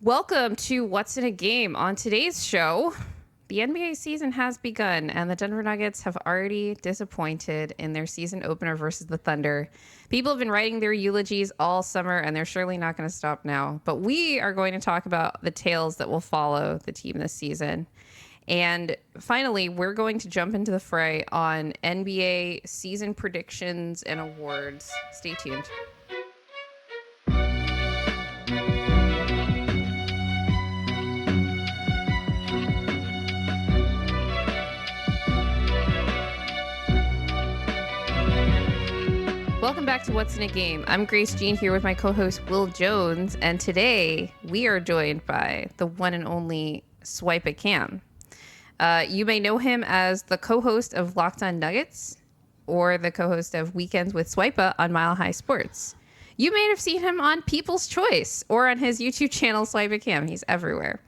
Welcome to What's in a Game. On today's show, the NBA season has begun, and the Denver Nuggets have already disappointed in their season opener versus the Thunder. People have been writing their eulogies all summer, and they're surely not going to stop now. But we are going to talk about the tales that will follow the team this season. And finally, we're going to jump into the fray on NBA season predictions and awards. Stay tuned. Welcome back to What's in a Game. I'm Grace Jean here with my co-host Will Jones, and today we are joined by the one and only SwipaCam. You may know him as the co-host of Locked On Nuggets or the co-host of Weekends with Swipa on Mile High Sports. You may have seen him on People's Choice or on his YouTube channel SwipaCam. He's everywhere.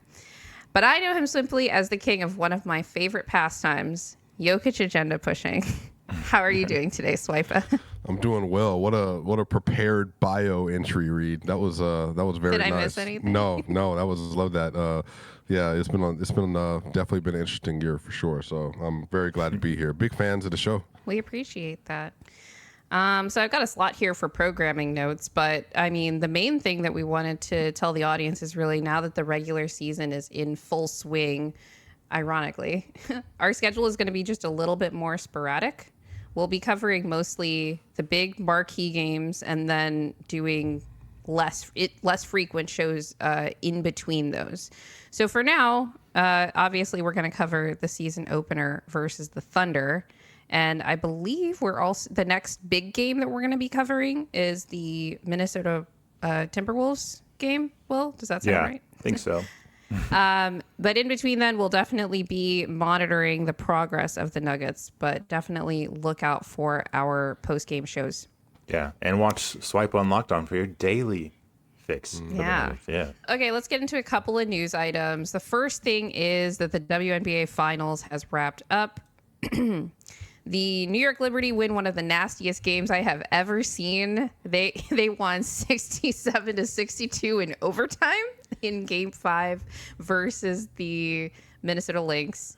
But I know him simply as the king of one of my favorite pastimes, Jokić agenda pushing. How are you doing today, Swipa? I'm doing well. What a prepared bio entry read. That was very nice. Did I miss anything? No, love that. Yeah, it's been definitely been an interesting year for sure. So I'm very glad to be here. Big fans of the show. We appreciate that. So I've got a slot here for programming notes, but I mean, the main thing that we wanted to tell the audience is really now that the regular season is in full swing, ironically, our schedule is going to be just a little bit more sporadic. We'll be covering mostly the big marquee games and then doing less frequent shows in between those. So for now, obviously, we're going to cover the season opener versus the Thunder. And I believe the next big game that we're going to be covering is the Minnesota Timberwolves game. Will, does that sound right? I think so. But in between then, we'll definitely be monitoring the progress of the Nuggets, but definitely look out for our post-game shows. Yeah, and watch Swipe on Locked On for your daily fix. Yeah. Okay, let's get into a couple of news items. The first thing is that the WNBA Finals has wrapped up. The New York Liberty win one of the nastiest games I have ever seen. They won 67-62 in overtime in Game 5 versus the Minnesota Lynx.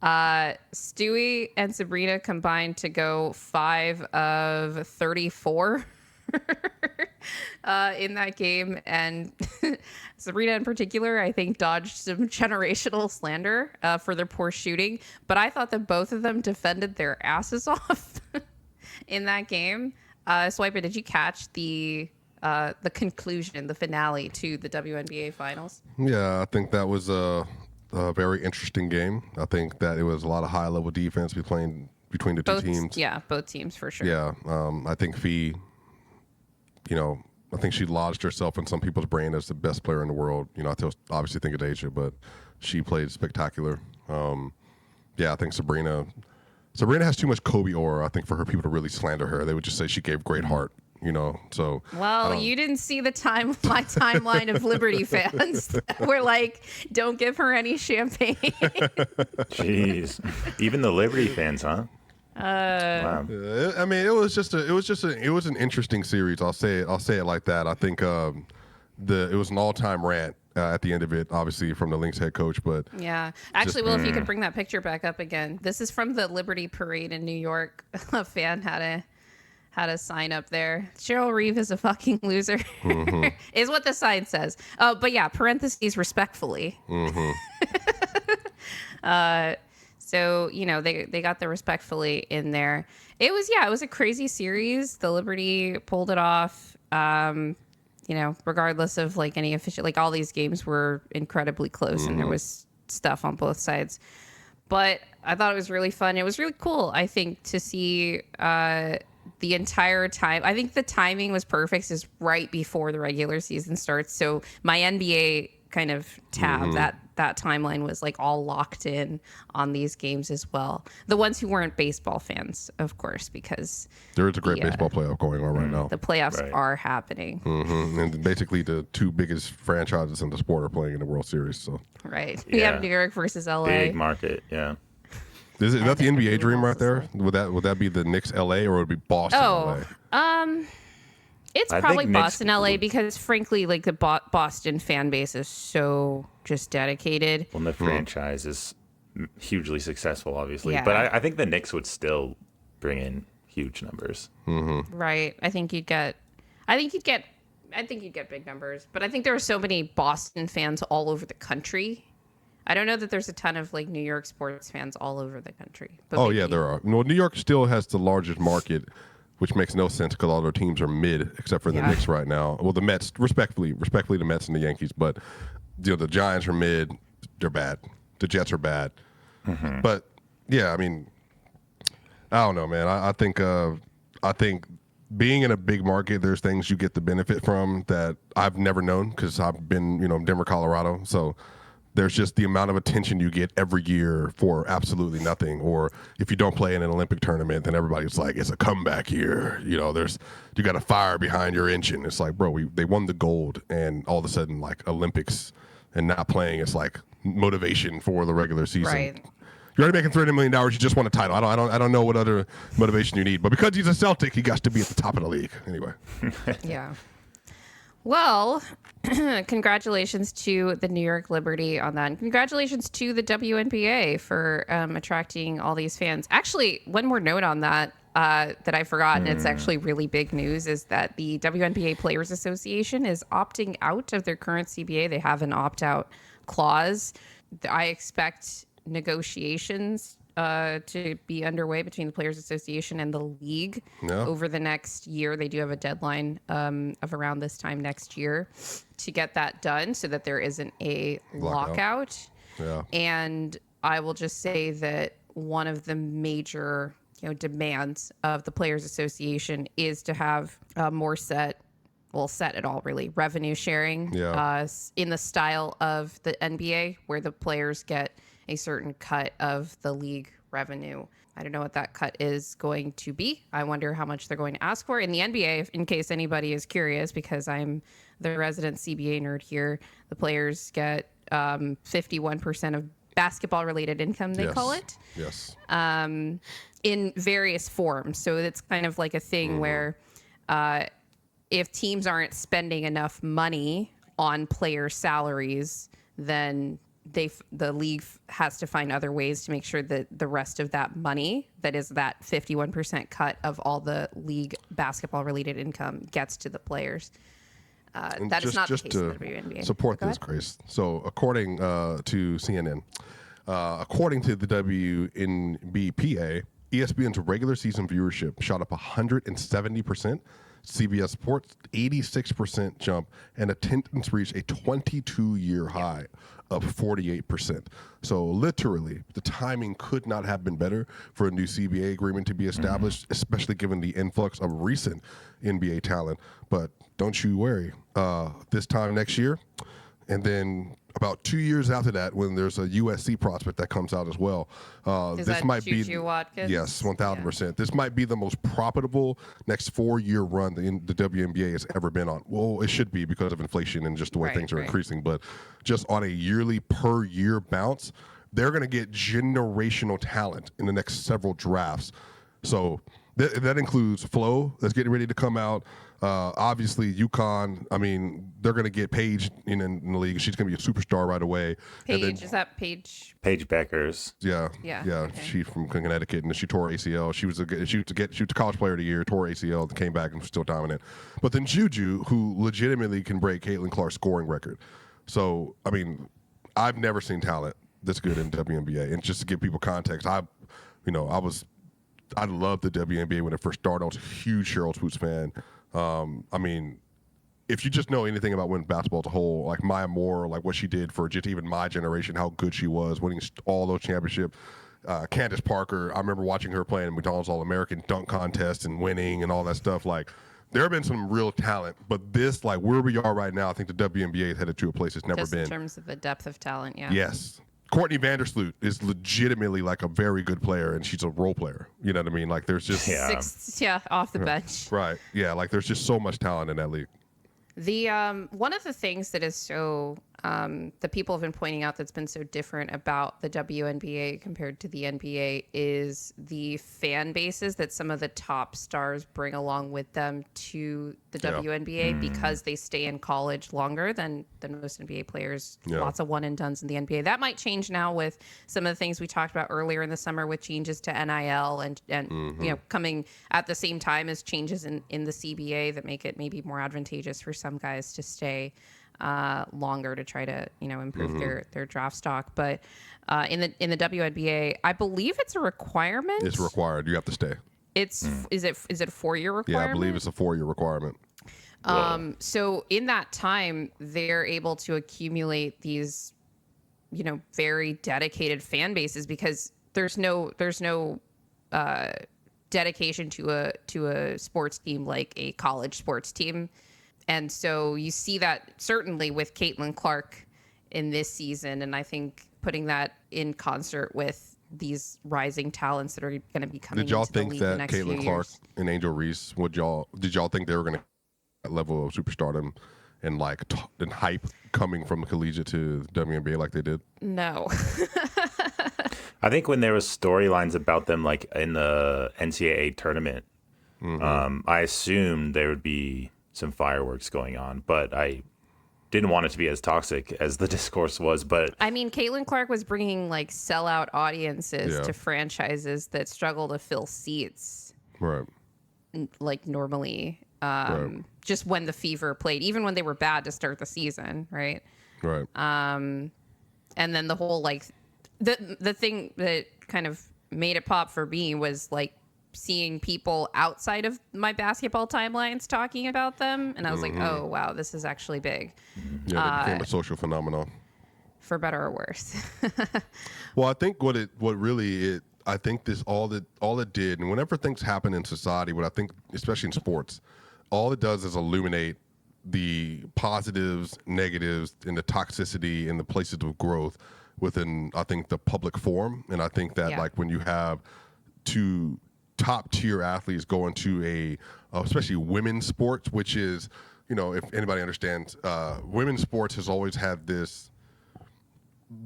Stewie and Sabrina combined to go 5 of 34 in that game, and Sabrina in particular, I think, dodged some generational slander for their poor shooting. But I thought that both of them defended their asses off in that game. Swipa, did you catch the conclusion, the finale to the WNBA Finals? Yeah, I think that was a very interesting game. I think that it was a lot of high-level defense between the two teams. Yeah, both teams for sure. Yeah, I think Fee, I think she lodged herself in some people's brain as the best player in the world. I obviously think of Asia, but she played spectacular. I think Sabrina has too much Kobe aura, I think, for her people to really slander her. They would just say she gave great heart. So well, you didn't see my timeline of Liberty fans. We're like, don't give her any champagne. Jeez, even the Liberty fans, huh? Wow. I mean, it was an interesting series. I'll say it like that. I think it was an all-time rant at the end of it, obviously from the Lynx head coach. But yeah, actually, Will, if you could bring that picture back up again. This is from the Liberty Parade in New York. A fan had a sign up there. Cheryl Reeve is a fucking loser, is what the sign says. Oh, but yeah, parentheses respectfully. So, they got the respectfully in there. It was a crazy series. The Liberty pulled it off. Regardless of any official, all these games were incredibly close and there was stuff on both sides. But I thought it was really fun. It was really cool, I think, to see the entire time. I think the timing was perfect. It's right before the regular season starts. So my NBA kind of tab, that timeline was all locked in on these games as well. The ones who weren't baseball fans, of course, because there is a great baseball playoff going on right now. The playoffs are happening. And basically the two biggest franchises in the sport are playing in the World Series. So right. We have New York versus LA. Big market, yeah. Is that the NBA dream right there? Would that be the Knicks LA or would it be Boston LA? It's I probably think Knicks Boston, LA, because frankly, like the Boston fan base is so just dedicated. Well, the franchise is hugely successful, obviously, Yeah. but I think the Knicks would still bring in huge numbers. Right. I think you'd get big numbers, but I think there are so many Boston fans all over the country. I don't know that there's a ton of like New York sports fans all over the country. But Oh maybe. yeah, there are. Well, New York still has the largest market, which makes no sense because all their teams are mid, except for the Yeah. Knicks right now. Well, the Mets, respectfully, the Mets and the Yankees, but the Giants are mid. They're bad. The Jets are bad. But yeah, I mean, I don't know, man. I think being in a big market, there's things you get the benefit from that I've never known because I've been, Denver, Colorado. So there's just the amount of attention you get every year for absolutely nothing. Or if you don't play in an Olympic tournament, then everybody's like, it's a comeback year. You got a fire behind your engine. It's like, bro, they won the gold, and all of a sudden, like Olympics and not playing, it's like motivation for the regular season. Right. You're already making $300 million. You just won a title. I don't know what other motivation you need. But because he's a Celtic, he got to be at the top of the league. Anyway. Yeah. Well, congratulations to the New York Liberty on that. And congratulations to the WNBA for attracting all these fans. Actually, one more note on that that I forgot, and it's actually really big news, is that the WNBA Players Association is opting out of their current CBA. They have an opt-out clause. I expect negotiations to be underway between the Players Association and the league over the next year. They do have a deadline of around this time next year to get that done so that there isn't a lockout. Yeah. And I will just say that one of the major demands of the Players Association is to have more set at all, really, revenue sharing in the style of the NBA, where the players get a certain cut of the league revenue. I don't know what that cut is going to be. I wonder how much they're going to ask for. In the NBA, in case anybody is curious, because I'm the resident CBA nerd here, the players get 51% of basketball-related income, they call it. Yes. In various forms. So it's kind of like a thing where if teams aren't spending enough money on player salaries, then the league has to find other ways to make sure that the rest of that money, that is that 51% cut of all the league basketball related income, gets to the players. That is not the case in the WNBA. Support this, Grace. So according to CNN, according to the WNBPA, ESPN's regular season viewership shot up 170%. CBS Sports 86% jump, and attendance reached a 22-year high of 48%. So literally, the timing could not have been better for a new CBA agreement to be established, especially given the influx of recent NBA talent. But don't you worry, this time next year, and then about 2 years after that, when there's a USC prospect that comes out as well, this might be Watkins? Yes, 1,000%. Yeah. This might be the most profitable next 4-year run the WNBA has ever been on. Well, it should be because of inflation and just the way things are increasing, but just on a yearly per year bounce, they're going to get generational talent in the next several drafts. So that includes Flo that's getting ready to come out. Obviously, UConn, I mean, they're going to get Paige in the league. She's going to be a superstar right away. Is that Paige? Paige Beckers. Yeah. Okay. She's from Connecticut, and she tore ACL. She was a college player of the year, tore ACL, came back and was still dominant. But then Juju, who legitimately can break Caitlin Clark's scoring record. So, I mean, I've never seen talent this good in WNBA. And just to give people context, I loved the WNBA when it first started. I was a huge Cheryl Swoops fan. I mean, if you just know anything about women's basketball as a whole, like Maya Moore, like what she did for just even my generation, how good she was, winning all those championships. Candace Parker, I remember watching her playing in McDonald's All-American dunk contest and winning and all that stuff. Like, there have been some real talent, but this, like where we are right now, I think the WNBA is headed to a place it's never been. In terms of the depth of talent, yeah. Yes. Courtney Vandersloot is legitimately like a very good player, and she's a role player. You know what I mean? Like there's just off the bench. Right. Yeah. Like there's just so much talent in that league. The one of the things that is so the people have been pointing out that's been so different about the WNBA compared to the NBA is the fan bases that some of the top stars bring along with them to the WNBA because they stay in college longer than most NBA players. Lots of one and dones in the NBA. That might change now with some of the things we talked about earlier in the summer with changes to NIL and you know, coming at the same time as changes in the CBA that make it maybe more advantageous for some guys to stay longer to try to, you know, improve their draft stock. But in the WNBA, I believe it's a requirement. It's required. You have to stay. It's is it a 4-year requirement? Yeah, I believe it's a 4-year requirement. So in that time, they're able to accumulate these, you know, very dedicated fan bases because there's no dedication to a sports team like a college sports team. And so you see that certainly with Caitlin Clark in this season. And I think putting that in concert with these rising talents that are going to be coming into the league the next few years. Did y'all think that Caitlin Clark and Angel Reese, did y'all think they were going to that level of superstardom and like and hype coming from collegiate to WNBA like they did? No. I think when there was storylines about them, like in the NCAA tournament, I assumed there would be some fireworks going on, but I didn't want it to be as toxic as the discourse was. But I mean, Caitlin Clark was bringing like sellout audiences to franchises that struggle to fill seats, right? Like normally, just when the Fever played, even when they were bad to start the season, right? Right. And then the whole like the thing that kind of made it pop for me was like seeing people outside of my basketball timelines talking about them, and I was like, oh wow, this is actually big. Yeah, it became a social phenomenon, for better or worse. Well, I think I think this all it did, and whenever things happen in society, what I think, especially in sports, all it does is illuminate the positives, negatives, and the toxicity and the places of growth within, I think, the public forum. And I think that like when you have two top tier athletes going to especially women's sports, which is, you know, if anybody understands, women's sports has always had this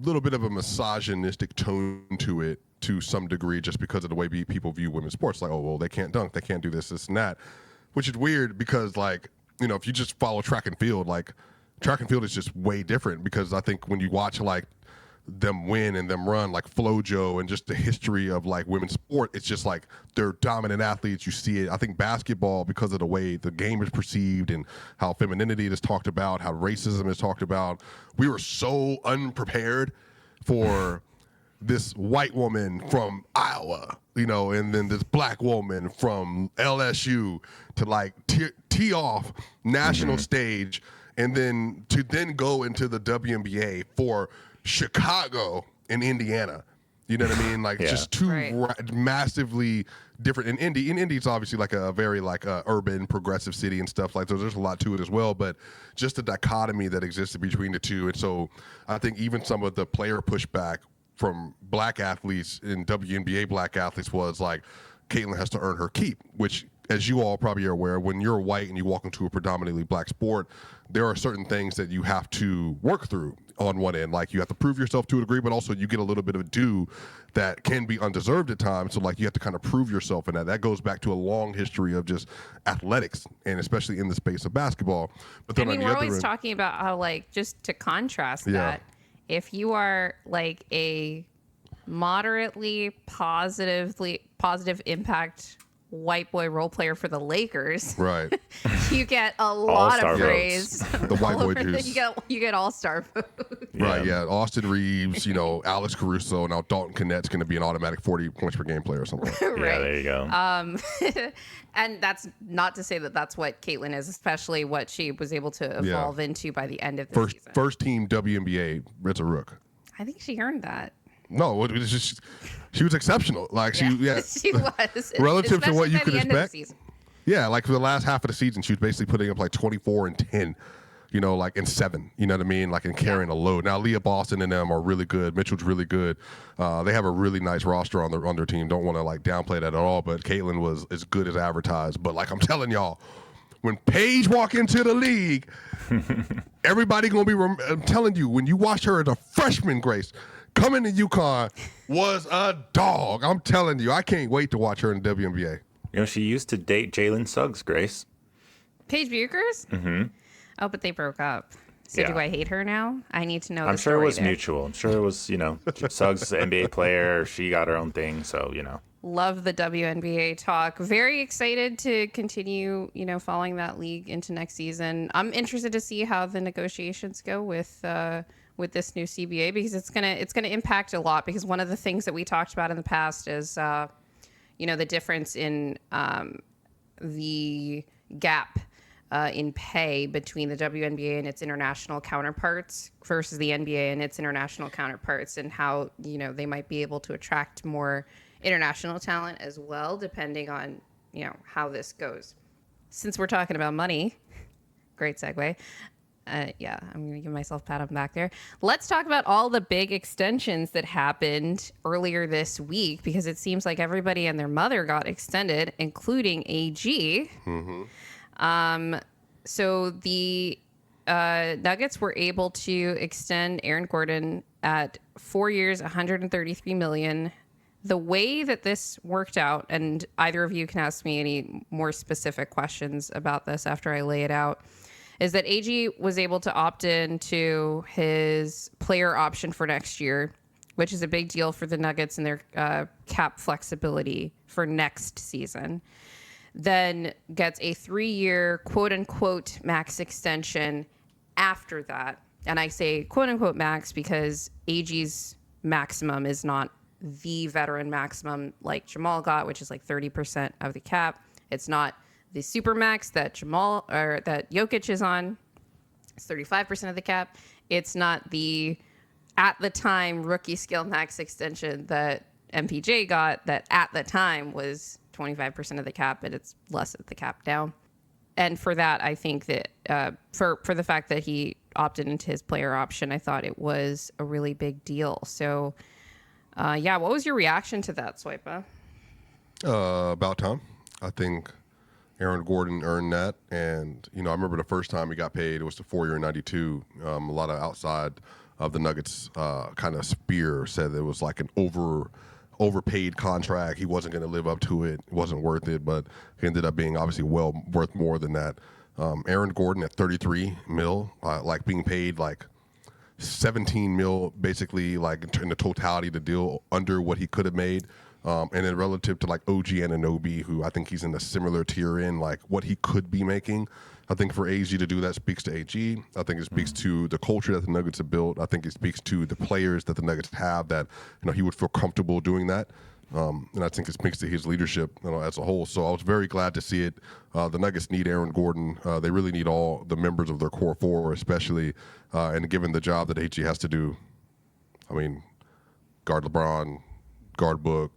little bit of a misogynistic tone to it to some degree, just because of the way people view women's sports. Like, oh, well, they can't dunk, they can't do this and that, which is weird because, like, you know, if you just follow track and field, like, track and field is just way different, because I think when you watch, like, them win and them run, like FloJo and just the history of like women's sport, it's just like they're dominant athletes. You see it. I think basketball, because of the way the game is perceived and how femininity is talked about, how racism is talked about, we were so unprepared for this white woman from Iowa, you know, and then this black woman from LSU to like tee off national stage, and then to go into the WNBA for Chicago and Indiana. You know what I mean? Like just two massively different. And Indy it's obviously like a very like urban progressive city and stuff like that. There's a lot to it as well, but just the dichotomy that existed between the two. And so I think even some of the player pushback from black athletes and WNBA black athletes was like, Caitlin has to earn her keep, which, as you all probably are aware, when you're white and you walk into a predominantly black sport, there are certain things that you have to work through on one end. Like, you have to prove yourself to a degree, but also you get a little bit of a due that can be undeserved at times. So, like, you have to kind of prove yourself in that. That goes back to a long history of just athletics, and especially in the space of basketball. But then we're always talking about how, like, just to contrast that, if you are like a moderately positive impact white boy role player for the Lakers, right? You get a lot of praise. The white boy juice. You get all-star votes. Right, yeah. Austin Reeves, you know, Alex Caruso, now Dalton Connett's going to be an automatic 40 points per game player or something. Right. Yeah, there you go. And that's not to say that that's what Caitlin is, especially what she was able to evolve into by the end of the season. First team WNBA as a rook. I think she earned that. No, it was just, she was exceptional. Like, she was. Relative to what you could expect. Yeah, like for the last half of the season, she was basically putting up like 24 and 10, you know, like in 7, you know what I mean? Like, and carrying a load. Now, Leah Boston and them are really good. Mitchell's really good. They have a really nice roster on their team. Don't want to like downplay that at all, but Caitlin was as good as advertised. But like I'm telling y'all, when Paige walk into the league, everybody gonna be. I'm telling you, when you watch her as a freshman, Grace, coming to UConn was a dog. I'm telling you, I can't wait to watch her in the WNBA. You know, she used to date Jalen Suggs, Grace. Paige Buchers? Mm-hmm. Oh, but they broke up. So Yeah. Do I hate her now? I need to know the I'm sure it story was there. mutual. I'm sure it was, Suggs is an NBA player. She got her own thing. So, Love the WNBA talk. Very excited to continue, following that league into next season. I'm interested to see how the negotiations go with this new CBA, because it's gonna impact a lot. Because one of the things that we talked about in the past is, the difference in the gap in pay between the WNBA and its international counterparts versus the NBA and its international counterparts, and how they might be able to attract more international talent as well, depending on how this goes. Since we're talking about money, great segue. I'm gonna give myself a pat on the back there. Let's talk about all the big extensions that happened earlier this week, because it seems like everybody and their mother got extended, including AG. Mm-hmm. So the Nuggets were able to extend Aaron Gordon at 4 years, $133 million. The way that this worked out, and either of you can ask me any more specific questions about this after I lay it out, is that AG was able to opt in to his player option for next year, which is a big deal for the Nuggets and their cap flexibility for next season. Then gets a 3-year quote-unquote max extension after that. And I say quote-unquote max because AG's maximum is not the veteran maximum like Jamal got, which is like 30% of the cap. It's not the super max that Jokić is on. It's 35% of the cap. It's not the at the time rookie skill max extension that MPJ got, that at the time was 25% of the cap, and it's less of the cap now. And for that, I think that for the fact that he opted into his player option, I thought it was a really big deal. So, what was your reaction to that, Swipa? About time. I think Aaron Gordon earned that. And, I remember the first time he got paid, it was the 4-year 92. A lot of outside of the Nuggets kind of spear said it was like an overpaid contract. He wasn't going to live up to it. It wasn't worth it, but he ended up being obviously well worth more than that. Aaron Gordon at $33 million, like being paid like $17 million, basically like in the totality of the deal, under what he could have made. And then relative to like OG Anunoby, who I think he's in a similar tier in like what he could be making. I think for AG to do that speaks to AG. I think it speaks to the culture that the Nuggets have built. I think it speaks to the players that the Nuggets have that, he would feel comfortable doing that. And I think it speaks to his leadership as a whole. So I was very glad to see it. The Nuggets need Aaron Gordon. They really need all the members of their core four, especially. And given the job that AG has to do, guard LeBron, guard Book,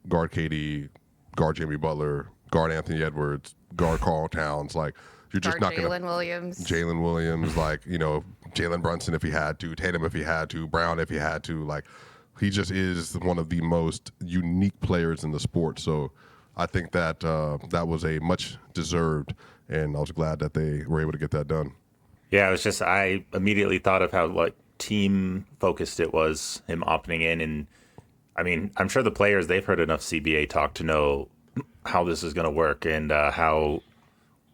guard KD, guard Jimmy Butler, guard Anthony Edwards, guard Karl Towns, you're just not going to. Jalen Williams, Jalen Brunson if he had to, Tatum if he had to, Braun if he had to. He just is one of the most unique players in the sport. So I think that that was a much deserved, and I was glad that they were able to get that done. Yeah, it was just, I immediately thought of how team focused it was, him opting in. And I'm sure the players, they've heard enough CBA talk to know how this is going to work and how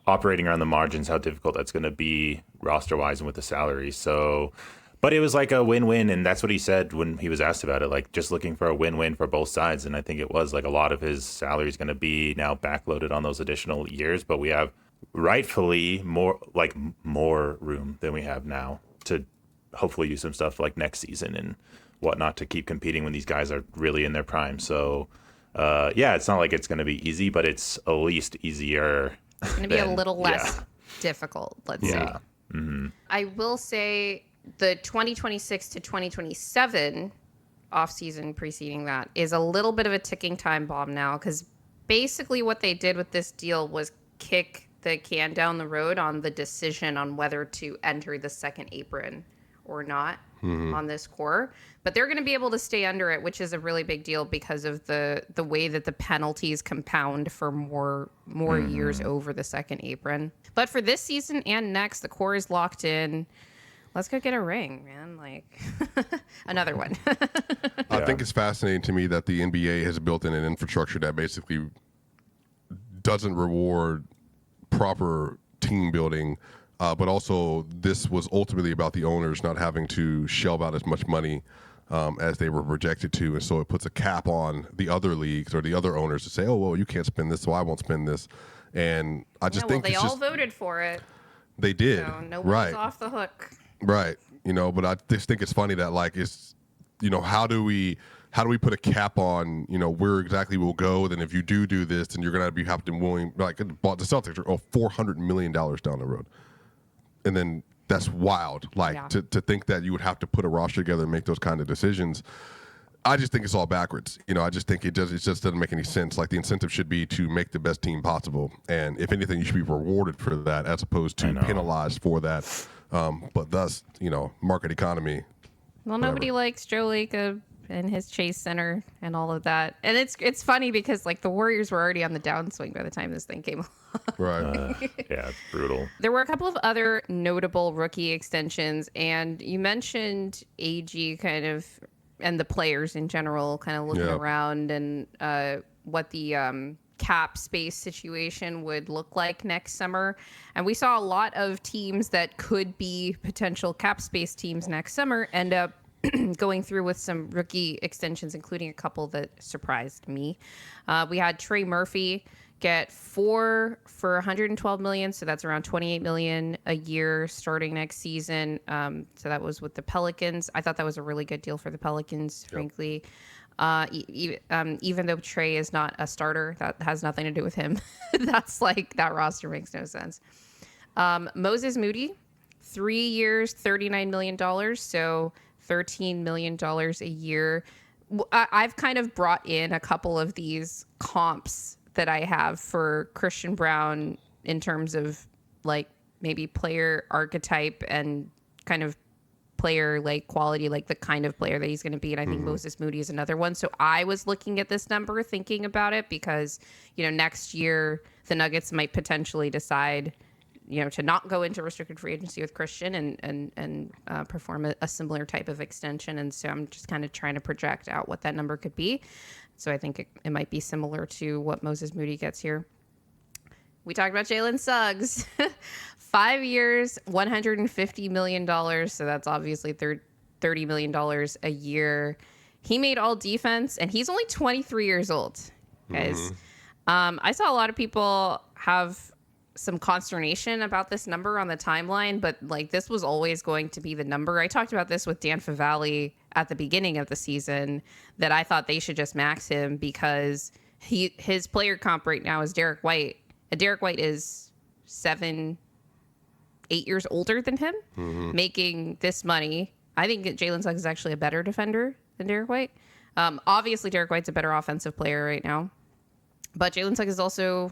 operating around the margins, how difficult that's going to be roster-wise and with the salary. So, but it was like a win-win, and that's what he said when he was asked about it, just looking for a win-win for both sides. And I think it was a lot of his salary is going to be now backloaded on those additional years, but we have rightfully more room than we have now to hopefully do some stuff next season and whatnot to keep competing when these guys are really in their prime. So, it's not like it's going to be easy, but it's at least easier. It's going to be a little less difficult, let's say. Mm-hmm. I will say the 2026 to 2027 offseason preceding that is a little bit of a ticking time bomb now, because basically what they did with this deal was kick the can down the road on the decision on whether to enter the second apron or not. on this core, but they're going to be able to stay under it, which is a really big deal because of the way that the penalties compound for more years over the second apron. But for this season and next, the core is locked in. Let's go get a ring, man. Like another one. I think it's fascinating to me that the NBA has built in an infrastructure that basically doesn't reward proper team building, but also this was ultimately about the owners not having to shell out as much money as they were projected to, and so it puts a cap on the other leagues or the other owners to say, oh, well, you can't spend this, so I won't spend this. And I just think they all voted for it. They did. So nobody's off the hook. Right. But I just think it's funny that like it's, how do we put a cap on, where exactly we'll go? Then if you do this, then you're going to be willing, like the Celtics are $400 million down the road. And then that's wild. Like to think that you would have to put a roster together and make those kind of decisions. I just think it's all backwards. I just think it just doesn't make any sense. Like the incentive should be to make the best team possible. And if anything, you should be rewarded for that as opposed to penalized for that. But thus, market economy. Well, nobody likes Joe Lacob and his Chase Center and all of that. And it's funny because like the Warriors were already on the downswing by the time this thing came along. Right. Yeah, it's brutal. There were a couple of other notable rookie extensions, and you mentioned AG kind of, and the players in general kind of looking around and what the cap space situation would look like next summer. And we saw a lot of teams that could be potential cap space teams next summer end up going through with some rookie extensions, including a couple that surprised me. We had Trey Murphy get 4 for $112 million, so that's around $28 million a year starting next season. So that was with the Pelicans. I thought that was a really good deal for the Pelicans, frankly. Even though Trey is not a starter, that has nothing to do with him. That's like, that roster makes no sense. Moses Moody, 3 years, $39 million, so $13 million a year. I've kind of brought in a couple of these comps that I have for Christian Braun in terms of like maybe player archetype and kind of player like quality, like the kind of player that he's going to be. And I think Moses Moody is another one. So I was looking at this number, thinking about it because, next year the Nuggets might potentially decide, to not go into restricted free agency with Christian and perform a similar type of extension. And so I'm just kind of trying to project out what that number could be. So I think it might be similar to what Moses Moody gets here. We talked about Jalen Suggs. 5 years, $150 million. So that's obviously $30 million a year. He made all defense, and he's only 23 years old, guys. I saw a lot of people have some consternation about this number on the timeline, but like this was always going to be the number. I talked about this with Dan Favale at the beginning of the season, that I thought they should just max him because his player comp right now is Derek White. And Derek White is 7-8 years older than him, making this money. I think Jalen Suggs is actually a better defender than Derek White. Obviously, Derek White's a better offensive player right now. But Jalen Suggs is also,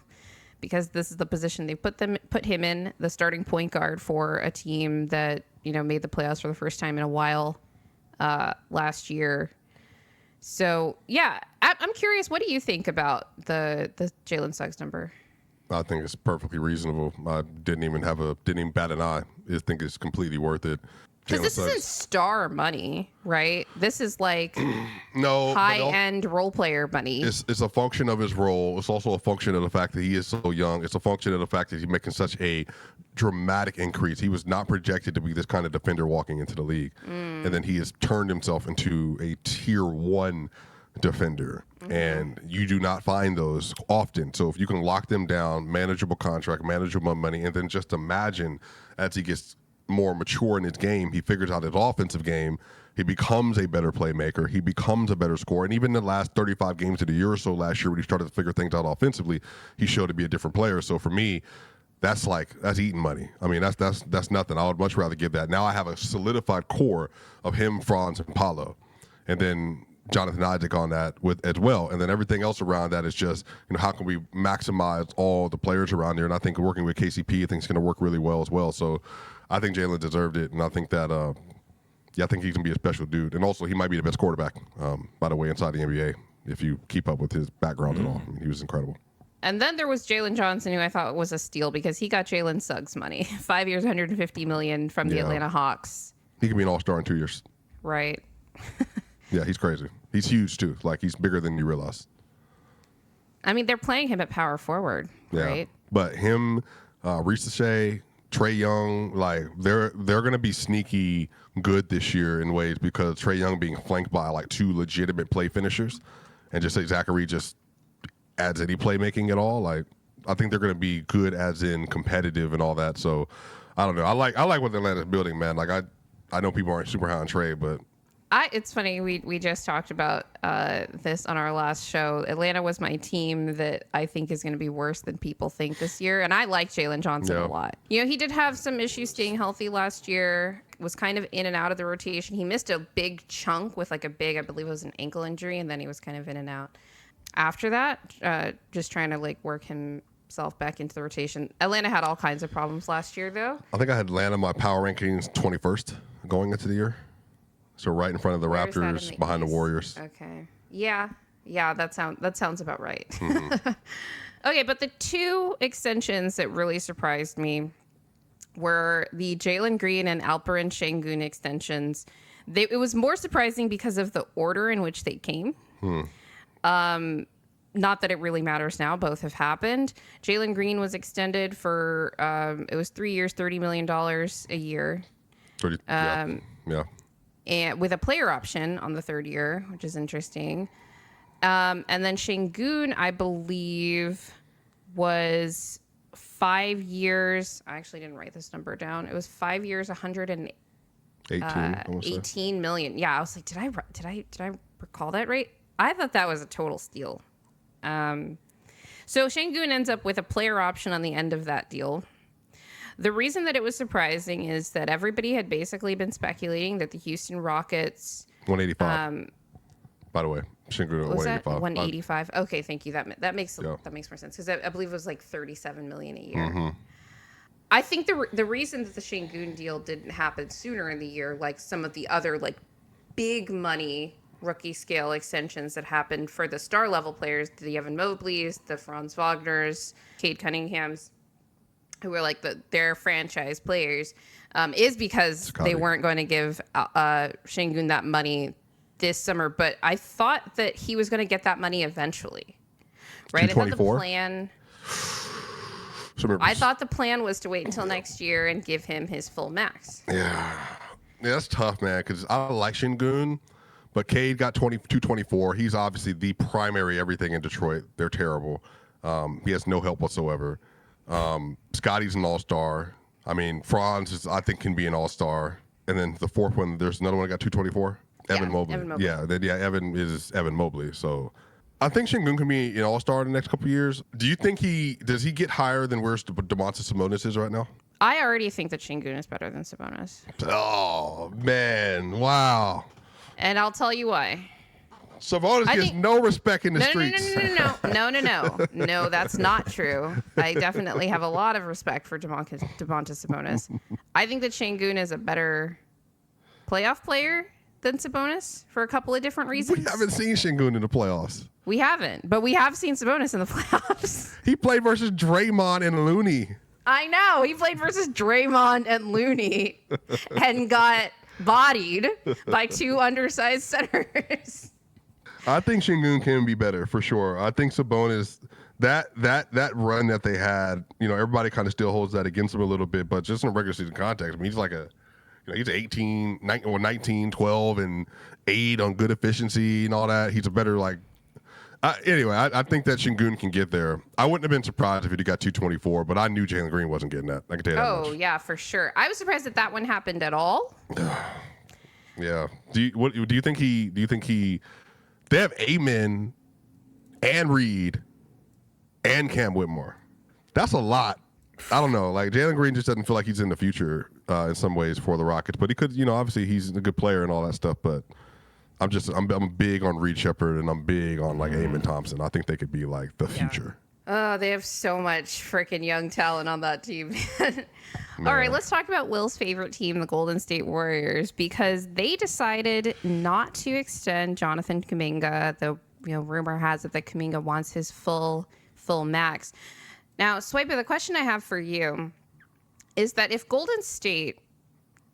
because this is the position they put him in, the starting point guard for a team that, made the playoffs for the first time in a while last year. So, yeah, I'm curious, what do you think about the Jalen Suggs number? I think it's perfectly reasonable. I didn't even bat an eye. I think it's completely worth it. Because this isn't star money, right? This is like high-end role player money. It's a function of his role. It's also a function of the fact that he is so young. It's a function of the fact that he's making such a dramatic increase. He was not projected to be this kind of defender walking into the league. And then he has turned himself into a tier 1 defender. And you do not find those often. So if you can lock them down, manageable contract, manageable money, and then just imagine as he gets more mature in his game, he figures out his offensive game, he becomes a better playmaker, he becomes a better scorer. And even in the last 35 games of the year or so last year when he started to figure things out offensively, he showed to be a different player. So for me, that's eating money. I mean, that's nothing. I would much rather give that. Now I have a solidified core of him, Franz, and Paulo. And then Jonathan Isaac on that as well. And then everything else around that is just, how can we maximize all the players around there? And I think working with KCP, I think it's going to work really well as well. So I think Jalen deserved it. And I think that, I think he's going to be a special dude. And also, he might be the best quarterback, by the way, inside the NBA, if you keep up with his background at all. I mean, he was incredible. And then there was Jalen Johnson, who I thought was a steal because he got Jalen Suggs money. 5 years, $150 million from the Atlanta Hawks. He could be an all-star in 2 years. Right. Yeah, he's crazy. He's huge, too. Like, he's bigger than you realize. I mean, they're playing him at power forward, right? But him, Reese, Trae Young, like, they're going to be sneaky good this year in ways because Trae Young being flanked by, like, 2 legitimate play finishers and just say Zachary just adds any playmaking at all. Like, I think they're going to be good as in competitive and all that. So, I don't know. I like what Atlanta's building, man. Like, I know people aren't super high on Trae, but it's funny. We just talked about this on our last show. Atlanta was my team that I think is going to be worse than people think this year. And I like Jalen Johnson a lot. You know, he did have some issues staying healthy last year, was kind of in and out of the rotation. He missed a big chunk with like a big, I believe it was an ankle injury, and then he was kind of in and out. After that, just trying to like work himself back into the rotation. Atlanta had all kinds of problems last year, though. I think I had Atlanta my power rankings 21st going into the year. So right in front of the Raptors, behind the Warriors. Okay. Yeah, that sounds about right. Mm-hmm. Okay, but the 2 extensions that really surprised me were the Jalen Green and Alperen Sengun extensions. It was more surprising because of the order in which they came. Not that it really matters now. Both have happened. Jalen Green was extended for, it was 3 years, $30 million a year. 30, yeah. And with a player option on the 3rd year, which is interesting. And then Sengun, I believe, was 5 years. I actually didn't write this number down. It was 5 years, 118 million. Yeah, I was like, did I recall that right? I thought that was a total steal. So Sengun ends up with a player option on the end of that deal. The reason that it was surprising is that everybody had basically been speculating that the Houston Rockets 185. By the way, Sengun was 185. That 185. Okay, thank you. That makes more sense because I believe it was like $37 million a year. Mm-hmm. I think the reason that the Sengun deal didn't happen sooner in the year, like some of the other like big money rookie scale extensions that happened for the star level players, the Evan Mobleys, the Franz Wagners, Cade Cunninghams, who were like their franchise players, is because they weren't going to give Sengun that money this summer. But I thought that he was going to get that money eventually, right? I thought the plan. I thought the plan was to wait until next year and give him his full max. Yeah, that's tough, man. Because I like Sengun, but Cade got 224. He's obviously the primary everything in Detroit. They're terrible. He has no help whatsoever. Scotty's an all-star. I mean, Franz I think can be an all-star. And then the 4th one, there's another one that got 224. Evan Mobley. Evan is Evan Mobley. So I think Sengun can be an all-star in the next couple of years. Do you think does he get higher than where Domantas Sabonis is right now? I already think that Sengun is better than Sabonis. Oh, man. Wow. And I'll tell you why. Sabonis gets no respect in the streets. No, that's not true. I definitely have a lot of respect for Domantas Sabonis. I think that Sengun is a better playoff player than Sabonis for a couple of different reasons. We haven't seen Sengun in the playoffs. We haven't, but we have seen Sabonis in the playoffs. He played versus Draymond and Looney. I know. He played versus Draymond and Looney and got bodied by 2 undersized centers. I think Sengun can be better for sure. I think Sabonis, that run that they had, everybody kind of still holds that against him a little bit, but just in a regular season context, I mean, he's like he's 19, 12, and 8 on good efficiency and all that. He's a better anyway, I think that Sengun can get there. I wouldn't have been surprised if he got 224, but I knew Jalen Green wasn't getting that. I can tell you that much. Oh, yeah, for sure. I was surprised that one happened at all. Yeah. Do you think he? They have Amen and Reed and Cam Whitmore. That's a lot. I don't know. Like Jalen Green just doesn't feel like he's in the future in some ways for the Rockets, but he could. Obviously he's a good player and all that stuff. But I'm big on Reed Shepherd and I'm big on Amen Thompson. I think they could be like the future. Oh, they have so much freaking young talent on that team. All right, let's talk about Will's favorite team, the Golden State Warriors, because they decided not to extend Jonathan Kuminga. The rumor has it that Kuminga wants his full max. Now, Swipa, the question I have for you is that if Golden State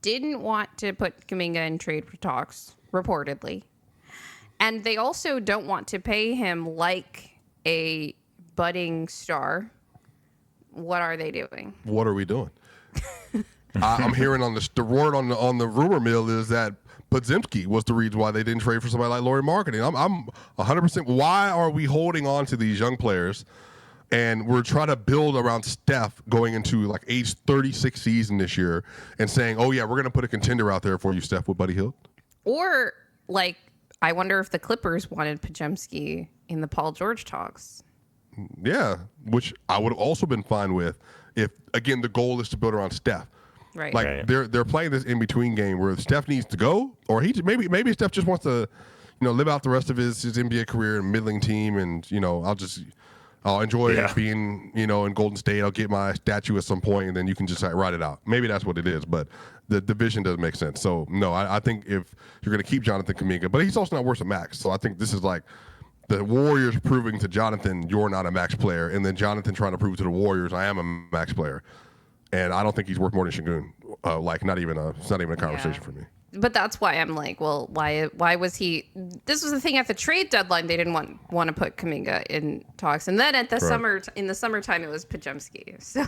didn't want to put Kuminga in trade talks, reportedly, and they also don't want to pay him like a budding star, what are they doing? What are we doing? I'm hearing on the word on the rumor mill is that Podziemski was the reason why they didn't trade for somebody like Lauri Markkanen. I'm 100%. Why are we holding on to these young players? And we're trying to build around Steph going into like age 36 season this year and saying, oh, yeah, we're going to put a contender out there for you, Steph, with Buddy Hield. Or, like, I wonder if the Clippers wanted Podziemski in the Paul George talks. Yeah, which I would have also been fine with if, again, the goal is to build around Steph. Right. Like, Right. they're playing this in-between game where Steph needs to go, or maybe Steph just wants to, live out the rest of his NBA career in a middling team, and, I'll enjoy being, in Golden State. I'll get my statue at some point, and then you can just write it out. Maybe that's what it is, but the division doesn't make sense. So, no, I think if you're going to keep Jonathan Kuminga, but he's also not worth a max. So I think this is like the Warriors proving to Jonathan, you're not a max player, and then Jonathan trying to prove to the Warriors, I am a max player. And I don't think he's worth more than Sengun. It's not even a conversation for me. But that's why I'm like, well, why was he? This was the thing at the trade deadline. They didn't want to put Kuminga in talks, and then at the summertime, it was Podziemski. So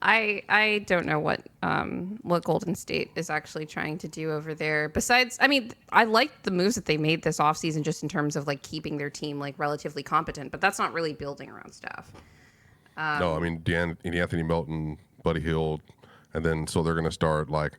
I don't know what Golden State is actually trying to do over there. Besides, I mean, I liked the moves that they made this offseason just in terms of like keeping their team like relatively competent, but that's not really building around Steph. No, I mean, Anthony Melton, Buddy Hield, and then so they're going to start like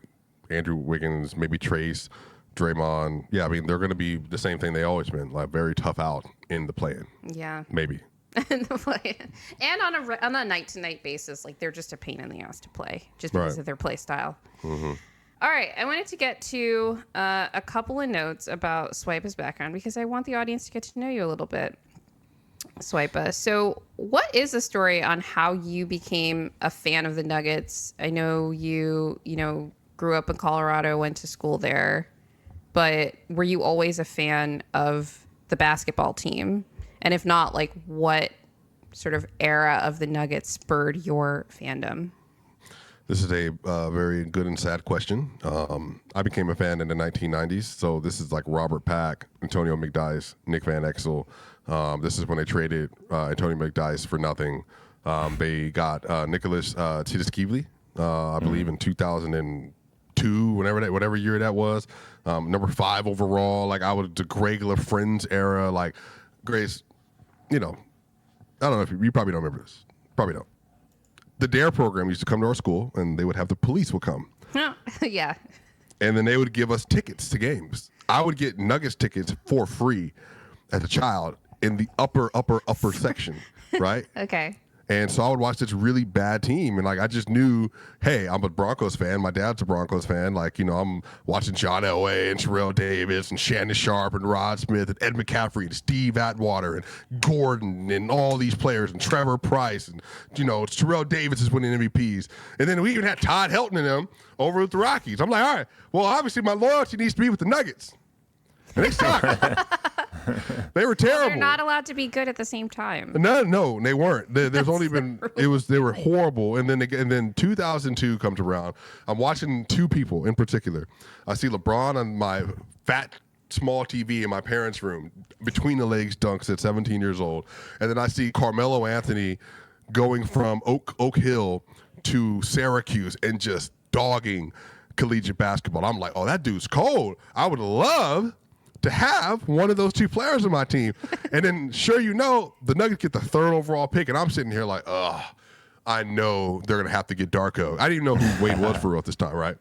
Andrew Wiggins, maybe Trace, Draymond. Yeah, I mean, they're going to be the same thing they always been, like very tough out in the play-in. Yeah. Maybe. And on a night-to-night basis, like they're just a pain in the ass to play just because of their play style. Mm-hmm. All right, I wanted to get to a couple of notes about Swipa's background because I want the audience to get to know you a little bit. Swipa. So what is the story on how you became a fan of the Nuggets? I know you grew up in Colorado, went to school there, but were you always a fan of the basketball team? And if not, like what sort of era of the Nuggets spurred your fandom? This is a very good and sad question. I became a fan in the 1990s, so this is like Robert Pack, Antonio McDyess, Nick Van Exel. This is when they traded Antonio McDyess for nothing. They got Nicholas Tsideskivli, I believe, in 2002, whatever year that was. Number 5 overall. Like I was the Greg LaFriends era. Like Grace, I don't know if you probably don't remember this. Probably don't. The DARE program used to come to our school, and they would have the police would come. Yeah. And then they would give us tickets to games. I would get Nuggets tickets for free as a child in the upper section, right? Okay. And so I would watch this really bad team, and like I just knew, hey, I'm a Broncos fan. My dad's a Broncos fan. Like I'm watching John Elway and Terrell Davis and Shannon Sharp and Rod Smith and Ed McCaffrey and Steve Atwater and Gordon and all these players and Trevor Price and Terrell Davis is winning MVPs. And then we even had Todd Helton in them over with the Rockies. I'm like, all right, well obviously my loyalty needs to be with the Nuggets. And they suck. They were terrible. They're not allowed to be good at the same time. No, they weren't. There's only been they were horrible. And then 2002 comes around. I'm watching two people in particular. I see LeBron on my fat small TV in my parents' room, between the legs dunks at 17 years old, and then I see Carmelo Anthony going from Oak Hill to Syracuse and just dogging collegiate basketball. I'm like, oh, that dude's cold. I would love to have one of those two players on my team. And then, the Nuggets get the 3rd overall pick, and I'm sitting here like, I know they're going to have to get Darko. I didn't even know who Wade was for real at this time, right?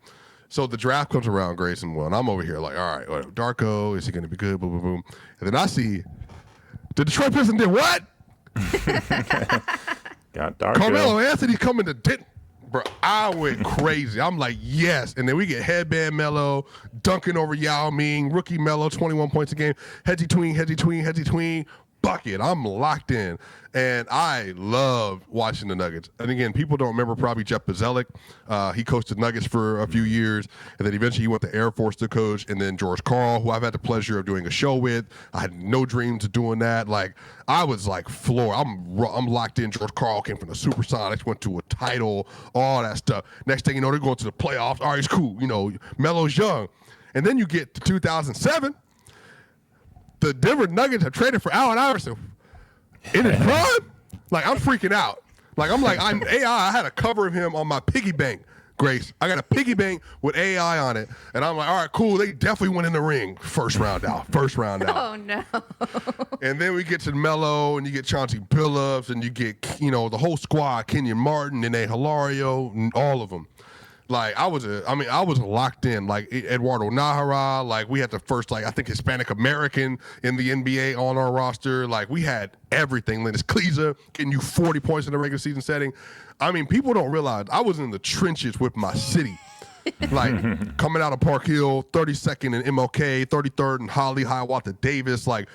So the draft comes around, Grayson, and I'm over here like, all right, well, Darko, is he going to be good? Boom, boom, boom. And then I see the Detroit Pistons did what? Got Darko. Carmelo Anthony coming to Denton. Bro, I went crazy. I'm like, yes. And then we get headband Melo, dunking over Yao Ming, rookie Melo, 21 points a game, headsy tween, bucket. I'm locked in. And I love watching the Nuggets. And again, people don't remember probably Jeff Bezelic. He coached the Nuggets for a few years, and then eventually he went to Air Force to coach, and then George Karl, who I've had the pleasure of doing a show with. I had no dreams of doing that. Like, I was like floored. I'm locked in. George Karl came from the Supersonics, went to a title, all that stuff. Next thing you know, they're going to the playoffs. All right, it's cool. You know, Melo's young. And then you get to 2007. The Denver Nuggets have traded for Allen Iverson in his prime. Like, I'm freaking out. Like, I'm AI. I had a cover of him on my piggy bank, Grace. I got a piggy bank with AI on it. And I'm like, all right, cool. They definitely went in the ring. First round out. Oh, no. And then we get to Melo, and you get Chauncey Billups, and you get, the whole squad, Kenyon Martin, and Hilario, and all of them. Like, I was locked in. Like, Eduardo Nahara, like, we had the first, like, I think Hispanic American in the NBA on our roster. Like, we had everything. Linus Kleza getting you 40 points in the regular season setting. I mean, people don't realize I was in the trenches with my city. Like, coming out of Park Hill, 32nd in MLK, 33rd in Holly, Hiawatha Davis. Like,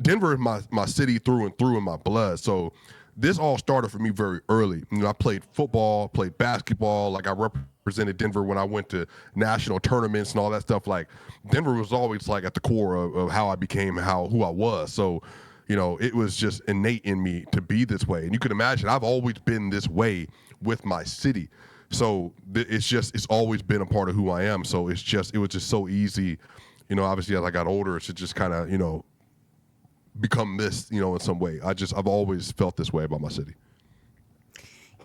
Denver is my city through and through in my blood. So this all started for me very early. I played football, played basketball. Like, I represented Denver when I went to national tournaments and all that stuff. Like, Denver was always like at the core of how I became who I was. So, it was just innate in me to be this way. And you can imagine I've always been this way with my city. So it's always been a part of who I am. So it was just so easy, obviously as I got older, to just kind of, become this, in some way. I've always felt this way about my city.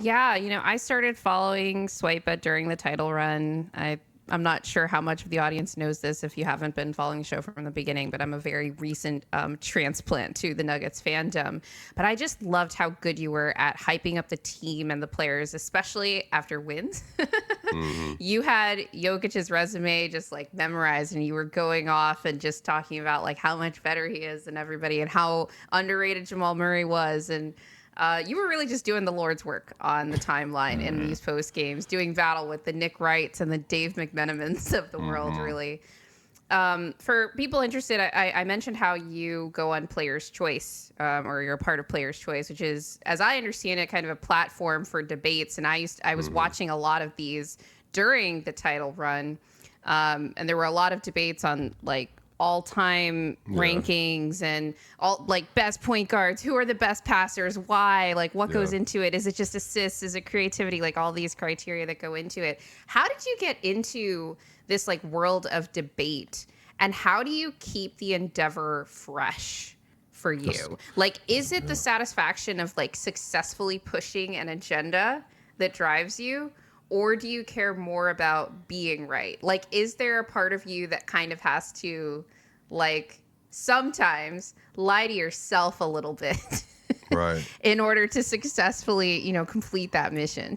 Yeah, I started following Swipa during the title run. I'm not sure how much of the audience knows this if you haven't been following the show from the beginning, but I'm a very recent transplant to the Nuggets fandom. But I just loved how good you were at hyping up the team and the players, especially after wins. Mm-hmm. You had Jokic's resume just like memorized, and you were going off and just talking about like how much better he is than everybody and how underrated Jamal Murray was. And you were really just doing the Lord's work on the timeline in these post games, doing battle with the Nick Wrights and the Dave McMenamins of the world, really. For people interested, I mentioned how you go on Player's Choice, or you're a part of Player's Choice, which is, as I understand it, kind of a platform for debates. And I was watching a lot of these during the title run, and there were a lot of debates on like all-time rankings and all like best point guards, who are the best passers, why, like what goes into it, is it just assists, is it creativity, like all these criteria that go into it. How did you get into this like world of debate, and how do you keep the endeavor fresh for you? Like, is it the satisfaction of like successfully pushing an agenda that drives you, or do you care more about being right? Like, is there a part of you that kind of has to, like, sometimes lie to yourself a little bit, right, in order to successfully, complete that mission?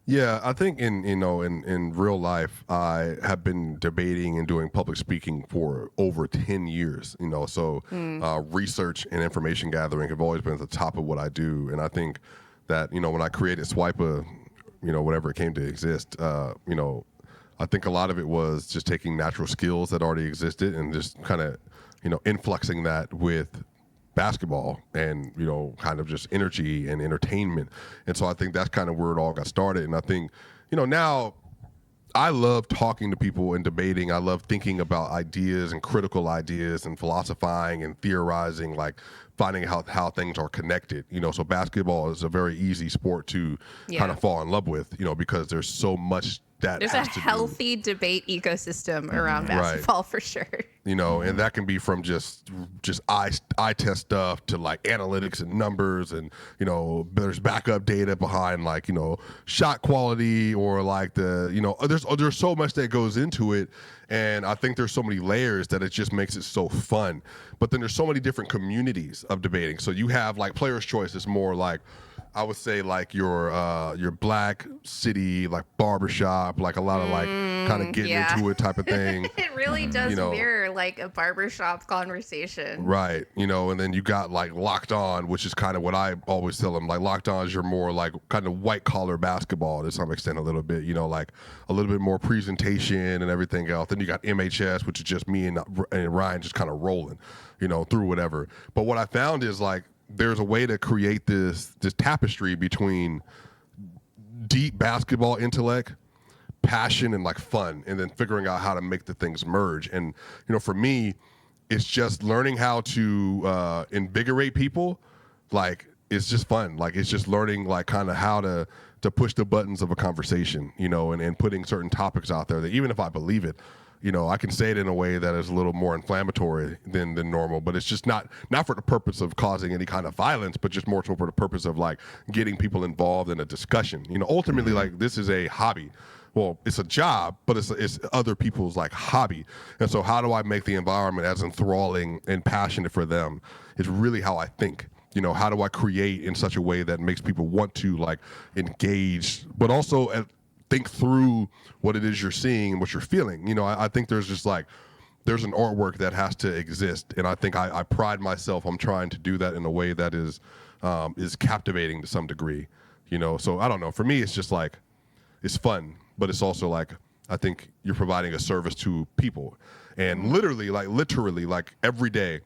Yeah, I think in real life, I have been debating and doing public speaking for over 10 years. So research and information gathering have always been at the top of what I do, and I think that when I created Swipa, whenever it came to exist, I think a lot of it was just taking natural skills that already existed and just kind of, influxing that with basketball and, kind of just energy and entertainment. And so I think that's kind of where it all got started. And I think, now I love talking to people and debating. I love thinking about ideas and critical ideas and philosophizing and theorizing, like finding out how things are connected. So basketball is a very easy sport to kind of fall in love with, because there's so much that there's a healthy debate ecosystem around basketball, for sure. And that can be from just eye test stuff to like analytics and numbers, and there's backup data behind like shot quality, or like there's so much that goes into it. And I think there's so many layers that it just makes it so fun. But then there's so many different communities of debating. So you have like Player's Choice is more like I would say like your black city, like barbershop, like a lot of like kind of getting into it type of thing. It really does mirror like a barbershop conversation. Right. And then you got like Locked On, which is kind of what I always tell them. Like Locked On is your more like kind of white collar basketball to some extent a little bit, like a little bit more presentation and everything else. Then you got MHS, which is just me and Ryan just kind of rolling, through whatever. But what I found is like, there's a way to create this tapestry between deep basketball intellect, passion, and like fun, and then figuring out how to make the things merge. And for me, it's just learning how to invigorate people. Like it's just fun. Like it's just learning like kind of how to push the buttons of a conversation, and putting certain topics out there that even if I believe it, I can say it in a way that is a little more inflammatory than normal, but it's just not for the purpose of causing any kind of violence, but just more so for the purpose of like getting people involved in a discussion. Ultimately, like this is a hobby. Well, it's a job, but it's other people's like hobby. And so how do I make the environment as enthralling and passionate for them is really how I think. How do I create in such a way that makes people want to like engage, but also think through what it is you're seeing and what you're feeling. I think there's just like, there's an artwork that has to exist. And I think I pride myself on trying to do that in a way that is captivating to some degree, So I don't know. For me, it's just like, it's fun, but it's also like, I think you're providing a service to people. And literally like every day,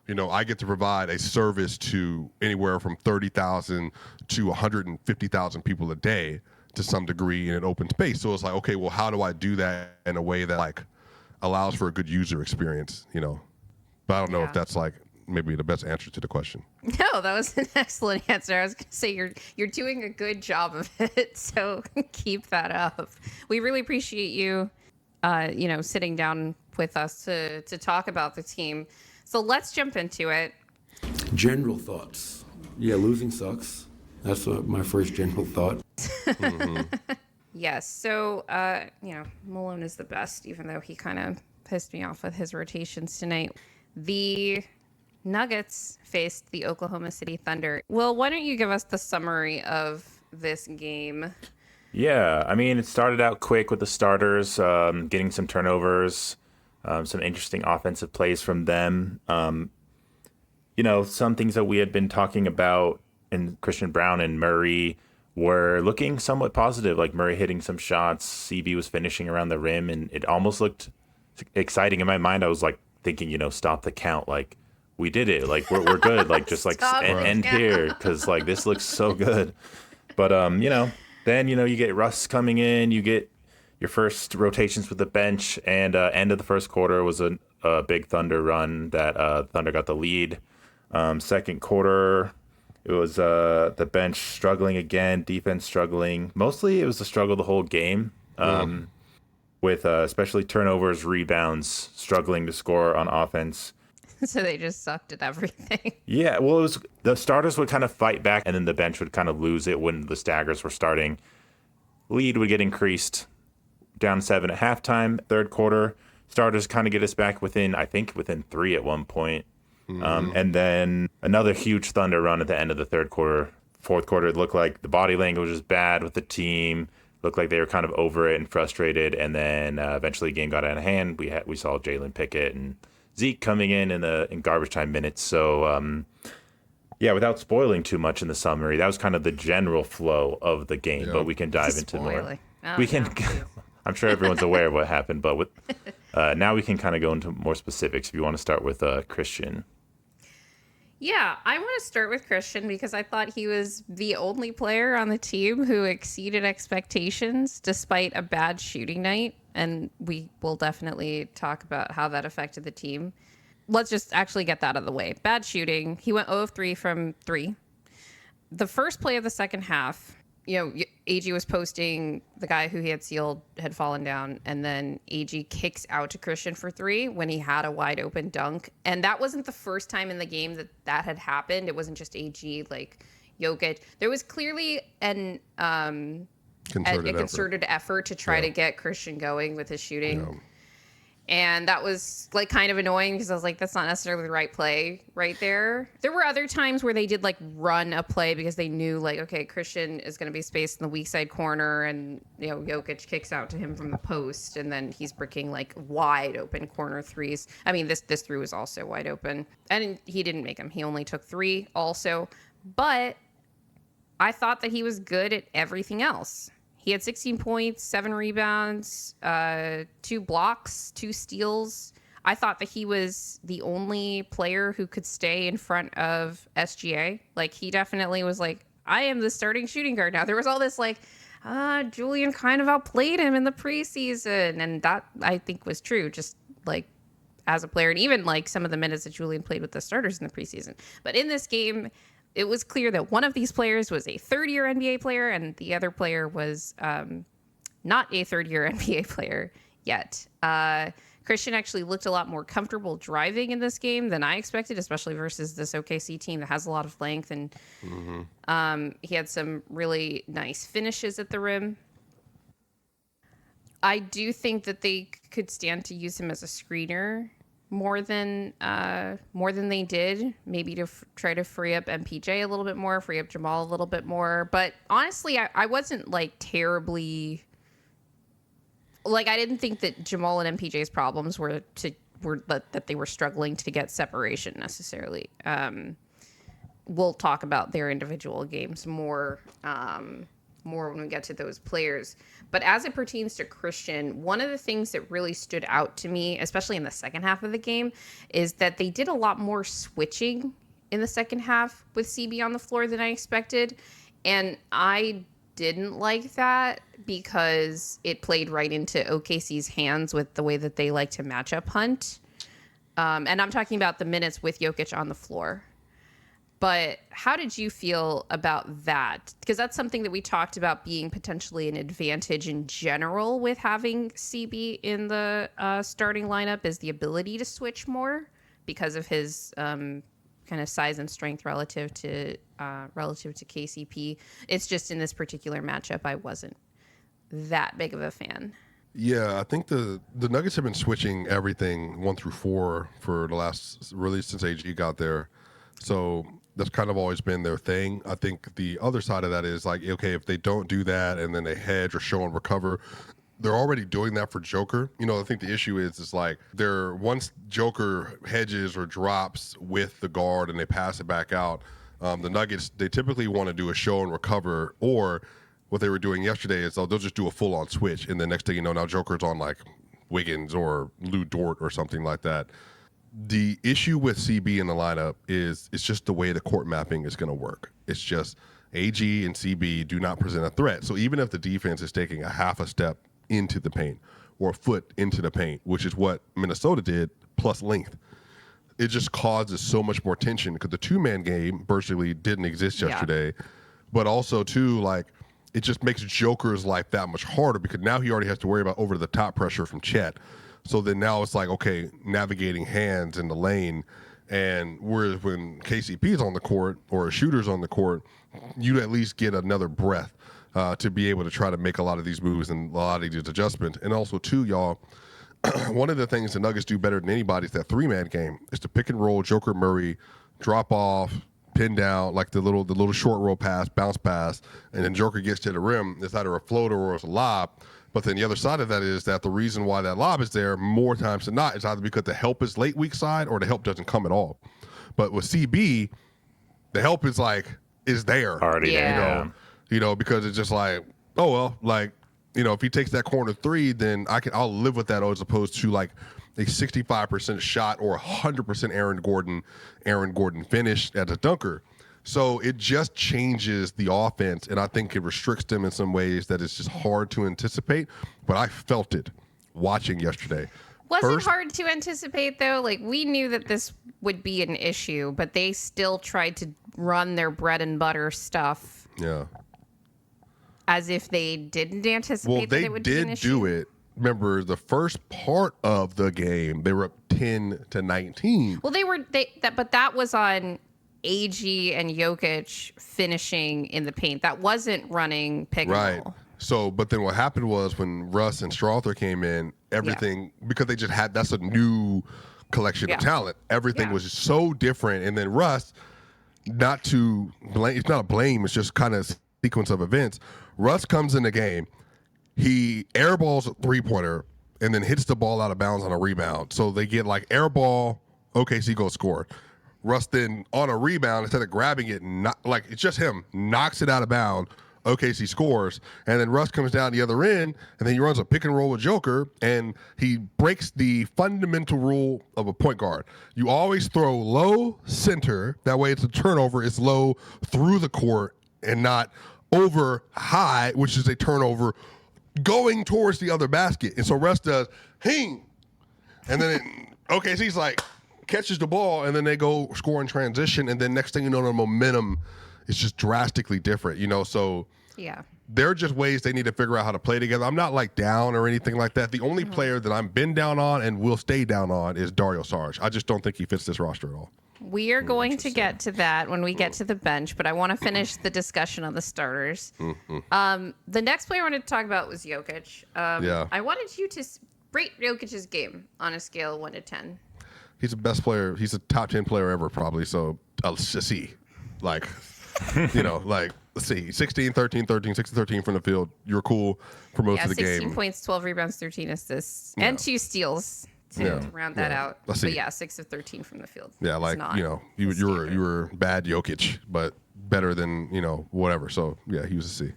I get to provide a service to anywhere from 30,000 to 150,000 people a day to some degree in an open space. So it's like, okay, well, how do I do that in a way that like allows for a good user experience, But I don't know if that's like maybe the best answer to the question. No, that was an excellent answer. I was going to say you're doing a good job of it, so keep that up. We really appreciate you, sitting down with us to talk about the team. So let's jump into it. General thoughts. Yeah, losing sucks. That's my first general thought. Yes. So, Malone is the best, even though he kind of pissed me off with his rotations tonight. The Nuggets faced the Oklahoma City Thunder. Well, why don't you give us the summary of this game? Yeah, I mean, it started out quick with the starters, getting some turnovers, some interesting offensive plays from them. Some things that we had been talking about in Christian Braun and Murray were looking somewhat positive, like Murray hitting some shots, CB was finishing around the rim, and it almost looked exciting. In my mind, I was like thinking, stop the count, like we did it, like we're good, like just like end here, because like this looks so good. But then you get Russ coming in, you get your first rotations with the bench, and end of the first quarter was a big Thunder run that Thunder got the lead. Second quarter, it was the bench struggling again, defense struggling. Mostly it was a struggle the whole game, with especially turnovers, rebounds, struggling to score on offense. So they just sucked at everything. Yeah, well, it was the starters would kind of fight back, and then the bench would kind of lose it when the staggers were starting. Lead would get increased, down 7 at halftime. Third quarter, starters kind of get us back within 3 at one point. And then another huge Thunder run at the end of the third quarter. Fourth quarter, it looked like the body language was bad with the team. Looked like they were kind of over it and frustrated. And then eventually the game got out of hand. We saw Jalen Pickett and Zeke coming in garbage time minutes. So, without spoiling too much in the summary, that was kind of the general flow of the game. Yeah. But we can dive into more. I'm sure everyone's aware of what happened, but with now we can kind of go into more specifics if you want to start with Christian. Yeah, I want to start with Christian because I thought he was the only player on the team who exceeded expectations despite a bad shooting night. And we will definitely talk about how that affected the team. Let's just actually get that out of the way. Bad shooting. He went 0 of 3 from 3. The first play of the second half, AG was posting the guy who he had sealed had fallen down, and then AG kicks out to Christian for 3 when he had a wide open dunk. And that wasn't the first time in the game that had happened. It wasn't just AG, like Jokić. There was clearly a concerted effort to try to get Christian going with his shooting. And that was like kind of annoying because I was like, that's not necessarily the right play right there. There were other times where they did like run a play because they knew like, okay, Christian is going to be spaced in the weak side corner and, Jokić kicks out to him from the post and then he's bricking like wide open corner threes. I mean, this three was also wide open and he didn't make them. He only took 3 also. But I thought that he was good at everything else. He had 16 points, 7 rebounds, 2 blocks, 2 steals. I thought that he was the only player who could stay in front of SGA. Like, he definitely was like, I am the starting shooting guard now. There was all this like, Julian kind of outplayed him in the preseason. And that, I think, was true, just like as a player. And even like some of the minutes that Julian played with the starters in the preseason. But in this game, it was clear that one of these players was a third-year NBA player and the other player was not a third-year NBA player yet. Christian actually looked a lot more comfortable driving in this game than I expected, especially versus this OKC team that has a lot of length. And he had some really nice finishes at the rim. I do think that they could stand to use him as a screener more than they did, maybe to try to free up MPJ a little bit more, free up Jamal a little bit more. But honestly, I wasn't like terribly like, I didn't think that Jamal and MPJ's problems were that they were struggling to get separation necessarily. We'll talk about their individual games more when we get to those players. But as it pertains to Christian, one of the things that really stood out to me, especially in the second half of the game, is that they did a lot more switching in the second half with CB on the floor than I expected. And I didn't like that because it played right into OKC's hands with the way that they like to matchup hunt. And I'm talking about the minutes with Jokić on the floor. But how did you feel about that? Because that's something that we talked about being potentially an advantage in general with having CB in the starting lineup, is the ability to switch more because of his kind of size and strength relative to KCP. It's just in this particular matchup, I wasn't that big of a fan. Yeah, I think the Nuggets have been switching everything 1 through 4 for the last, really since AG got there. So that's kind of always been their thing. I think the other side of that is like, okay, if they don't do that and then they hedge or show and recover, they're already doing that for Joker. I think the issue is like once Joker hedges or drops with the guard and they pass it back out, the Nuggets, they typically want to do a show and recover, or what they were doing yesterday is they'll just do a full-on switch, and the next thing you know, now Joker's on like Wiggins or Lou Dort or something like that. The issue with CB in the lineup is it's just the way the court mapping is going to work. It's just AG and CB do not present a threat. So even if the defense is taking a half a step into the paint or a foot into the paint, which is what Minnesota did, plus length, it just causes so much more tension because the two-man game virtually didn't exist yesterday. Yeah. But also, too, like, it just makes Joker's life that much harder because now he already has to worry about over-the-top pressure from Chet. So then now it's like, okay, navigating hands in the lane. And whereas when KCP is on the court or a shooter's on the court, you at least get another breath to be able to try to make a lot of these moves and a lot of these adjustments. And also, too, y'all, one of the things the Nuggets do better than anybody is that three-man game. It's the pick and roll, Joker Murray, drop off, pin down, like the little short roll pass, bounce pass, and then Joker gets to the rim. It's either a floater or it's a lob. But then the other side of that is that the reason why that lob is there more times than not is either because the help is late weak side or the help doesn't come at all. But with CB, the help is there already there. Because it's just like, oh well, like, if he takes that corner three, then I'll live with that as opposed to like a 65% shot or 100% Aaron Gordon finish as a dunker. So it just changes the offense, and I think it restricts them in some ways that it's just hard to anticipate. But I felt it watching yesterday. Was it hard to anticipate, though? Like, we knew that this would be an issue, but they still tried to run their bread and butter stuff. Yeah. As if they didn't anticipate that it would be an issue. Well, they did do it. Remember, the first part of the game, they were up 10-19. Well, but that was on AG and Jokić finishing in the paint. That wasn't running pick and roll. So, but then what happened was when Russ and Strawther came in, everything, because they just had, that's a new collection of talent. Everything was so different. And then Russ, not to blame, it's not a blame, it's just kind of sequence of events. Russ comes in the game, he airballs a three-pointer and then hits the ball out of bounds on a rebound. So they get like airball, OKC goes score. Russ then on a rebound, instead of grabbing it, it's just him, knocks it out of bounds. OKC scores, and then Russ comes down the other end, and then he runs a pick and roll with Joker, and he breaks the fundamental rule of a point guard. You always throw low center. That way it's a turnover. It's low through the court and not over high, which is a turnover going towards the other basket. And so Russ does, hing, and then OKC's like, catches the ball, and then they go score in transition, and then next thing you know, the momentum is just drastically different, so there are just ways they need to figure out how to play together. I'm not like down or anything like that. The only player that I've been down on and will stay down on is Dario Saric. I just don't think he fits this roster at all. We are going to get to that when we get to the bench, but I want to finish the discussion on the starters. The next player I wanted to talk about was Jokić. I wanted you to rate Jokic's game on a scale of 1 to 10. He's the best player. He's a top 10 player ever, probably. So a C. Let's see, 16, 13, 13, 16, 13 from the field. You're cool for most of the 16 game. points, 12 rebounds, 13 assists, and 2 steals to round that out. Let's see. But 6 of 13 from the field. Yeah, you were bad Jokić, but better than, whatever. So, yeah, he was a C.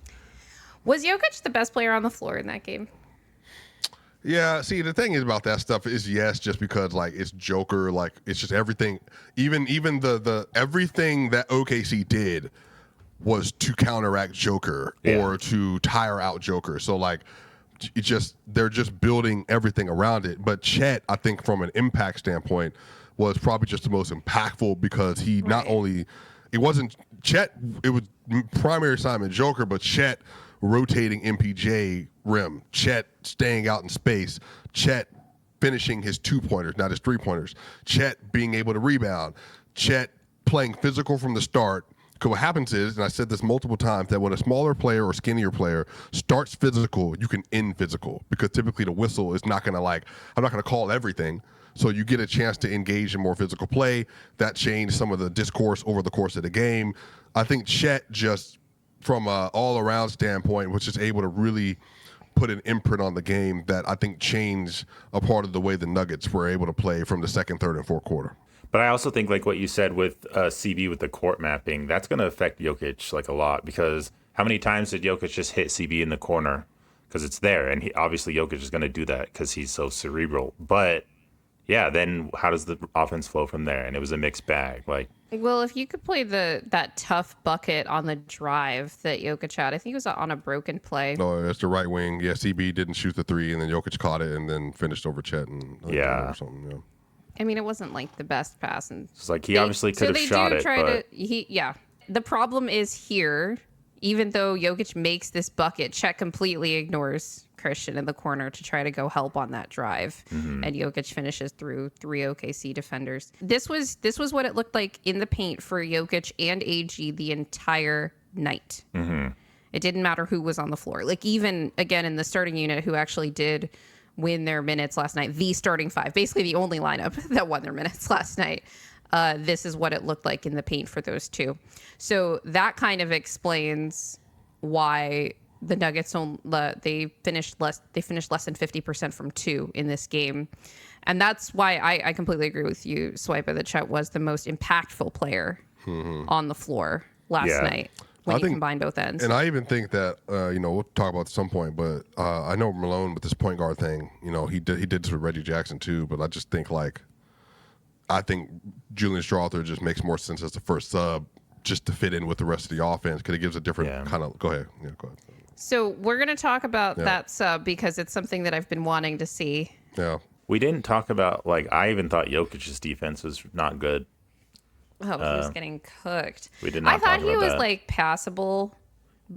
Was Jokić the best player on the floor in that game? Yeah, see, the thing is about that stuff is yes, just because it's Joker, it's just everything. Even the everything that OKC did was to counteract Joker or to tire out Joker. So they're just building everything around it. But Chet, I think from an impact standpoint, was probably just the most impactful because he not only it wasn't Chet, it was primary assignment Joker, but Chet rotating MPJ rim, Chet staying out in space, Chet finishing his 2-pointers, not his 3-pointers, Chet being able to rebound, Chet playing physical from the start. Because what happens is, and I said this multiple times, that when a smaller player or skinnier player starts physical, you can end physical because typically the whistle is not going to I'm not going to call everything. So you get a chance to engage in more physical play. That changed some of the discourse over the course of the game. I think Chet just from an all-around standpoint was just able to really put an imprint on the game that I think changed a part of the way the Nuggets were able to play from the second, third, and fourth quarter. But I also think what you said with CB with the court mapping, that's going to affect Jokić a lot because how many times did Jokić just hit CB in the corner because it's there? And obviously Jokić is going to do that because he's so cerebral. But yeah, then how does the offense flow from there? And it was a mixed bag. Well, if you could play that tough bucket on the drive that Jokić had, I think it was on a broken play. No, it's the right wing. Yeah, CB didn't shoot the 3, and then Jokić caught it and then finished over Chet or something. Yeah. I mean, it wasn't the best pass, and it's he obviously could have shot it. The problem is here, even though Jokić makes this bucket, Chet completely ignores Christian in the corner to try to go help on that drive, and Jokić finishes through 3 OKC defenders. This was what it looked like in the paint for Jokić and AG the entire night. It didn't matter who was on the floor. Even again in the starting unit, who actually did win their minutes last night, the starting 5, basically the only lineup that won their minutes last night. This is what it looked like in the paint for those two. So that kind of explains why the Nuggets they finished less than 50% from 2 in this game. And that's why I completely agree with you, Swipa, that Chet was the most impactful player on the floor last night. When you combine both ends. And I even think that, we'll talk about it at some point, but I know Malone with this point guard thing, he did this with Reggie Jackson too, but I just think I think Julian Strawther just makes more sense as the first sub just to fit in with the rest of the offense because it gives a different kind of, go ahead. Yeah, go ahead. So we're going to talk about that sub because it's something that I've been wanting to see. Yeah. We didn't talk about, I even thought Jokic's defense was not good. Oh, he was getting cooked. We did not. I thought he was passable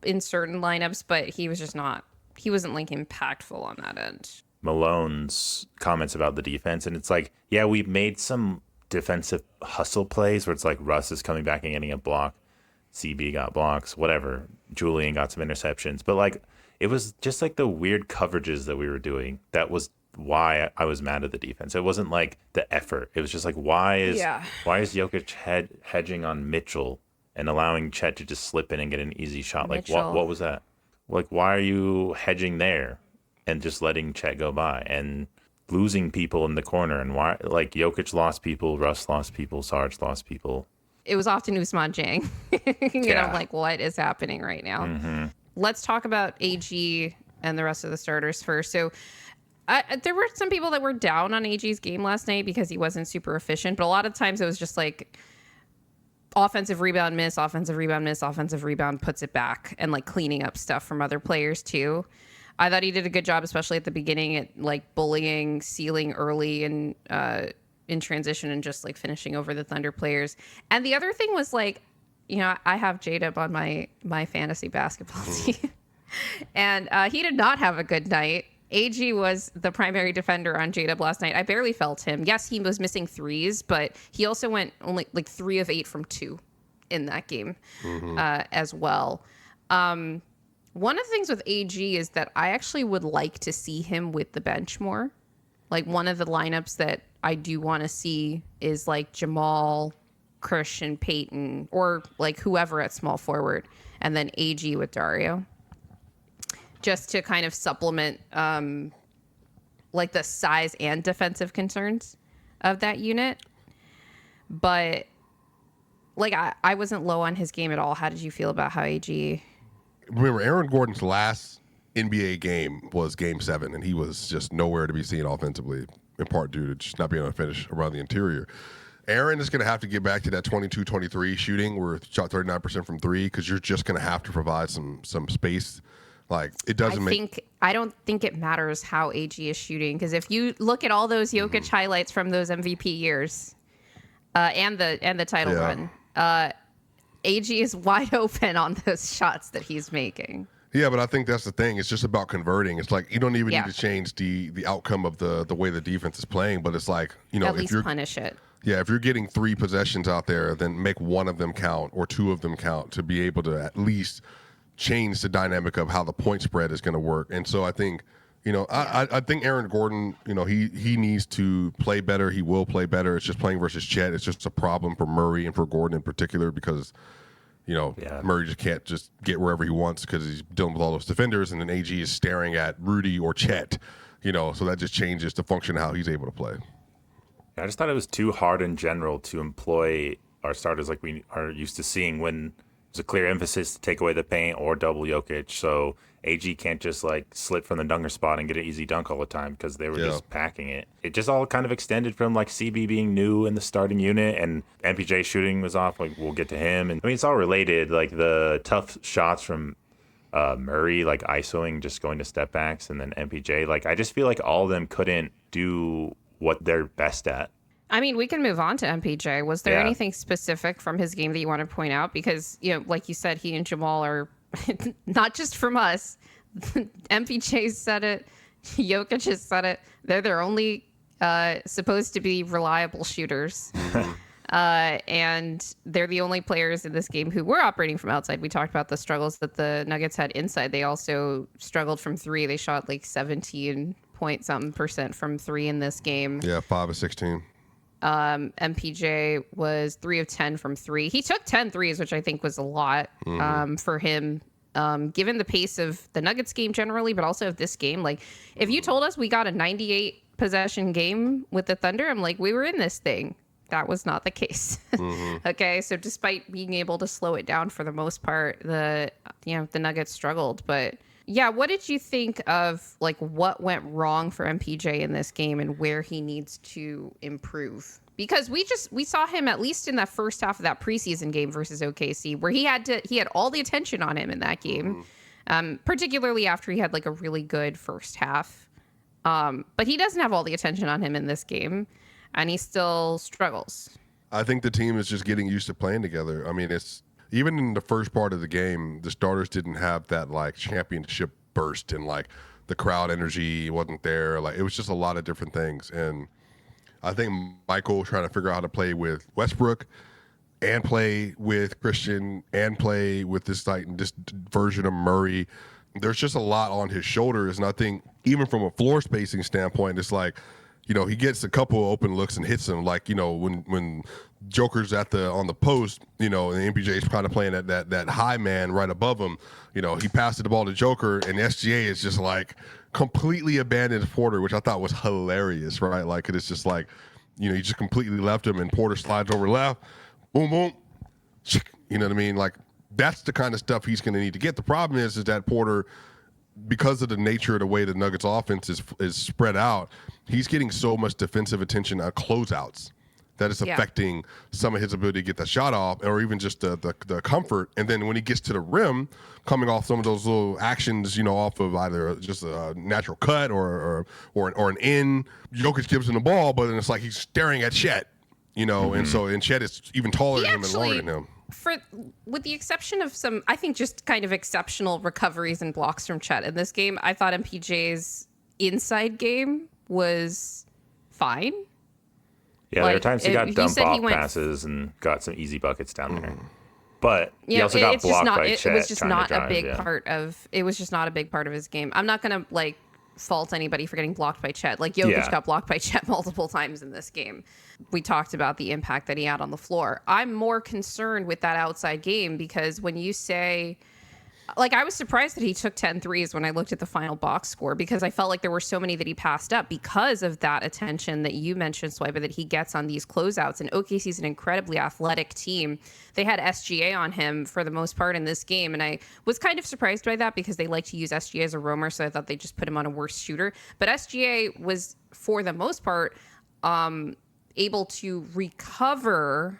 in certain lineups, but he was just not. He wasn't impactful on that end. Malone's comments about the defense, and it's we made some defensive hustle plays where it's Russ is coming back and getting a block, CB got blocks, whatever. Julian got some interceptions, but It was just like the weird coverages that we were doing. That was why I was mad at the defense. It wasn't like the effort. It was just like, why is Jokić hedging on Mitchell and allowing Chet to just slip in and get an easy shot? Like, what was that? Like, why are you hedging there and just letting Chet go by and losing people in the corner? And why, like, Jokić lost people, Russ lost people, Sarge lost people. It was often Ousmane Dieng. I'm like, what is happening right now? Mm-hmm. Let's talk about AG and the rest of the starters first. So there were some people that were down on AG's game last night because he wasn't super efficient. But a lot of times it was just like offensive rebound miss, offensive rebound miss, offensive rebound puts it back, and like cleaning up stuff from other players too. I thought he did a good job, especially at the beginning, at like bullying, sealing early and in transition and just like finishing over the Thunder players. And the other thing was like, I have J-Dub on my fantasy basketball team. And he did not have a good night. AG was the primary defender on J-Dub last night. I barely felt him. Yes, he was missing threes, but he also went only like 3 of 8 from 2 in that game as well. One of the things with AG is that I actually would like to see him with the bench more. Like, one of the lineups that I do want to see is like Jamal, Christian, Peyton, or like whoever at small forward, and then AG with Dario. Just to kind of supplement like the size and defensive concerns of that unit. But like I wasn't low on his game at all. How did you feel about how AG? Remember, Aaron Gordon's last NBA game was Game 7, and he was just nowhere to be seen offensively, in part due to just not being able to finish around the interior. Aaron is going to have to get back to that 22-23 shooting where he shot 39% from 3, because you're just going to have to provide some space. Like, it doesn't I don't think it matters how AG is shooting, because if you look at all those Jokić highlights from those MVP years and the title run, AG is wide open on those shots that he's making. Yeah, but I think that's the thing. It's just about converting. It's like you don't even need to change the outcome of the way the defense is playing, but it's like, at least punish it. Yeah, if you're getting 3 possessions out there, then make 1 of them count or 2 of them count to be able to at least change the dynamic of how the point spread is going to work. And so I think, I think Aaron Gordon, he needs to play better. He will play better. It's just playing versus Chet. It's just a problem for Murray and for Gordon in particular because, Murray just can't just get wherever he wants because he's dealing with all those defenders, and then AG is staring at Rudy or Chet, so that just changes the function of how he's able to play. I just thought it was too hard in general to employ our starters like we are used to seeing when there's a clear emphasis to take away the paint or double Jokić. So AG can't just like slip from the dunker spot and get an easy dunk all the time because they were just packing it. It just all kind of extended from like CB being new in the starting unit and MPJ shooting was off. Like, we'll get to him. And I mean, it's all related. Like the tough shots from Murray, like ISOing, just going to step backs, and then MPJ. Like, I just feel like all of them couldn't do what they're best at. I mean, we can move on to MPJ. Was there anything specific from his game that you want to point out? Because, like you said, he and Jamal are not just from us. MPJ said it. Jokić has said it. They're their only supposed to be reliable shooters. And they're the only players in this game who were operating from outside. We talked about the struggles that the Nuggets had inside. They also struggled from 3. They shot like 17-point-something% from 3 in this game. Yeah, 5 of 16. MPJ was 3 of 10 from 3. He took 10 threes, which I think was a lot for him, given the pace of the Nuggets game generally, but also of this game. Like, if you told us we got a 98 possession game with the Thunder, I'm like, we were in this thing. That was not the case. Okay, so despite being able to slow it down for the most part, the Nuggets struggled. But yeah, what did you think of like what went wrong for MPJ in this game and where he needs to improve? Because we saw him at least in that first half of that preseason game versus OKC, where he had all the attention on him in that game, particularly after he had like a really good first half. But he doesn't have all the attention on him in this game, and he still struggles. I think the team is just getting used to playing together. I mean, it's even in the first part of the game, the starters didn't have that like championship burst and like the crowd energy wasn't there. Like, it was just a lot of different things. And I think Michael trying to figure out how to play with Westbrook and play with Christian and play with this version of Murray there's just a lot on his shoulders. And I think even from a floor spacing standpoint, it's like, he gets a couple of open looks and hits them. Like, when Joker's on the post, and the MPJ is kind of playing that high man right above him, he passes the ball to Joker, and SGA is just like completely abandoned Porter, which I thought was hilarious, right? Like, it's just like, he just completely left him, and Porter slides over left, boom, boom, you know what I mean? Like, that's the kind of stuff he's going to need to get. The problem is that Porter, because of the nature of the way the Nuggets offense is spread out, he's getting so much defensive attention on closeouts that it's affecting some of his ability to get the shot off, or even just the comfort. And then when he gets to the rim, coming off some of those little actions, off of either just a natural cut or an in, Jokić gives him the ball, but then it's like he's staring at Chet, and Chet is even taller than him and longer than him. With the exception of some, I think, just kind of exceptional recoveries and blocks from Chet in this game, I thought MPJ's inside game was fine. Yeah, there were times he got dump off passes and got some easy buckets down there. But he also got blocked by Chet. It was just not a big part of. It was just not a big part of his game. I'm not gonna fault anybody for getting blocked by Chet. Like, Jokić got blocked by Chet multiple times in this game. We talked about the impact that he had on the floor. I'm more concerned with that outside game because when you say, I was surprised that he took 10 threes when I looked at the final box score, because I felt like there were so many that he passed up because of that attention that you mentioned, Swipa, that he gets on these closeouts. And OKC's an incredibly athletic team. They had SGA on him for the most part in this game, and I was kind of surprised by that because they like to use SGA as a roamer, so I thought they just put him on a worse shooter. But SGA was, for the most part, able to recover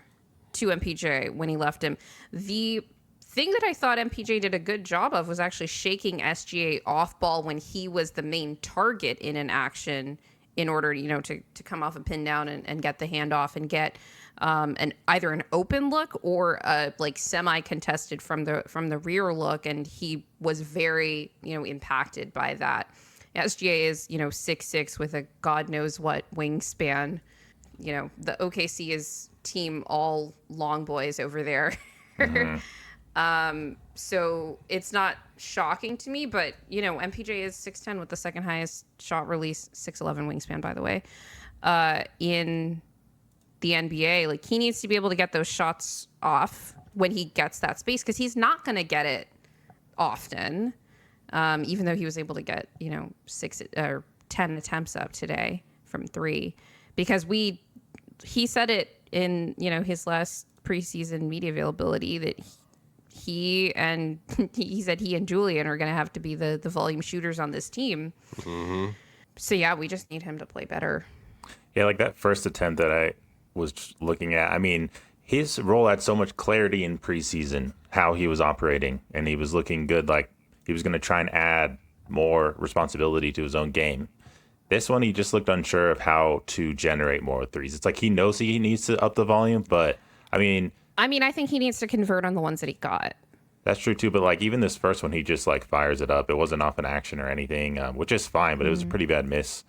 to MPJ when he left him. The thing that I thought MPJ did a good job of was actually shaking SGA off ball when he was the main target in an action, in order to come off a pin down and get the handoff and get either an open look or a semi contested from the rear look, and he was very impacted by that. SGA is 6'6" with a god knows what wingspan. The OKC is team all long boys over there. So it's not shocking to me, but MPJ is 6'10" with the second highest shot release, 6'11" wingspan, by the way, in the NBA. He needs to be able to get those shots off when he gets that space, because he's not going to get it often, even though he was able to get 6 or 10 attempts up today from 3, because he said it in his last preseason media availability that he said he and Julian are going to have to be the volume shooters on this team. Mm-hmm. So yeah, we just need him to play better. Yeah, that first attempt that I was looking at, I mean, his role had so much clarity in preseason, how he was operating, and he was looking good. He was going to try and add more responsibility to his own game. This one, he just looked unsure of how to generate more threes. It's he knows he needs to up the volume, but I mean, I think he needs to convert on the ones that he got. That's true too, but even this first one, he just fires it up. It wasn't off an action or anything, which is fine, but it was a pretty bad miss.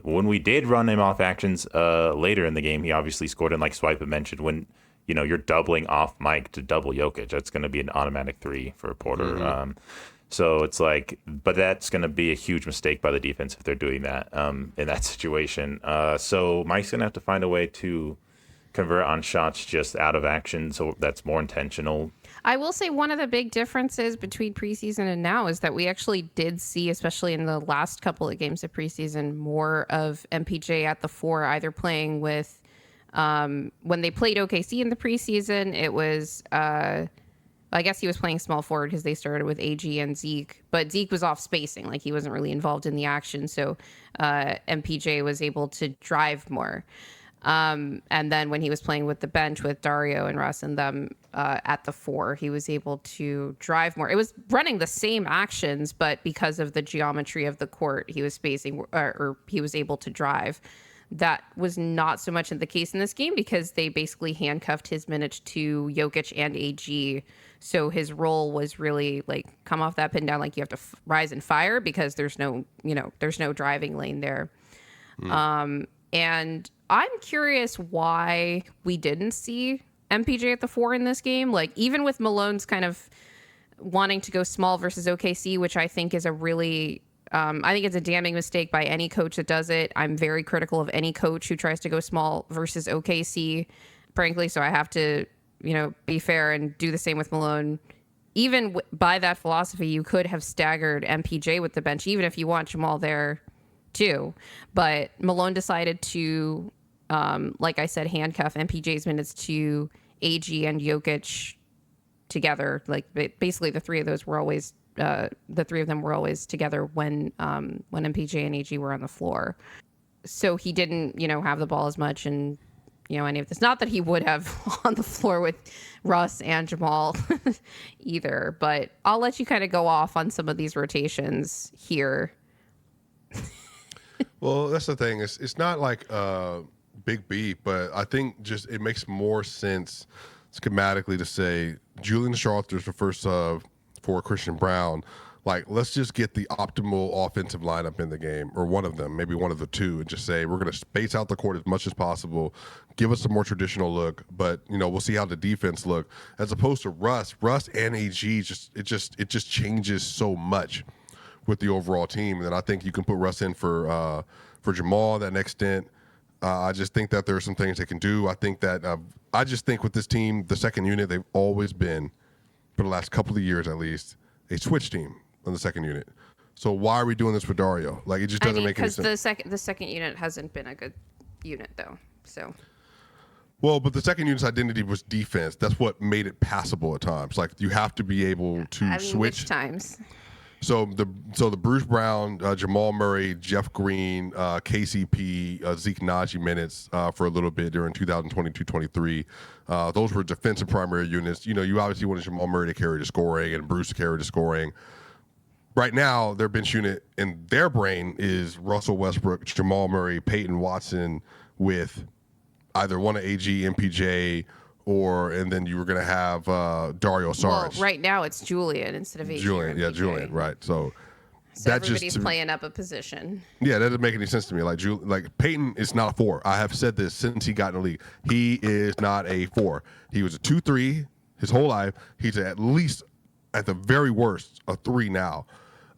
When we did run him off actions later in the game, he obviously scored, and like Swipa mentioned, when you're doubling off Mike to double Jokić, that's going to be an automatic 3 for Porter. Mm-hmm. So it's but that's going to be a huge mistake by the defense if they're doing that in that situation. So Mike's going to have to find a way to convert on shots just out of action, so that's more intentional. I will say one of the big differences between preseason and now is that we actually did see, especially in the last couple of games of preseason, more of MPJ at the 4, either playing with when they played OKC in the preseason, it was I guess he was playing small forward because they started with AG and Zeke, but Zeke was off spacing, he wasn't really involved in the action, so MPJ was able to drive more. And then when he was playing with the bench with Dario and Russ and them at the 4, he was able to drive more. It was running the same actions, but because of the geometry of the court, he was spacing or he was able to drive. That was not so much in the case in this game because they basically handcuffed his minutes to Jokić and AG. So his role was really come off that pin down, you have to rise and fire because there's no driving lane there. And I'm curious why we didn't see MPJ at the 4 in this game. Even with Malone's kind of wanting to go small versus OKC, which I think is a really, I think it's a damning mistake by any coach that does it. I'm very critical of any coach who tries to go small versus OKC, frankly. So I have to, be fair and do the same with Malone. Even by that philosophy, you could have staggered MPJ with the bench, even if you want Jamal there too. But Malone decided to, like I said, handcuff MPJ's minutes to AG and Jokić together. Like basically the three of them were always together when MPJ and AG were on the floor. So he didn't, have the ball as much and, any of this. Not that he would have on the floor with Russ and Jamal either, but I'll let you kind of go off on some of these rotations here. Well, that's the thing. It's not like big beef, but I think just it makes more sense schematically to say Julian Strawther's the first sub for Christian Braun. Like, let's just get the optimal offensive lineup in the game, or one of them, maybe one of the two, and just say we're going to space out the court as much as possible, give us a more traditional look, but we'll see how the defense look. As opposed to Russ and AG, it just changes so much with the overall team. And then I think you can put Russ in for Jamal that next stint. I just think that there are some things they can do. I think that I just think with this team, the second unit, they've always been, for the last couple of years at least, a switch team on the second unit. So why are we doing this with Dario? Like, it just doesn't make any sense. Because the second unit hasn't been a good unit though. So. Well, but the second unit's identity was defense. That's what made it passable at times. Like, you have to be able to switch. Which times? So the Bruce Brown, Jamal Murray, Jeff Green, KCP, Zeke Naji minutes for a little bit during 2022-23. Those were defensive primary units. You obviously wanted Jamal Murray to carry the scoring and Bruce to carry the scoring. Right now, their bench unit in their brain is Russell Westbrook, Jamal Murray, Peyton Watson with either one of AG, MPJ, and then you were going to have Dario Saric. Well, right now it's Julian instead of AG. Julian, right. So that everybody's playing up a position. Yeah, that doesn't make any sense to me. Like Peyton is not a 4. I have said this since he got in the league. He is not a 4. He was a 2-3 his whole life. He's at least, at the very worst, a 3 now.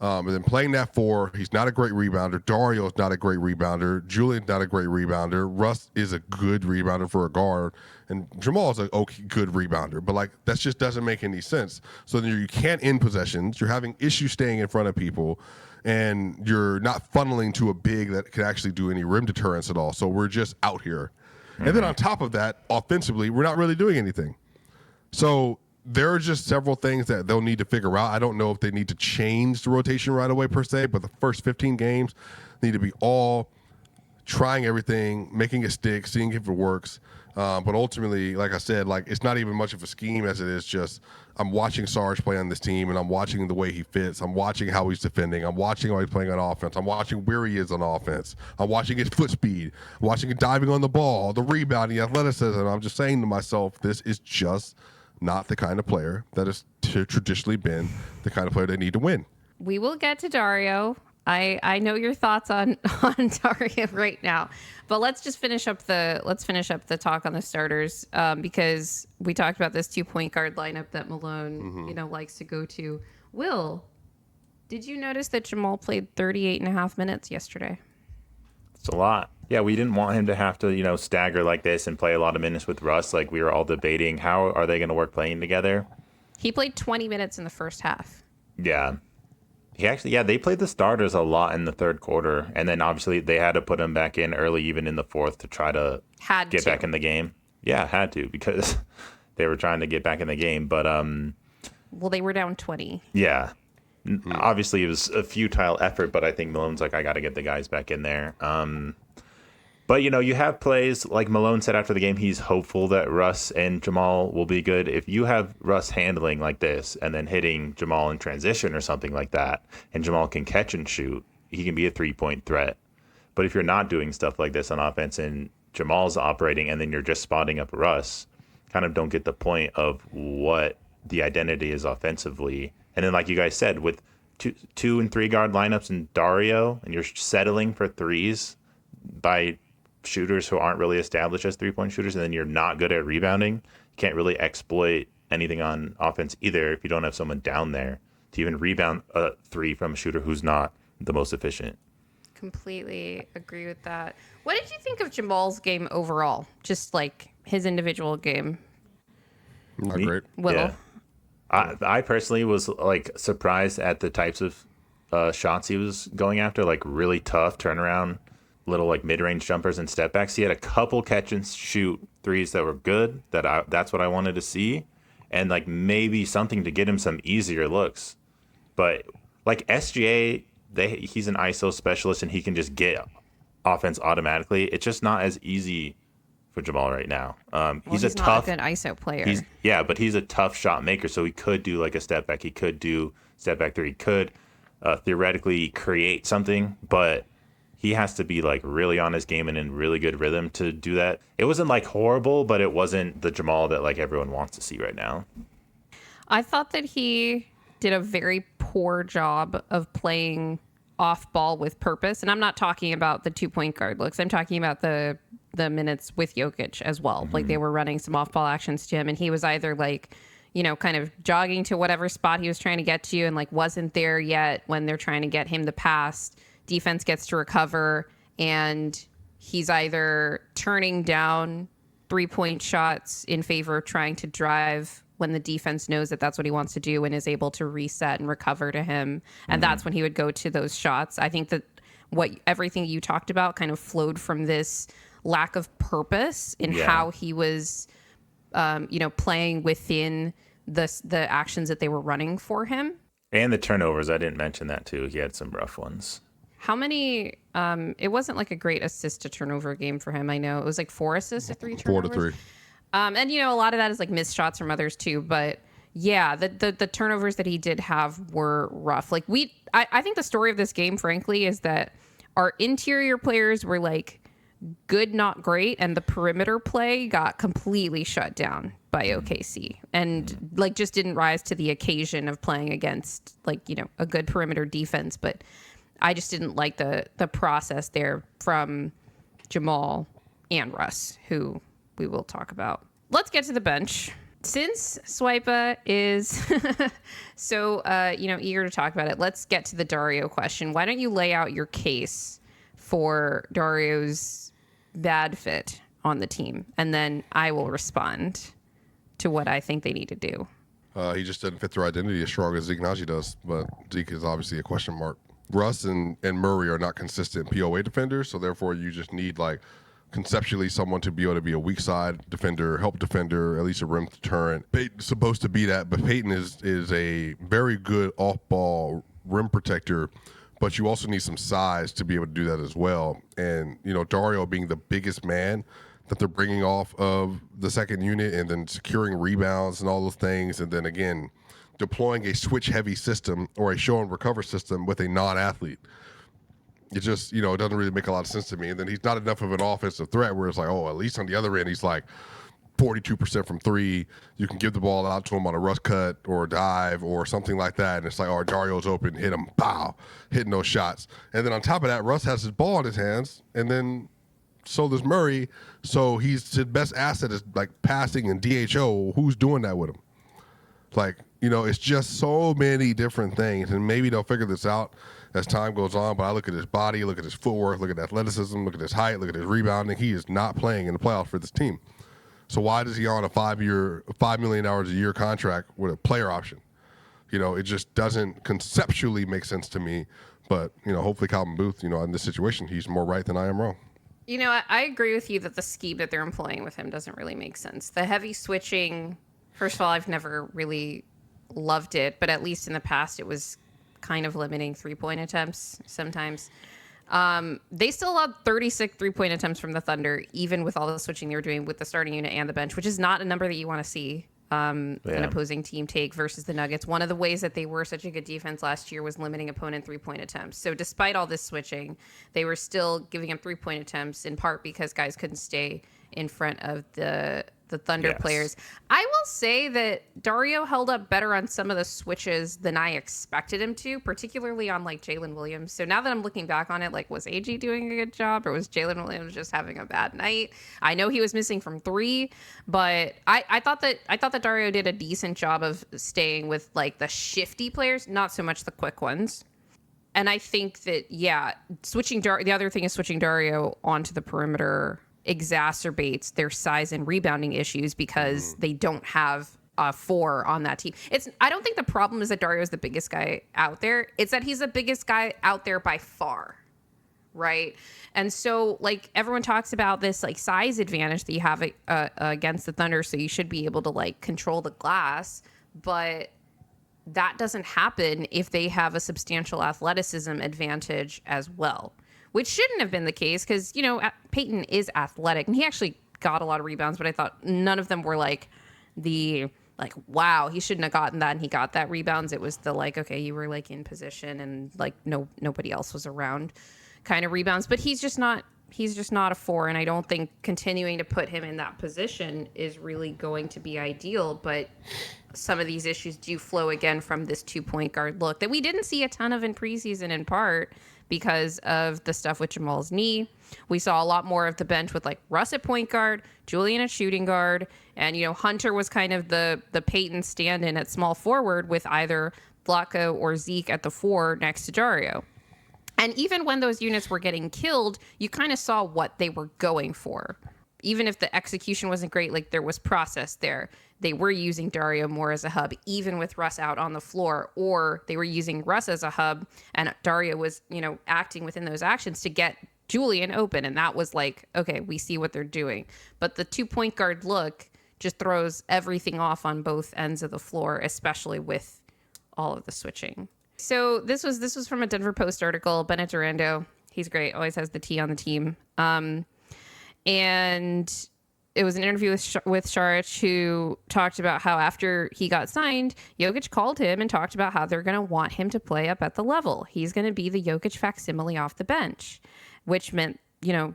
And then playing that 4, he's not a great rebounder. Dario's not a great rebounder. Julian's not a great rebounder. Russ is a good rebounder for a guard. And Jamal's a good rebounder. But, that just doesn't make any sense. So then you can't end possessions. You're having issues staying in front of people. And you're not funneling to a big that can actually do any rim deterrence at all. So we're just out here. Mm-hmm. And then on top of that, offensively, we're not really doing anything. So there are just several things that they'll need to figure out. I don't know if they need to change the rotation right away per se, but the first 15 games need to be all trying everything, making it stick, seeing if it works. But ultimately, like I said, it's not even much of a scheme as it is just I'm watching Sarge play on this team, and I'm watching the way he fits. I'm watching how he's defending. I'm watching how he's playing on offense. I'm watching where he is on offense. I'm watching his foot speed. I'm watching him diving on the ball, the rebounding, the athleticism. I'm just saying to myself, this is just not the kind of player that has traditionally been the kind of player they need to win. We will get to Dario. I know your thoughts on Dario right now, but let's finish up the talk on the starters because we talked about this 2-point guard lineup that Malone likes to go to. Will, did you notice that Jamal played 38.5 minutes yesterday? It's a lot. Yeah, we didn't want him to have to, stagger like this and play a lot of minutes with Russ. Like, we were all debating, how are they going to work playing together? He played 20 minutes in the first half. Yeah. They played the starters a lot in the third quarter. And then, obviously, they had to put him back in early, even in the fourth, to try to get back in the game. Yeah, had to, because they were trying to get back in the game. But, well, they were down 20. Yeah. Obviously, it was a futile effort, but I think Malone's like, I got to get the guys back in there. But, you have plays, like Malone said after the game, he's hopeful that Russ and Jamal will be good. If you have Russ handling like this and then hitting Jamal in transition or something like that, and Jamal can catch and shoot, he can be a 3-point threat. But if you're not doing stuff like this on offense and Jamal's operating and then you're just spotting up Russ, kind of don't get the point of what the identity is offensively. And then, like you guys said, with 2 and 3 guard lineups and Dario, and you're settling for threes by shooters who aren't really established as 3-point shooters, and then you're not good at rebounding, you can't really exploit anything on offense either if you don't have someone down there to even rebound a three from a shooter who's not the most efficient. Completely agree with that. What did you think of Jamal's game overall? Just like his individual game. Not great. Little. Yeah. I personally was like surprised at the types of shots he was going after, like really tough turnaround, little like mid-range jumpers and step backs. He had a couple catch and shoot threes that were good. That's what I wanted to see, and like maybe something to get him some easier looks. But like SGA, he's an ISO specialist and he can just get offense automatically. It's just not as easy for Jamal right now. He's a tough, not a good ISO player. But he's a tough shot maker, so he could do like a step back. He could do step back three. He could theoretically create something, but he has to be like really on his game and in really good rhythm to do that. It wasn't like horrible, but it wasn't the Jamal that like everyone wants to see right now. I thought that he did a very poor job of playing off ball with purpose. And I'm not talking about the 2-point guard looks. I'm talking about the minutes with Jokić as well. Like they were running some off ball actions to him, and he was either like, you know, kind of jogging to whatever spot he was trying to get to and like wasn't there yet when they're trying to get him the pass. Defense gets to recover and he's either turning down 3-point shots in favor of trying to drive when the defense knows that that's what he wants to do and is able to reset and recover to him. And that's when he would go to those shots. I think that everything you talked about kind of flowed from this lack of purpose in how he was, playing within the actions that they were running for him. And the turnovers, I didn't mention that too. He had some rough ones. How many, it wasn't like a great assist to turnover game for him. I know it was like 4 assists to 3 turnovers. 4 to 3. And, a lot of that is like missed shots from others too. But yeah, the turnovers that he did have were rough. Like I think the story of this game, frankly, is that our interior players were like good, not great. And the perimeter play got completely shut down by OKC and like just didn't rise to the occasion of playing against like, a good perimeter defense. But I just didn't like the process there from Jamal and Russ, who we will talk about. Let's get to the bench. Since Swipa is so eager to talk about it, let's get to the Dario question. Why don't you lay out your case for Dario's bad fit on the team, and then I will respond to what I think they need to do. He just doesn't fit their identity as strong as Zeke Naji does, but Zeke is obviously a question mark. Russ and Murray are not consistent POA defenders, so therefore you just need like conceptually someone to be able to be a weak side defender, help defender, at least a rim deterrent. Peyton's supposed to be that, but Peyton is a very good off-ball rim protector, but you also need some size to be able to do that as well. And, Dario being the biggest man that they're bringing off of the second unit and then securing rebounds and all those things, and then again, deploying a switch-heavy system or a show-and-recover system with a non-athlete. It just, it doesn't really make a lot of sense to me. And then he's not enough of an offensive threat where it's like, at least on the other end, he's like 42% from 3. You can give the ball out to him on a rush cut or a dive or something like that. And it's like, Dario's open, hit him, pow, hitting those shots. And then on top of that, Russ has his ball in his hands. And then so does Murray. So his best asset is like passing and DHO. Who's doing that with him? Like, it's just so many different things. And maybe they'll figure this out as time goes on, but I look at his body, look at his footwork, look at athleticism, look at his height, look at his rebounding. He is not playing in the playoffs for this team. So why does he on a $5 million a year contract with a player option? It just doesn't conceptually make sense to me. But, hopefully Calvin Booth, in this situation, he's more right than I am wrong. I agree with you that the scheme that they're employing with him doesn't really make sense. The heavy switching, first of all, I've never really loved it, but at least in the past it was kind of limiting 3-point attempts sometimes. They still allowed 36 3-point attempts from the Thunder, even with all the switching they were doing with the starting unit and the bench, which is not a number that you want to see an opposing team take versus the Nuggets. One of the ways that they were such a good defense last year was limiting opponent 3-point attempts. So despite all this switching, they were still giving them 3-point attempts, in part because guys couldn't stay in front of the the Thunder players. I will say that Dario held up better on some of the switches than I expected him to, particularly on like Jalen Williams. So now that I'm looking back on it, like, was AG doing a good job or was Jalen Williams just having a bad night? I know he was missing from 3, but I thought that Dario did a decent job of staying with like the shifty players, not so much the quick ones. And I think that, the other thing is switching Dario onto the perimeter exacerbates their size and rebounding issues because they don't have a 4 on that team. I don't think the problem is that Dario is the biggest guy out there. It's that he's the biggest guy out there by far, right? And so, like, everyone talks about this, like, size advantage that you have against the Thunder, so you should be able to, like, control the glass, but that doesn't happen if they have a substantial athleticism advantage as well, which shouldn't have been the case because, you know, Peyton is athletic and he actually got a lot of rebounds, but I thought none of them were like wow, he shouldn't have gotten that and he got that rebounds. It was the like, okay, you were like in position and like nobody else was around kind of rebounds, but he's just not a 4. And I don't think continuing to put him in that position is really going to be ideal, but some of these issues do flow again from this 2-point guard look that we didn't see a ton of in preseason, in part because of the stuff with Jamal's knee. We saw a lot more of the bench with like Russ at point guard, Julian at shooting guard, and, you know, Hunter was kind of the Peyton stand-in at small forward with either Vlatko or Zeke at the 4 next to Dario. And even when those units were getting killed, you kind of saw what they were going for. Even if the execution wasn't great, like, there was process there. They were using Dario more as a hub, even with Russ out on the floor, or they were using Russ as a hub and Dario was, you know, acting within those actions to get Julian open. And that was like, okay, we see what they're doing. But the 2-point guard look just throws everything off on both ends of the floor, especially with all of the switching. So this was from a Denver Post article. Bennett Durando, he's great, always has the T on the team. And it was an interview with Šarić, who talked about how after he got signed, Jokić called him and talked about how they're going to want him to play up at the level. He's going to be the Jokić facsimile off the bench, which meant, you know,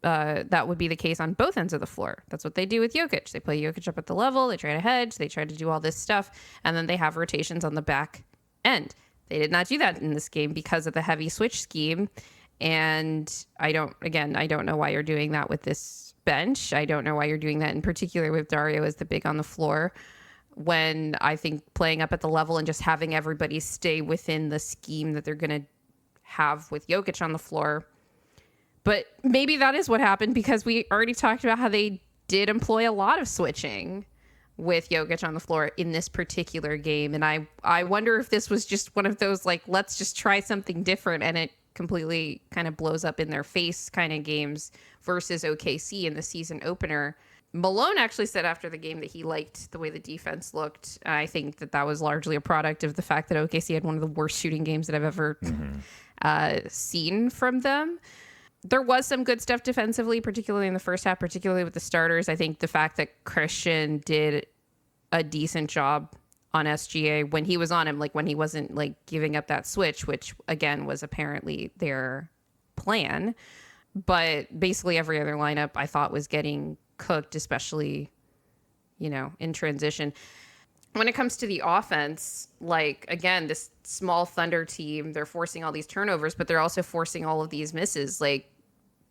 that would be the case on both ends of the floor. That's what they do with Jokić. They play Jokić up at the level. They try to hedge. They try to do all this stuff. And then they have rotations on the back end. They did not do that in this game because of the heavy switch scheme. And I don't know why you're doing that with this bench. I don't know why you're doing that in particular with Dario as the big on the floor, when I think playing up at the level and just having everybody stay within the scheme that they're going to have with Jokić on the floor. But maybe that is what happened, because we already talked about how they did employ a lot of switching with Jokić on the floor in this particular game. And I wonder if this was just one of those, like, let's just try something different, and it completely kind of blows up in their face kind of games versus OKC in the season opener. Malone actually said after the game that he liked the way the defense looked. I think that was largely a product of the fact that OKC had one of the worst shooting games that I've ever seen from them. There was some good stuff defensively, particularly in the first half, particularly with the starters. I think the fact that Christian did a decent job on SGA when he was on him, like when he wasn't like giving up that switch, which again was apparently their plan. But basically every other lineup I thought was getting cooked, especially, you know, in transition. When it comes to the offense, like, again, this small Thunder team, they're forcing all these turnovers, but they're also forcing all of these misses. Like,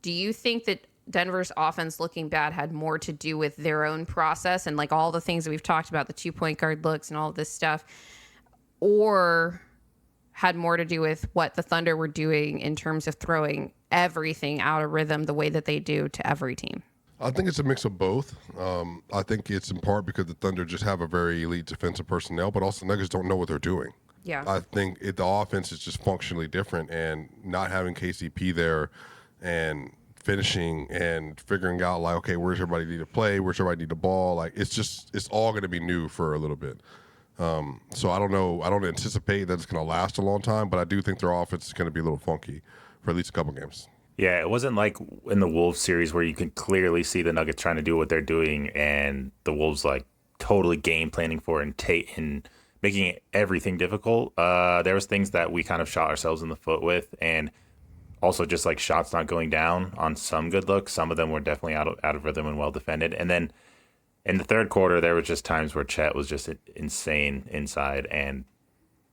do you think that Denver's offense looking bad had more to do with their own process and like all the things that we've talked about, the 2-point guard looks and all of this stuff, or had more to do with what the Thunder were doing in terms of throwing everything out of rhythm the way that they do to every team? I think it's a mix of both. I think it's in part because the Thunder just have a very elite defensive personnel, but also Nuggets don't know what they're doing. Yeah. I think the offense is just functionally different, and not having KCP there and finishing and figuring out, like, okay, where's everybody need to play? Where's everybody need the ball? Like, it's all going to be new for a little bit. So I don't know. I don't anticipate that it's going to last a long time, but I do think their offense is going to be a little funky for at least a couple games. Yeah, it wasn't like in the Wolves series where you can clearly see the Nuggets trying to do what they're doing and the Wolves like totally game planning for it and making everything difficult. There was things that we kind of shot ourselves in the foot with, and also just like shots not going down on some good looks. Some of them were definitely out of rhythm and well defended. And then In the third quarter, there was just times where Chet was just insane inside, and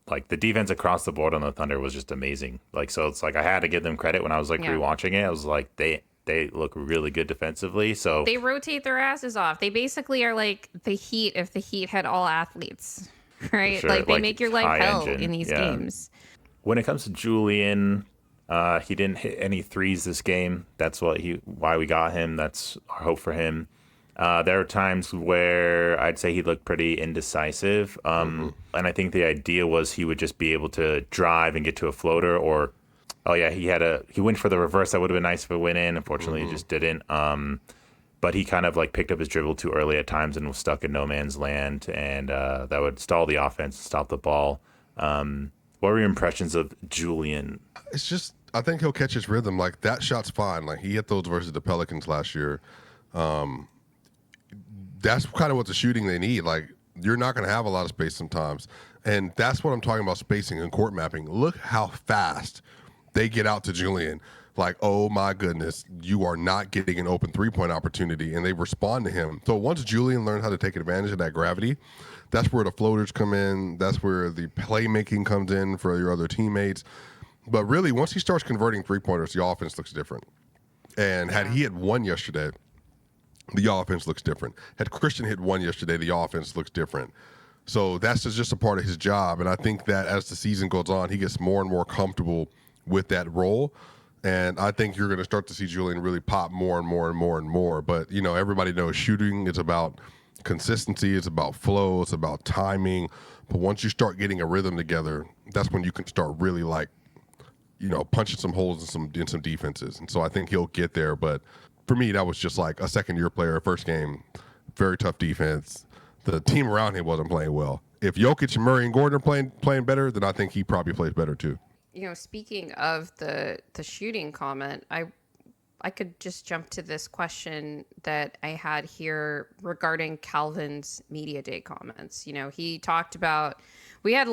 like the defense across the board on the Thunder was just amazing. Like, so it's like I had to give them credit when I was like rewatching it. I was like, they look really good defensively. So they rotate their asses off. They basically are like the Heat if the Heat had all athletes, right? Sure. Like they make your life hell engine. in these games. When it comes to Julian, he didn't hit any threes this game. That's why we got him. That's our hope for him. There are times where I'd say he looked pretty indecisive. And I think the idea was he would just be able to drive and get to a floater, or, he went for the reverse. That would have been nice if it went in. Unfortunately, he just didn't. But he kind of like picked up his dribble too early at times and was stuck in no man's land. And that would stall the offense and stop the ball. What were your impressions of Julian? It's just, I think he'll catch his rhythm. Like, that shot's fine. Like, he hit those versus the Pelicans last year. That's kind of what the shooting they need. Like, you're not going to have a lot of space sometimes. And that's what I'm talking about, spacing and court mapping. Look how fast they get out to Julian. Like, oh my goodness, you are not getting an open three-point opportunity, and they respond to him. So once Julian learned how to take advantage of that gravity, that's where the floaters come in. That's where the playmaking comes in for your other teammates. But really, once he starts converting three-pointers, the offense looks different. And had he hit one yesterday, the offense looks different. Had Christian hit one yesterday, the offense looks different. So that's just a part of his job. And I think that as the season goes on, he gets more and more comfortable with that role. And I think you're going to start to see Julian really pop more and more and more and more. But, you know, everybody knows shooting is about consistency. It's about flow. It's about timing. But once you start getting a rhythm together, that's when you can start really, like, you know, punching some holes in some defenses. And so I think he'll get there. But for me, that was just like a second-year player, first game, very tough defense. The team around him wasn't playing well. If Jokić and Murray and Gordon are playing better, then I think he probably plays better too. You know, speaking of the shooting comment, I could just jump to this question that I had here regarding Calvin's media day comments. You know, he talked about we've had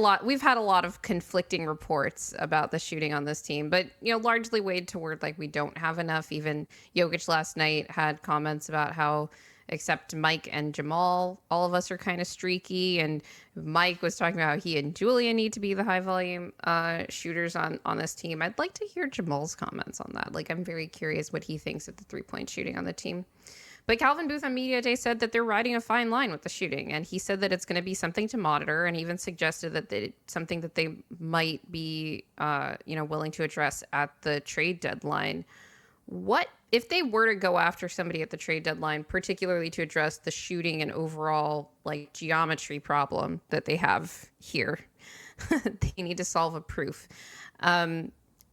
a lot of conflicting reports about the shooting on this team, but, you know, largely weighed toward like we don't have enough. Even Jokić last night had comments about how, except Mike and Jamal, all of us are kind of streaky. And Mike was talking about how he and Julian need to be the high volume shooters on this team. I'd like to hear Jamal's comments on that. Like, I'm very curious what he thinks of the 3-point shooting on the team. But Calvin Booth on Media Day said that they're riding a fine line with the shooting. And he said that it's going to be something to monitor, and even suggested that it's something that they might be, willing to address at the trade deadline. What if they were to go after somebody at the trade deadline, particularly to address the shooting and overall like geometry problem that they have here? They need to solve a proof.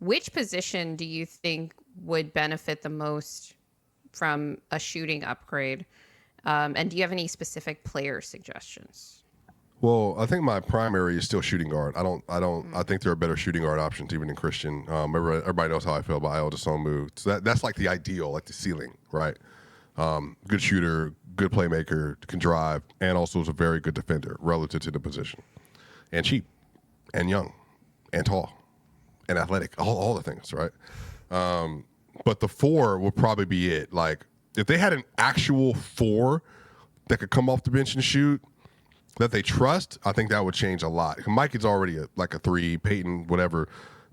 Which position do you think would benefit the most from a shooting upgrade? And do you have any specific player suggestions? Well, I think my primary is still shooting guard. I think there are better shooting guard options even in Christian. Everybody knows how I feel about Ayo Dosunmu. So that's like the ideal, like the ceiling, right? Good shooter, good playmaker, can drive, and also is a very good defender relative to the position. And cheap, and young, and tall, and athletic, all the things, right? But the 4 would probably be it. Like, if they had an actual 4 that could come off the bench and shoot, that they trust, I think that would change a lot. Mike is already like a 3, Peyton, whatever.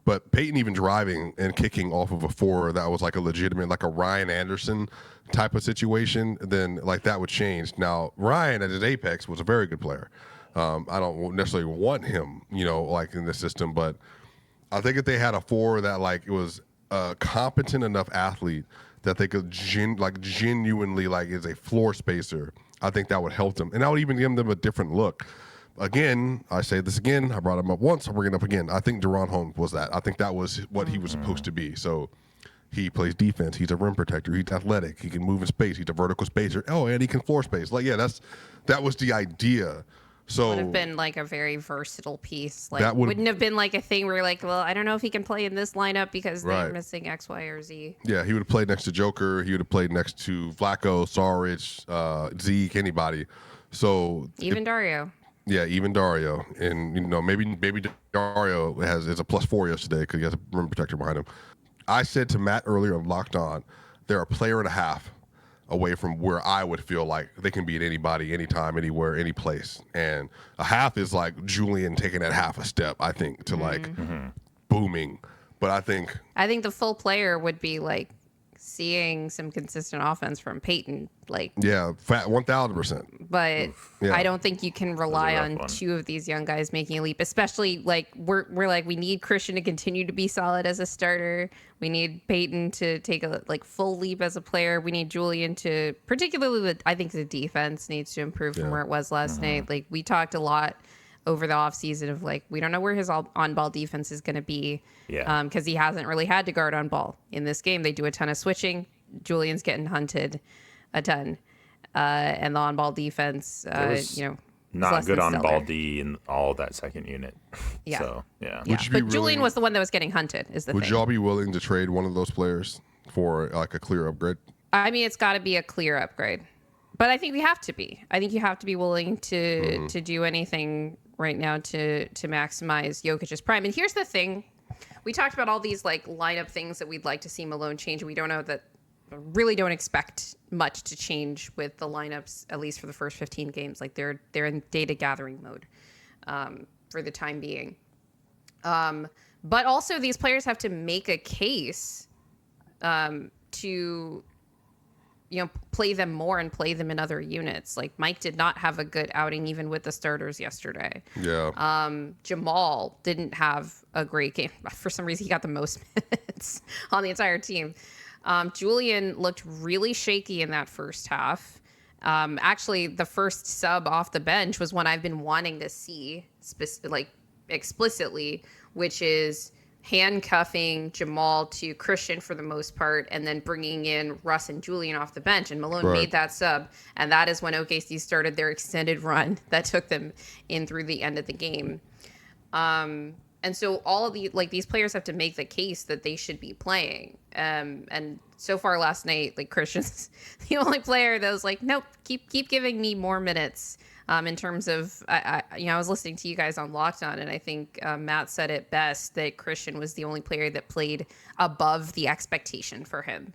But Peyton even driving and kicking off of a 4 that was like a legitimate, like a Ryan Anderson type of situation, then like that would change. Now, Ryan at his apex was a very good player. I don't necessarily want him, you know, like in the system, but I think if they had a 4 that like it was a competent enough athlete that they could genuinely like is a floor spacer, I think that would help them. And that would even give them a different look. Again, I say this again. I brought him up once. I'll bring it up again. I think Deron Holmes was that. I think that was what he was supposed to be. So he plays defense. He's a rim protector. He's athletic. He can move in space. He's a vertical spacer. Oh, and he can floor space. Like, yeah, that was the idea. So would have been like a very versatile piece. Like, wouldn't have been like a thing where you're like, well, I don't know if he can play in this lineup because they're missing X, Y, or Z. Yeah, he would have played next to Joker. He would have played next to Flacco, Saric, Zeke, anybody. So even Dario. Yeah, even Dario. And, you know, maybe Dario is a +4 yesterday because he has a rim protector behind him. I said to Matt earlier on Locked On, they're a player and a half away from where I would feel like they can beat anybody, anytime, anywhere, any place. And a half is like Julian taking that half a step, I think, to like booming. But I think the full player would be like seeing some consistent offense from Peyton, like 1,000%. But Yeah. I don't think you can rely rough on one. two of these young guys making a leap, especially like we're like we need Christian to continue to be solid as a starter. We need Peyton to take a like full leap as a player. We need Julian to, particularly I think the defense needs to improve from where it was last night. Like we talked a lot over the offseason of like we don't know where his on-ball defense is going to be because he hasn't really had to guard on ball in this game. They do a ton of switching. Julian's getting hunted a ton. And the on-ball defense, was was Not less good than on stellar. ball D in all that second unit. Yeah. So, yeah. Yeah, Would you be but Julian willing- was the one that was getting hunted. Is the Would thing? y'all be willing to trade one of those players for like a clear upgrade? I mean, it's got to be a clear upgrade, but I think we have to be. I think you have to be willing to do anything right now to maximize Jokic's prime. And here's the thing: we talked about all these like lineup things that we'd like to see Malone change, and we don't know that. Really don't expect much to change with the lineups, at least for the first 15 games. Like they're in data gathering mode for the time being. But also these players have to make a case to play them more and play them in other units. Like Mike did not have a good outing even with the starters yesterday. Yeah. Jamal didn't have a great game. For some reason, he got the most minutes on the entire team. Julian looked really shaky in that first half. Actually, the first sub off the bench was one I've been wanting to see explicitly, which is handcuffing Jamal to Christian for the most part, and then bringing in Russ and Julian off the bench. And Malone made that sub, and that is when OKC started their extended run that took them in through the end of the game. And so all of these players have to make the case that they should be playing. And so far last night, like Christian's the only player that was like, nope, keep giving me more minutes. In terms of, I was listening to you guys on Locked On, and I think Matt said it best that Christian was the only player that played above the expectation for him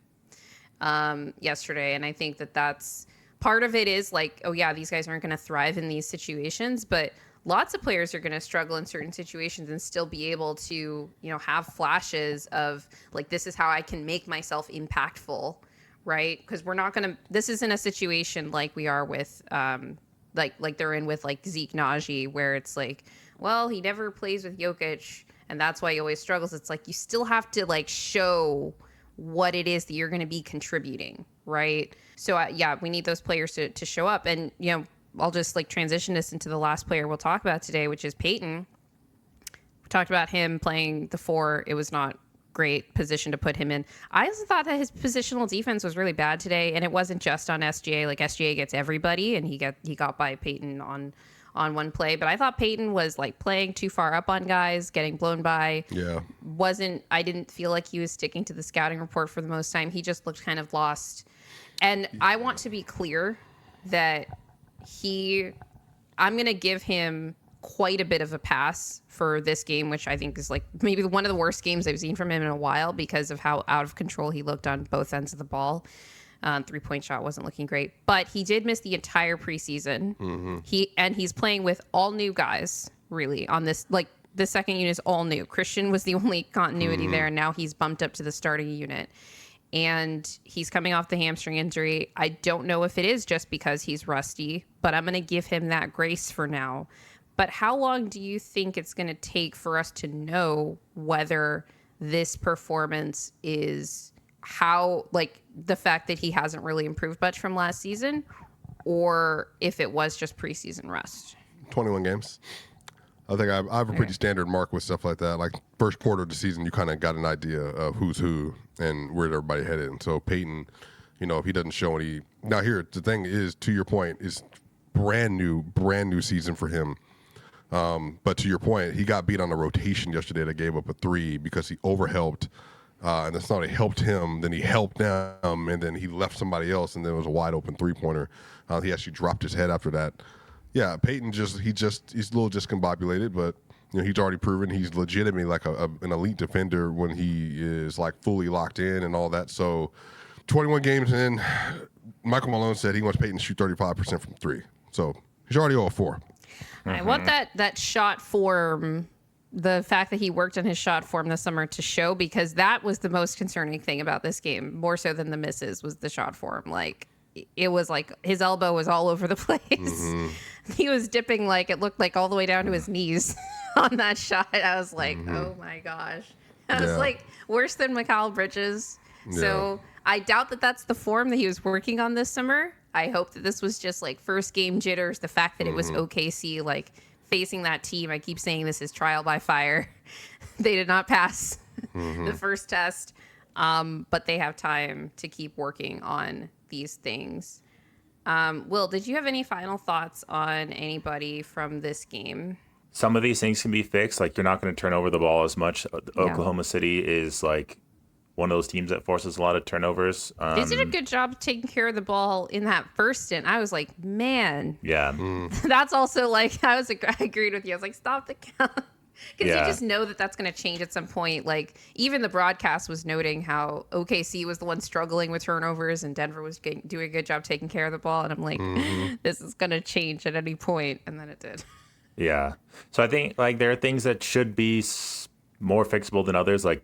yesterday. And I think that's part of it is like, oh yeah, these guys aren't going to thrive in these situations, but lots of players are going to struggle in certain situations and still be able to, have flashes of like, this is how I can make myself impactful, right? Because we're not going to, this isn't a situation like we are with, like they're in with like Zeke Naji, where it's like, well, he never plays with Jokić and that's why he always struggles. It's like, you still have to like show what it is that you're going to be contributing, right? So we need those players to show up. And, I'll just like transition this into the last player we'll talk about today, which is Peyton. We talked about him playing the 4. It was not great position to put him in. I also thought that his positional defense was really bad today, and it wasn't just on SGA. Like SGA gets everybody, and he got by Peyton on one play. But I thought Peyton was like playing too far up on guys, getting blown by. Yeah. I didn't feel like he was sticking to the scouting report for the most time. He just looked kind of lost. And I want to be clear that I'm going to give him quite a bit of a pass for this game, which I think is like maybe one of the worst games I've seen from him in a while because of how out of control he looked on both ends of the ball. 3-point shot wasn't looking great, but he did miss the entire preseason. He's playing with all new guys really on this, like the second unit is all new. Christian was the only continuity there, and now he's bumped up to the starting unit. And he's coming off the hamstring injury. I don't know if it is just because he's rusty, but I'm going to give him that grace for now. But how long do you think it's going to take for us to know whether this performance is like the fact that he hasn't really improved much from last season, or if it was just preseason rust? 21 games. I think I have a pretty standard mark with stuff like that. Like first quarter of the season, you kind of got an idea of who's who and where everybody headed. And so Peyton, if he doesn't show any. Now here, the thing is, to your point, is brand new season for him. But to your point, he got beat on the rotation yesterday that gave up a 3 because he overhelped. And that's not, he helped him, then he helped them, and then he left somebody else, and then it was a wide open 3-pointer. He actually dropped his head after that. Yeah, Peyton he's a little discombobulated, but he's already proven he's legitimately like an elite defender when he is like fully locked in and all that. So 21 games in, Michael Malone said he wants Peyton to shoot 35% from three. So he's already 0-4. I want that shot form, the fact that he worked on his shot form this summer to show, because that was the most concerning thing about this game, more so than the misses, was the shot form. Like, it was like his elbow was all over the place. He was dipping, like, it looked like all the way down to his knees on that shot. I was like, oh my gosh. That was like worse than Mikal Bridges. So I doubt that that's the form that he was working on this summer. I hope that this was just like first game jitters. The fact that it was OKC, like, facing that team. I keep saying this is trial by fire. They did not pass the first test, but they have time to keep working on these things. Will, did you have any final thoughts on anybody from this game? Some of these things can be fixed. Like, you're not going to turn over the ball as much. Oklahoma City is like one of those teams that forces a lot of turnovers. They did a good job taking care of the ball in that first stint. I was like, man. Yeah. That's also like, I agreed with you. I was like, stop the count. Because you just know that that's going to change at some point. Like, even the broadcast was noting how OKC was the one struggling with turnovers and Denver was doing a good job taking care of the ball. And I'm like, this is going to change at any point. And then it did. Yeah. So I think, like, there are things that should be more fixable than others, like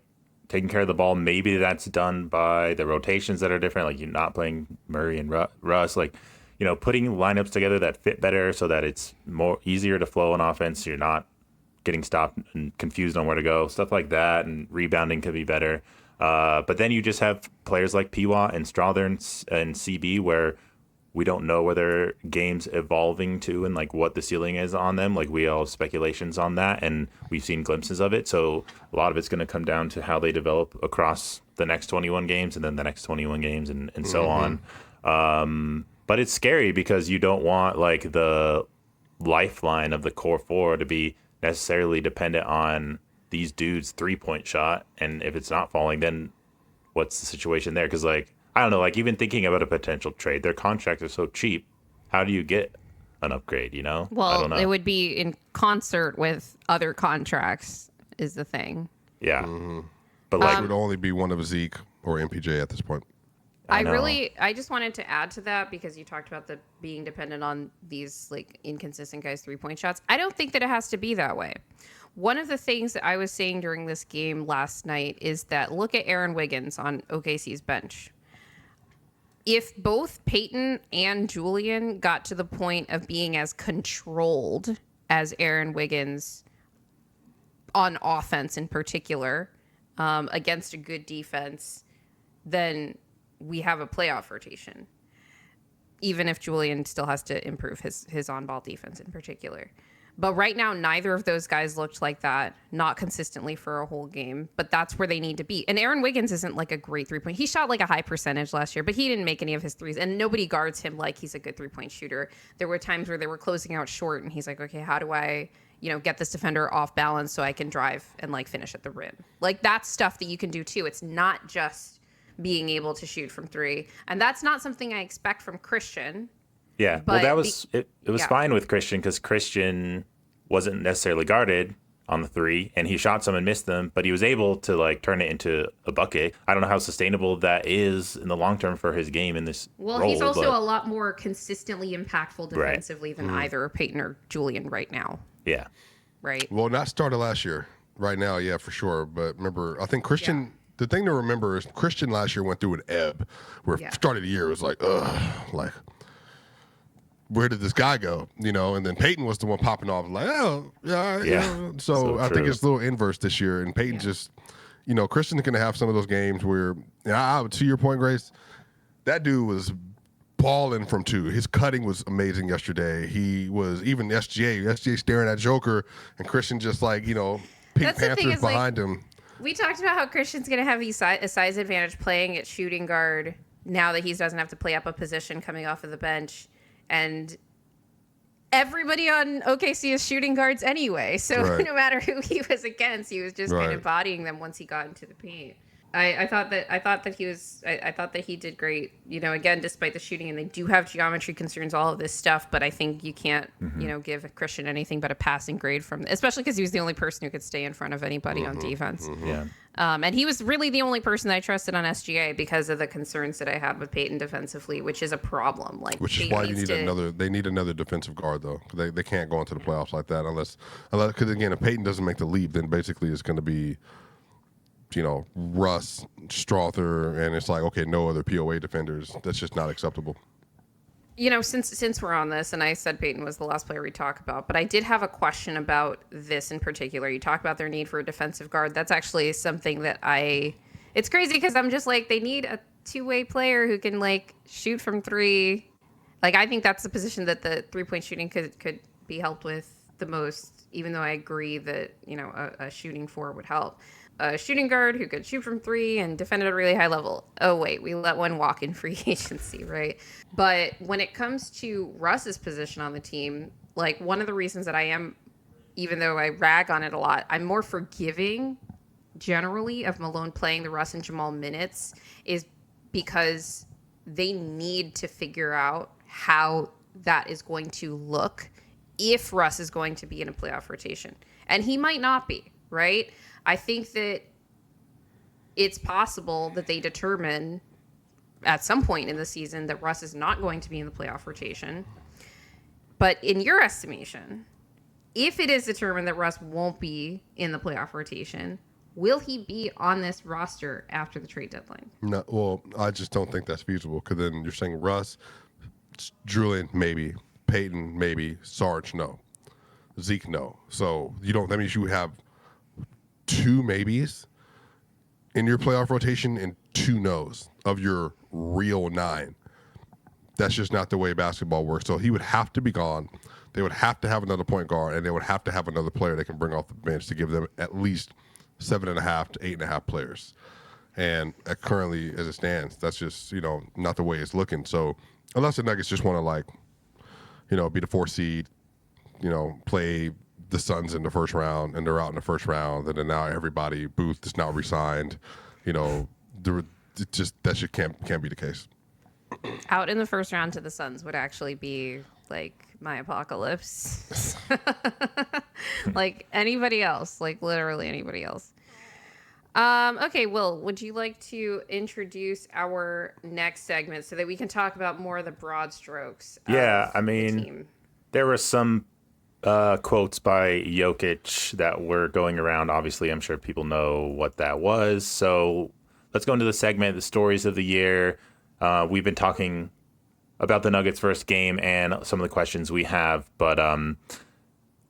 taking care of the ball. Maybe that's done by the rotations that are different, like you're not playing Murray and Russ, like, you know, putting lineups together that fit better so that it's more easier to flow on offense. You're not getting stopped and confused on where to go, stuff like that, and rebounding could be better. But then you just have players like Piwa and Strother and CB where we don't know where their game's evolving to and like what the ceiling is on them. Like, we all have speculations on that, and we've seen glimpses of it. So a lot of it's going to come down to how they develop across the next 21 games and then the next 21 games and so on. But it's scary because you don't want like the lifeline of the core four to be necessarily dependent on these dudes' 3-point shot. And if it's not falling, then what's the situation there? Because, like, I don't know, like, even thinking about a potential trade, their contracts are so cheap. How do you get an upgrade, you know? Well, I don't know. It would be in concert with other contracts is the thing. Yeah. But, like, It would only be one of Zeke or MPJ at this point. I just wanted to add to that because you talked about the being dependent on these like inconsistent guys' 3-point shots. I don't think that it has to be that way. One of the things that I was saying during this game last night is that look at Aaron Wiggins on OKC's bench. If both Peyton and Julian got to the point of being as controlled as Aaron Wiggins on offense in particular, against a good defense, then we have a playoff rotation, even if Julian still has to improve his on-ball defense in particular. But right now, neither of those guys looked like that, not consistently for a whole game, but that's where they need to be. And Aaron Wiggins isn't like a great 3-point. He shot like a high percentage last year, but he didn't make any of his threes, and nobody guards him like he's a good 3-point shooter. There were times where they were closing out short, and he's like, okay, how do I, get this defender off balance so I can drive and like finish at the rim? Like, that's stuff that you can do too. It's not just being able to shoot from 3. And that's not something I expect from Christian. Yeah. Well, that was it was fine with Christian because Christian wasn't necessarily guarded on the 3 and he shot some and missed them, but he was able to like turn it into a bucket. I don't know how sustainable that is in the long term for his game in this role. He's also a lot more consistently impactful defensively than either Peyton or Julian right now. Yeah. Right. Well, not started last year. Right now, yeah, for sure. But remember, I think Christian... Yeah. The thing to remember is Christian last year went through an ebb where start of the year it was like, like, where did this guy go? And then Peyton was the one popping off like, oh, yeah. So I think it's a little inverse this year. And Peyton just, Christian's going to have some of those games where, to your point, Grace, that dude was balling from 2. His cutting was amazing yesterday. He was even SGA staring at Joker and Christian just like, Pink Panthers behind him. We talked about how Christian's going to have a size advantage playing at shooting guard now that he doesn't have to play up a position coming off of the bench. And everybody on OKC is shooting guards anyway. So no matter who he was against, he was just kind of embodying them once he got into the paint. I thought that he did great, again, despite the shooting, and they do have geometry concerns, all of this stuff, but I think you can't, give Christian anything but a passing grade from, especially because he was the only person who could stay in front of anybody on defense. And he was really the only person that I trusted on SGA because of the concerns that I had with Peyton defensively, which is a problem. Which is why you need they need another defensive guard, though. They can't go into the playoffs like that unless because, again, if Peyton doesn't make the leap, then basically it's going to be, Russ, Strother, and it's like, okay, no other POA defenders. That's just not acceptable. Since we're on this, and I said Peyton was the last player we talk about, but I did have a question about this in particular. You talk about their need for a defensive guard. That's actually something that it's crazy because I'm just like, they need a two-way player who can shoot from three. I think that's the position that the three-point shooting could be helped with the most, even though I agree that, a shooting four would help. A shooting guard who could shoot from three and defend at a really high level. Oh, wait, we let one walk in free agency, right? But when it comes to Russ's position on the team, one of the reasons that I am, even though I rag on it a lot, I'm more forgiving generally of Malone playing the Russ and Jamal minutes is because they need to figure out how that is going to look if Russ is going to be in a playoff rotation. And he might not be, right? I think that it's possible that they determine at some point in the season that Russ is not going to be in the playoff rotation. But in your estimation, if it is determined that Russ won't be in the playoff rotation, will he be on this roster after the trade deadline? No, well, I just don't think that's feasible because then you're saying Russ, Julian, maybe, Peyton, maybe, Sarge, no, Zeke, no. So that means you have two maybes in your playoff rotation and two no's of your real 9. That's just not the way basketball works. So he would have to be gone. They would have to have another point guard, and they would have to have another player they can bring off the bench to give them at least 7.5 to 8.5 players. And currently, as it stands, that's just not the way it's looking. So unless the Nuggets just want to be the 4 seed, play the Suns in the first round, and they're out in the first round, and then now everybody, Booth is now re-signed. That just can't be the case. Out in the first round to the Suns would actually be my apocalypse. Anybody else, literally anybody else. Okay, Will, would you like to introduce our next segment so that we can talk about more of the broad strokes? Yeah, I mean, there were some quotes by Jokić that were going around. Obviously, I'm sure people know what that was. So let's go into the segment, the stories of the year. We've been talking about the Nuggets' first game and some of the questions we have, but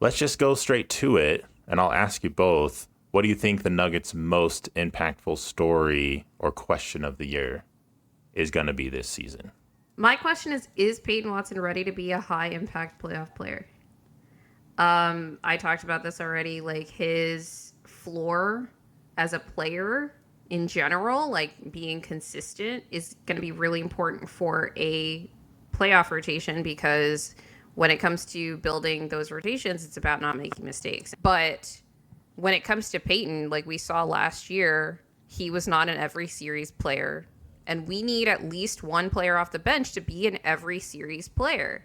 let's just go straight to it. And I'll ask you both, what do you think the Nuggets' most impactful story or question of the year is going to be this season? My question is Peyton Watson ready to be a high-impact playoff player? I talked about this already, his floor as a player in general, being consistent is going to be really important for a playoff rotation because when it comes to building those rotations, it's about not making mistakes. But when it comes to Peyton, we saw last year, he was not an every series player. And we need at least one player off the bench to be an every series player.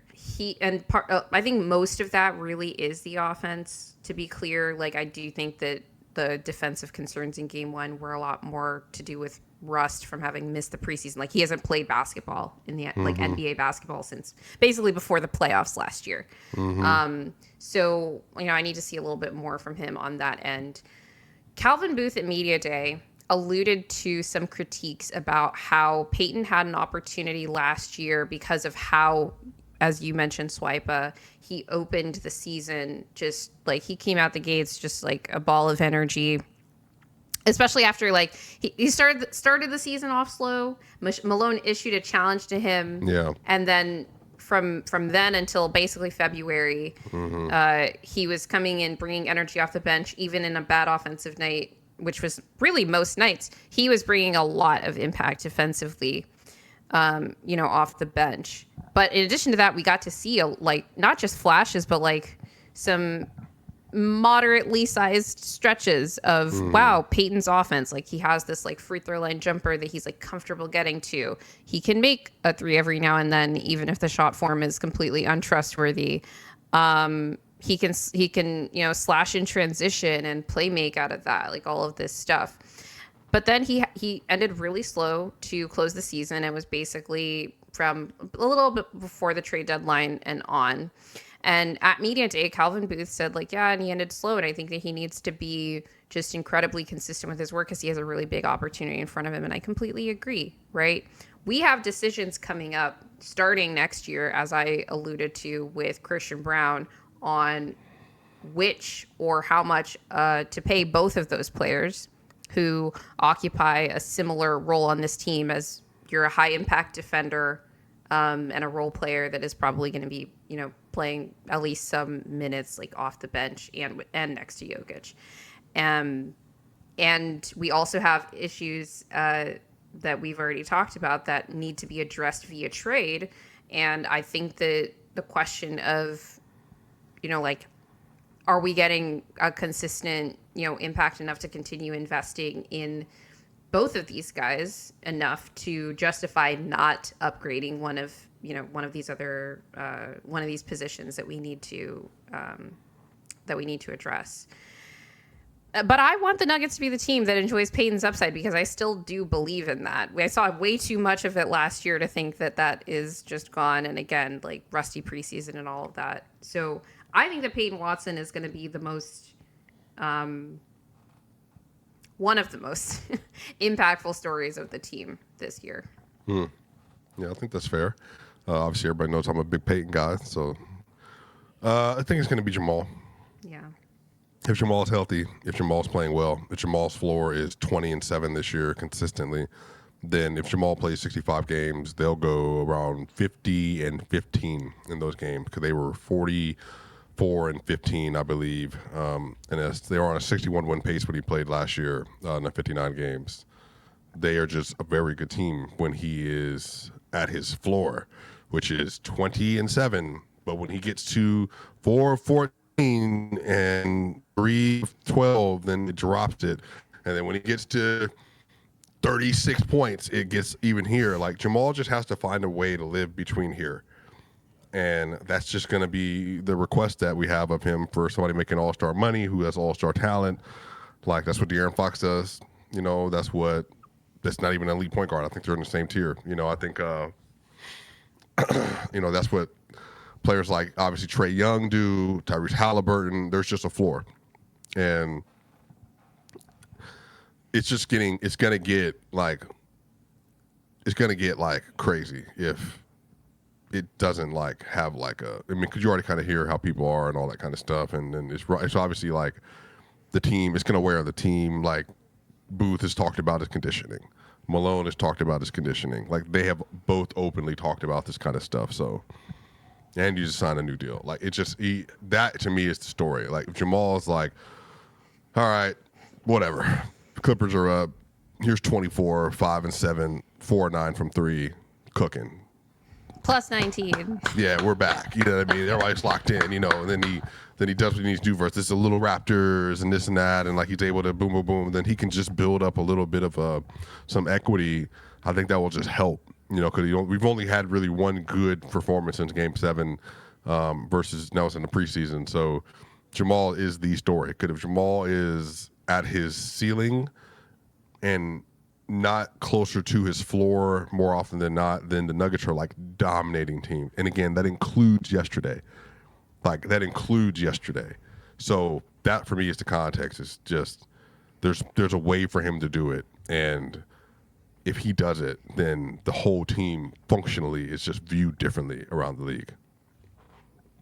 I think most of that really is the offense. To be clear, I do think that the defensive concerns in Game 1 were a lot more to do with rust from having missed the preseason. He hasn't played basketball in the NBA basketball since basically before the playoffs last year. So I need to see a little bit more from him on that end. Calvin Booth at Media Day alluded to some critiques about how Peyton had an opportunity last year because of how, as you mentioned, Swipa, he opened the season just he came out the gates just a ball of energy, especially after he started the season off slow. Malone issued a challenge to him, and then from then until basically February, he was coming in, bringing energy off the bench, even in a bad offensive night, which was really most nights. He was bringing a lot of impact defensively, off the bench. But in addition to that, we got to see not just flashes, but some moderately sized stretches of wow, Peyton's offense. He has this free throw line jumper that he's comfortable getting to. He can make a 3 every now and then, even if the shot form is completely untrustworthy. He can slash in transition and play make out of that, all of this stuff. But then he ended really slow to close the season. It was basically from a little bit before the trade deadline and on. And at media day, Calvin Booth said, like, yeah, and he ended slow. And I think that he needs to be just incredibly consistent with his work because he has a really big opportunity in front of him. And I completely agree, right? We have decisions coming up starting next year, as I alluded to with Christian Braun, on which or how much to pay both of those players who occupy a similar role on this team, as you're a high impact defender and a role player that is probably going to be, playing at least some minutes like off the bench and next to Jokić. And we also have issues that we've already talked about that need to be addressed via trade. And I think that the question of, are we getting a consistent, impact enough to continue investing in both of these guys enough to justify not upgrading one of these positions that we need to address. But I want the Nuggets to be the team that enjoys Peyton's upside because I still do believe in that. I saw way too much of it last year to think that is just gone. And again, like rusty preseason and all of that. So I think that Peyton Watson is going to be the most, one of the most impactful stories of the team this year. Yeah, I think that's fair. Obviously, everybody knows I'm a big Peyton guy. So I think it's going to be Jamal. Yeah. If Jamal's healthy, if Jamal's playing well, if Jamal's floor is 20-7 this year consistently, then if Jamal plays 65 games, they'll go around 50-15 in those games because they were 44-15, I believe. And they were on a 61-win pace when he played last year in the 59 games. They are just a very good team when he is at his floor, which is 20-7. But when he gets to 4-14 and 3-12, then it drops it. And then when he gets to 36 points, it gets even here. Like Jamal just has to find a way to live between here. And that's just going to be the request that we have of him for somebody making all-star money who has all-star talent. Like that's what De'Aaron Fox does. That's not even an elite point guard. I think they're in the same tier. I think, that's what players like obviously Trae Young do, Tyrese Halliburton. There's just a floor. And it's going to get crazy if it doesn't have because you already kind of hear how people are and all that kind of stuff. And then it's obviously like the team, it's going to wear on the team. Like Booth has talked about his conditioning. Malone has talked about his conditioning. Like they have both openly talked about this kind of stuff. So, and you just signed a new deal. Like it just, that to me is the story. Like if Jamal's like, all right, whatever. The Clippers are up. Here's 24, 5-7, 4-9 from 3, cooking. Plus 19. Yeah, we're back. You know what I mean? Everybody's locked in, and then he does what he needs to do versus the little Raptors and this and that, and like he's able to boom, boom, boom. Then he can just build up a little bit of some equity. I think that will just help, because we've only had really one good performance since Game 7 versus now it's in the preseason. So Jamal is the story. Because if Jamal is at his ceiling and not closer to his floor more often than not, then the Nuggets are like dominating team. And again, that includes yesterday. So that for me is the context. It's just there's a way for him to do it. And if he does it, then the whole team functionally is just viewed differently around the league.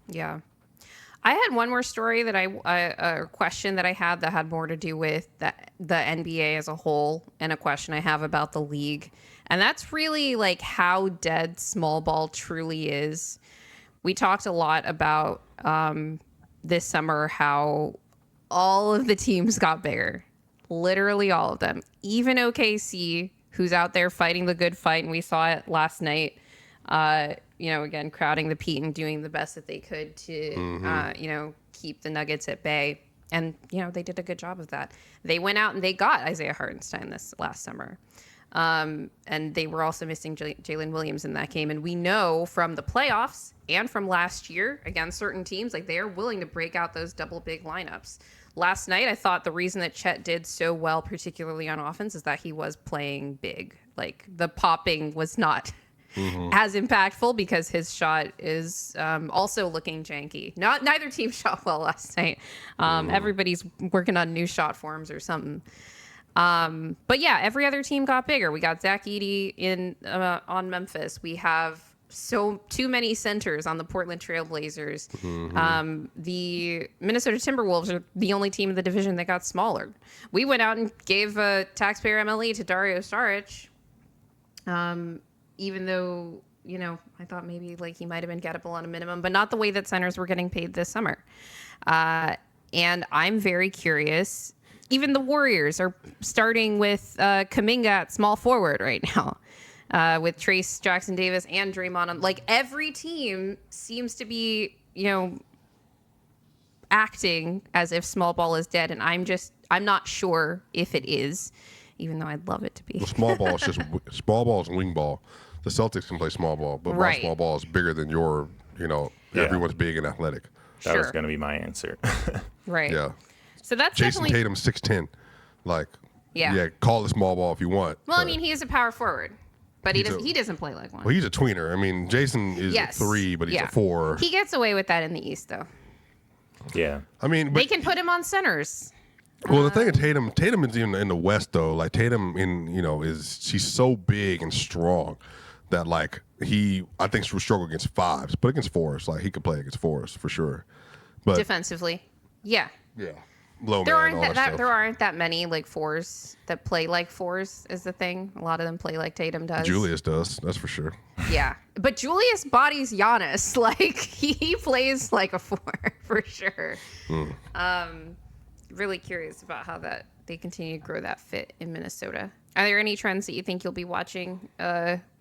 Yeah. I had one more story that a question that I had that had more to do with the NBA as a whole, and a question I have about the league. And that's really like how dead small ball truly is. We talked a lot about this summer how all of the teams got bigger, literally all of them, even OKC, who's out there fighting the good fight. And we saw it last night. Again, crowding the Pete and doing the best that they could to, keep the Nuggets at bay. And, they did a good job of that. They went out and they got Isaiah Hartenstein this last summer. And they were also missing Jalen Williams in that game. And we know from the playoffs and from last year against certain teams, like they are willing to break out those double big lineups. Last night, I thought the reason that Chet did so well, particularly on offense, is that he was playing big. Like the popping was not as impactful because his shot is also looking janky. Neither team shot well last night. Everybody's working on new shot forms or something. But yeah, every other team got bigger. We got Zach Edey in on Memphis. We have too many centers on the Portland Trailblazers. The Minnesota Timberwolves are the only team in the division that got smaller. We went out and gave a taxpayer MLE to Dario Saric. Even though, I thought maybe like he might have been gettable on a minimum, but not the way that centers were getting paid this summer. And I'm very curious. Even the Warriors are starting with Kuminga at small forward right now, with Trace Jackson Davis and Draymond. Like every team seems to be, acting as if small ball is dead, and I'm not sure if it is, even though I'd love it to be. Well, small ball is wing ball. The Celtics can play small ball, but my small ball is bigger than your, everyone's big and athletic. That was going to be my answer. Right. Yeah. So that's Jason definitely Tatum's 6'10". Like, yeah, call it small ball if you want. Well, I mean, he is a power forward, but he doesn't play like one. Well, he's a tweener. I mean, Jason is a 3, but he's a 4. He gets away with that in the East, though. Yeah. I mean, they can put him on centers. Well, the thing of Tatum is in the West though. Like Tatum she's so big and strong that like I think she would struggle against 5s, but against 4s, like he could play against 4s for sure. But defensively, yeah. Low there man, aren't that many like 4s that play like 4s is the thing. A lot of them play like Tatum does. Julius does, that's for sure. Yeah, but Julius bodies Giannis. Like he plays like a 4 for sure. Really curious about how that they continue to grow that fit in Minnesota. Are there any trends that you think you'll be watching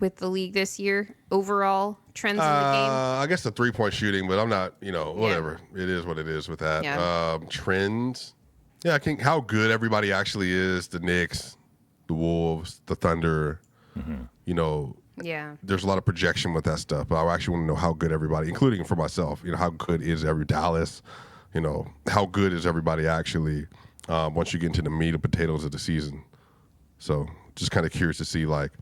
with the league this year? Overall trends in the game? I guess the 3-point shooting, but I'm not, whatever. Yeah. It is what it is with that. Yeah. Trends. Yeah, I think how good everybody actually is. The Knicks, the Wolves, the Thunder. Yeah. There's a lot of projection with that stuff. But I actually want to know how good everybody, including for myself, how good is every Dallas? How good is everybody actually once you get into the meat and potatoes of the season? So just kind of curious to see like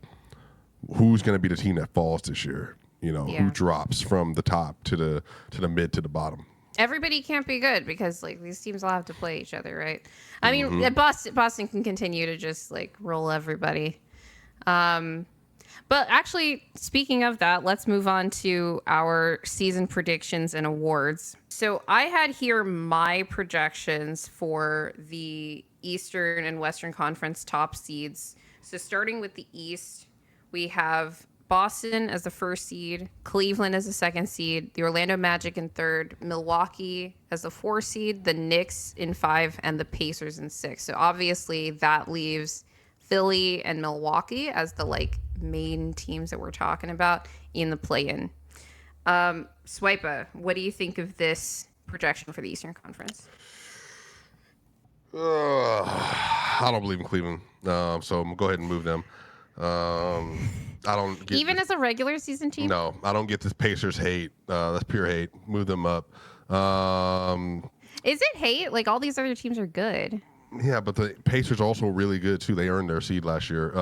who's going to be the team that falls this year. Who drops from the top to the mid to the bottom. Everybody can't be good because like these teams all have to play each other, right? I mean, Boston can continue to just like roll everybody. But actually, speaking of that, let's move on to our season predictions and awards. So I had here my projections for the Eastern and Western Conference top seeds. So starting with the East, we have Boston as the 1st seed, Cleveland as the 2nd seed, the Orlando Magic in 3rd, Milwaukee as the 4th seed, the Knicks in 5, and the Pacers in 6. So obviously that leaves Philly and Milwaukee as the like main teams that we're talking about in the play-in. Swipa, what do you think of this projection for the Eastern Conference? I don't believe in Cleveland, so I'm gonna go ahead and move them. I don't get even as a regular season team. No, I don't get this Pacers hate. That's pure hate. Move them up. Is it hate? Like all these other teams are good. Yeah, but the Pacers are also really good too. They earned their seed last year.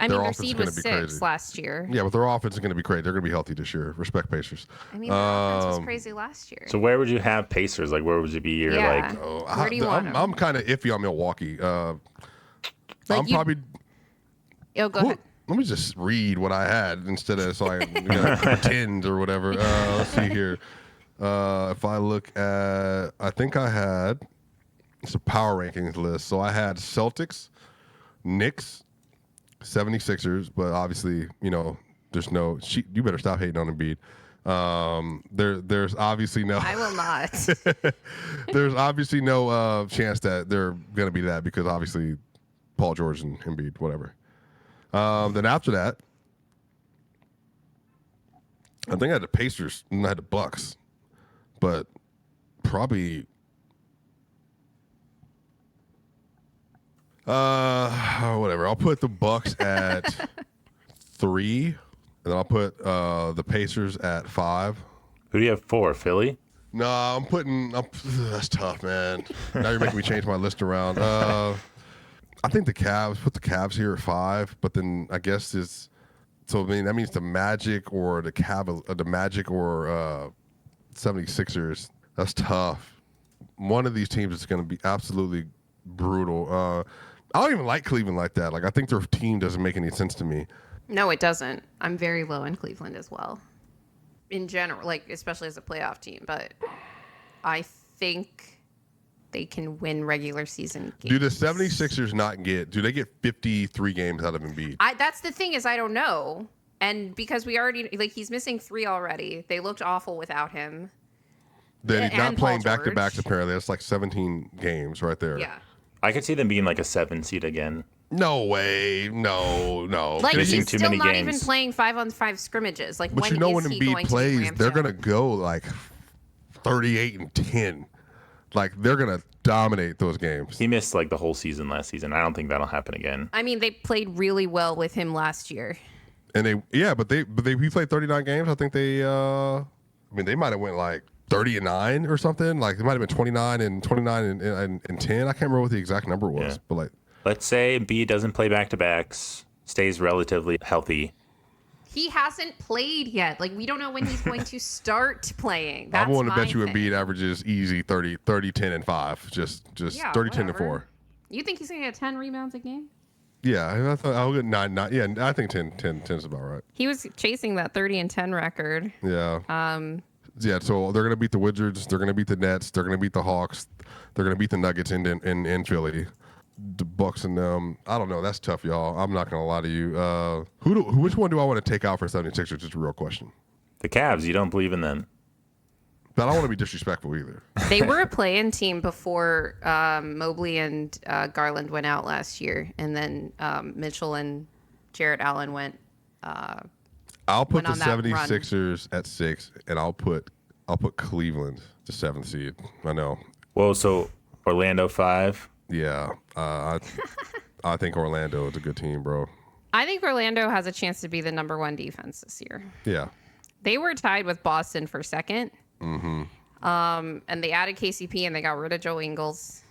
Their seed was 6 last year. Yeah, but their offense is going to be crazy. They're going to be healthy this year. Respect Pacers. I mean, their offense was crazy last year. So where would you have Pacers? Like, where would you be? Where do you want them? I'm kind of iffy on Milwaukee. Go ahead. Let me just read what I had instead of so I pretend or whatever. Let's see here. If I look at, I think I had, it's a power rankings list. So I had Celtics, Knicks, 76ers, but obviously, there's no, you better stop hating on Embiid. There's obviously no, I will not. There's obviously no chance that they're going to be that because obviously Paul George and Embiid, whatever. Then after that, I think I had the Pacers and I had the Bucks, but probably Whatever. I'll put the Bucks at 3, and then I'll put the Pacers at 5. Who do you have 4? Philly? No, that's tough, man. Now you're making me change my list around. I think the Cavs. Put the Cavs here at 5, but then I guess it's. So I mean that means the Magic or the Magic or 76ers. That's tough. One of these teams is going to be absolutely brutal. I don't even like Cleveland like that. Like I think their team doesn't make any sense to me. No, it doesn't. I'm very low in Cleveland as well. In general, like especially as a playoff team, but I think they can win regular season games. Do the 76ers do they get 53 games out of Embiid? That's the thing is I don't know. And because we already, like he's missing 3 already. They looked awful without him. Then he's not playing Paul back-to-backs George. apparently. That's like 17 games right there. Yeah. I could see them being like a 7 seed again. No way. No. Like Missing he's too still many not games. even playing 5-on-5 scrimmages. Like But when you know is when he Embiid going plays, to be ramped they're up? going to go like 38-10. Like they're going to dominate those games. He missed like the whole season last season. I don't think that'll happen again. I mean, they played really well with him last year. And he played 39 games. I think they they might have went like 30-9 or something. Like it might have been 29 and 10. I can't remember what the exact number was, Yeah. but like Let's say Embiid doesn't play back-to-backs, stays relatively healthy. He hasn't played yet. Like we don't know when he's going to start playing. That's I'm willing to bet you thing. Embiid averages easy 30, 10, and 5. Just 30, 10, and whatever. 4. You think he's going to get 10 rebounds a game? Yeah, I thought I'll get 9. Yeah, I think 10 is about right. He was chasing that 30 and 10 record. Yeah. Yeah, so they're going to beat the Wizards. They're going to beat the Nets. They're going to beat the Hawks. They're going to beat the Nuggets in Philly. The Bucks and them. I don't know. That's tough, y'all. I'm not going to lie to you. Which one do I want to take out for 76ers? Just a real question. The Cavs, you don't believe in them. But I don't want to be disrespectful either. They were a play-in team before Mobley and Garland went out last year, and then Mitchell and Jarrett Allen went. I'll put went the on that run. 76ers at 6, and I'll put Cleveland the 7th seed. I know. Whoa, so Orlando 5. Yeah, I think Orlando is a good team, bro. I think Orlando has a chance to be the number 1 defense this year. Yeah. They were tied with Boston for second. Mm-hmm. And they added KCP and they got rid of Joe Ingles.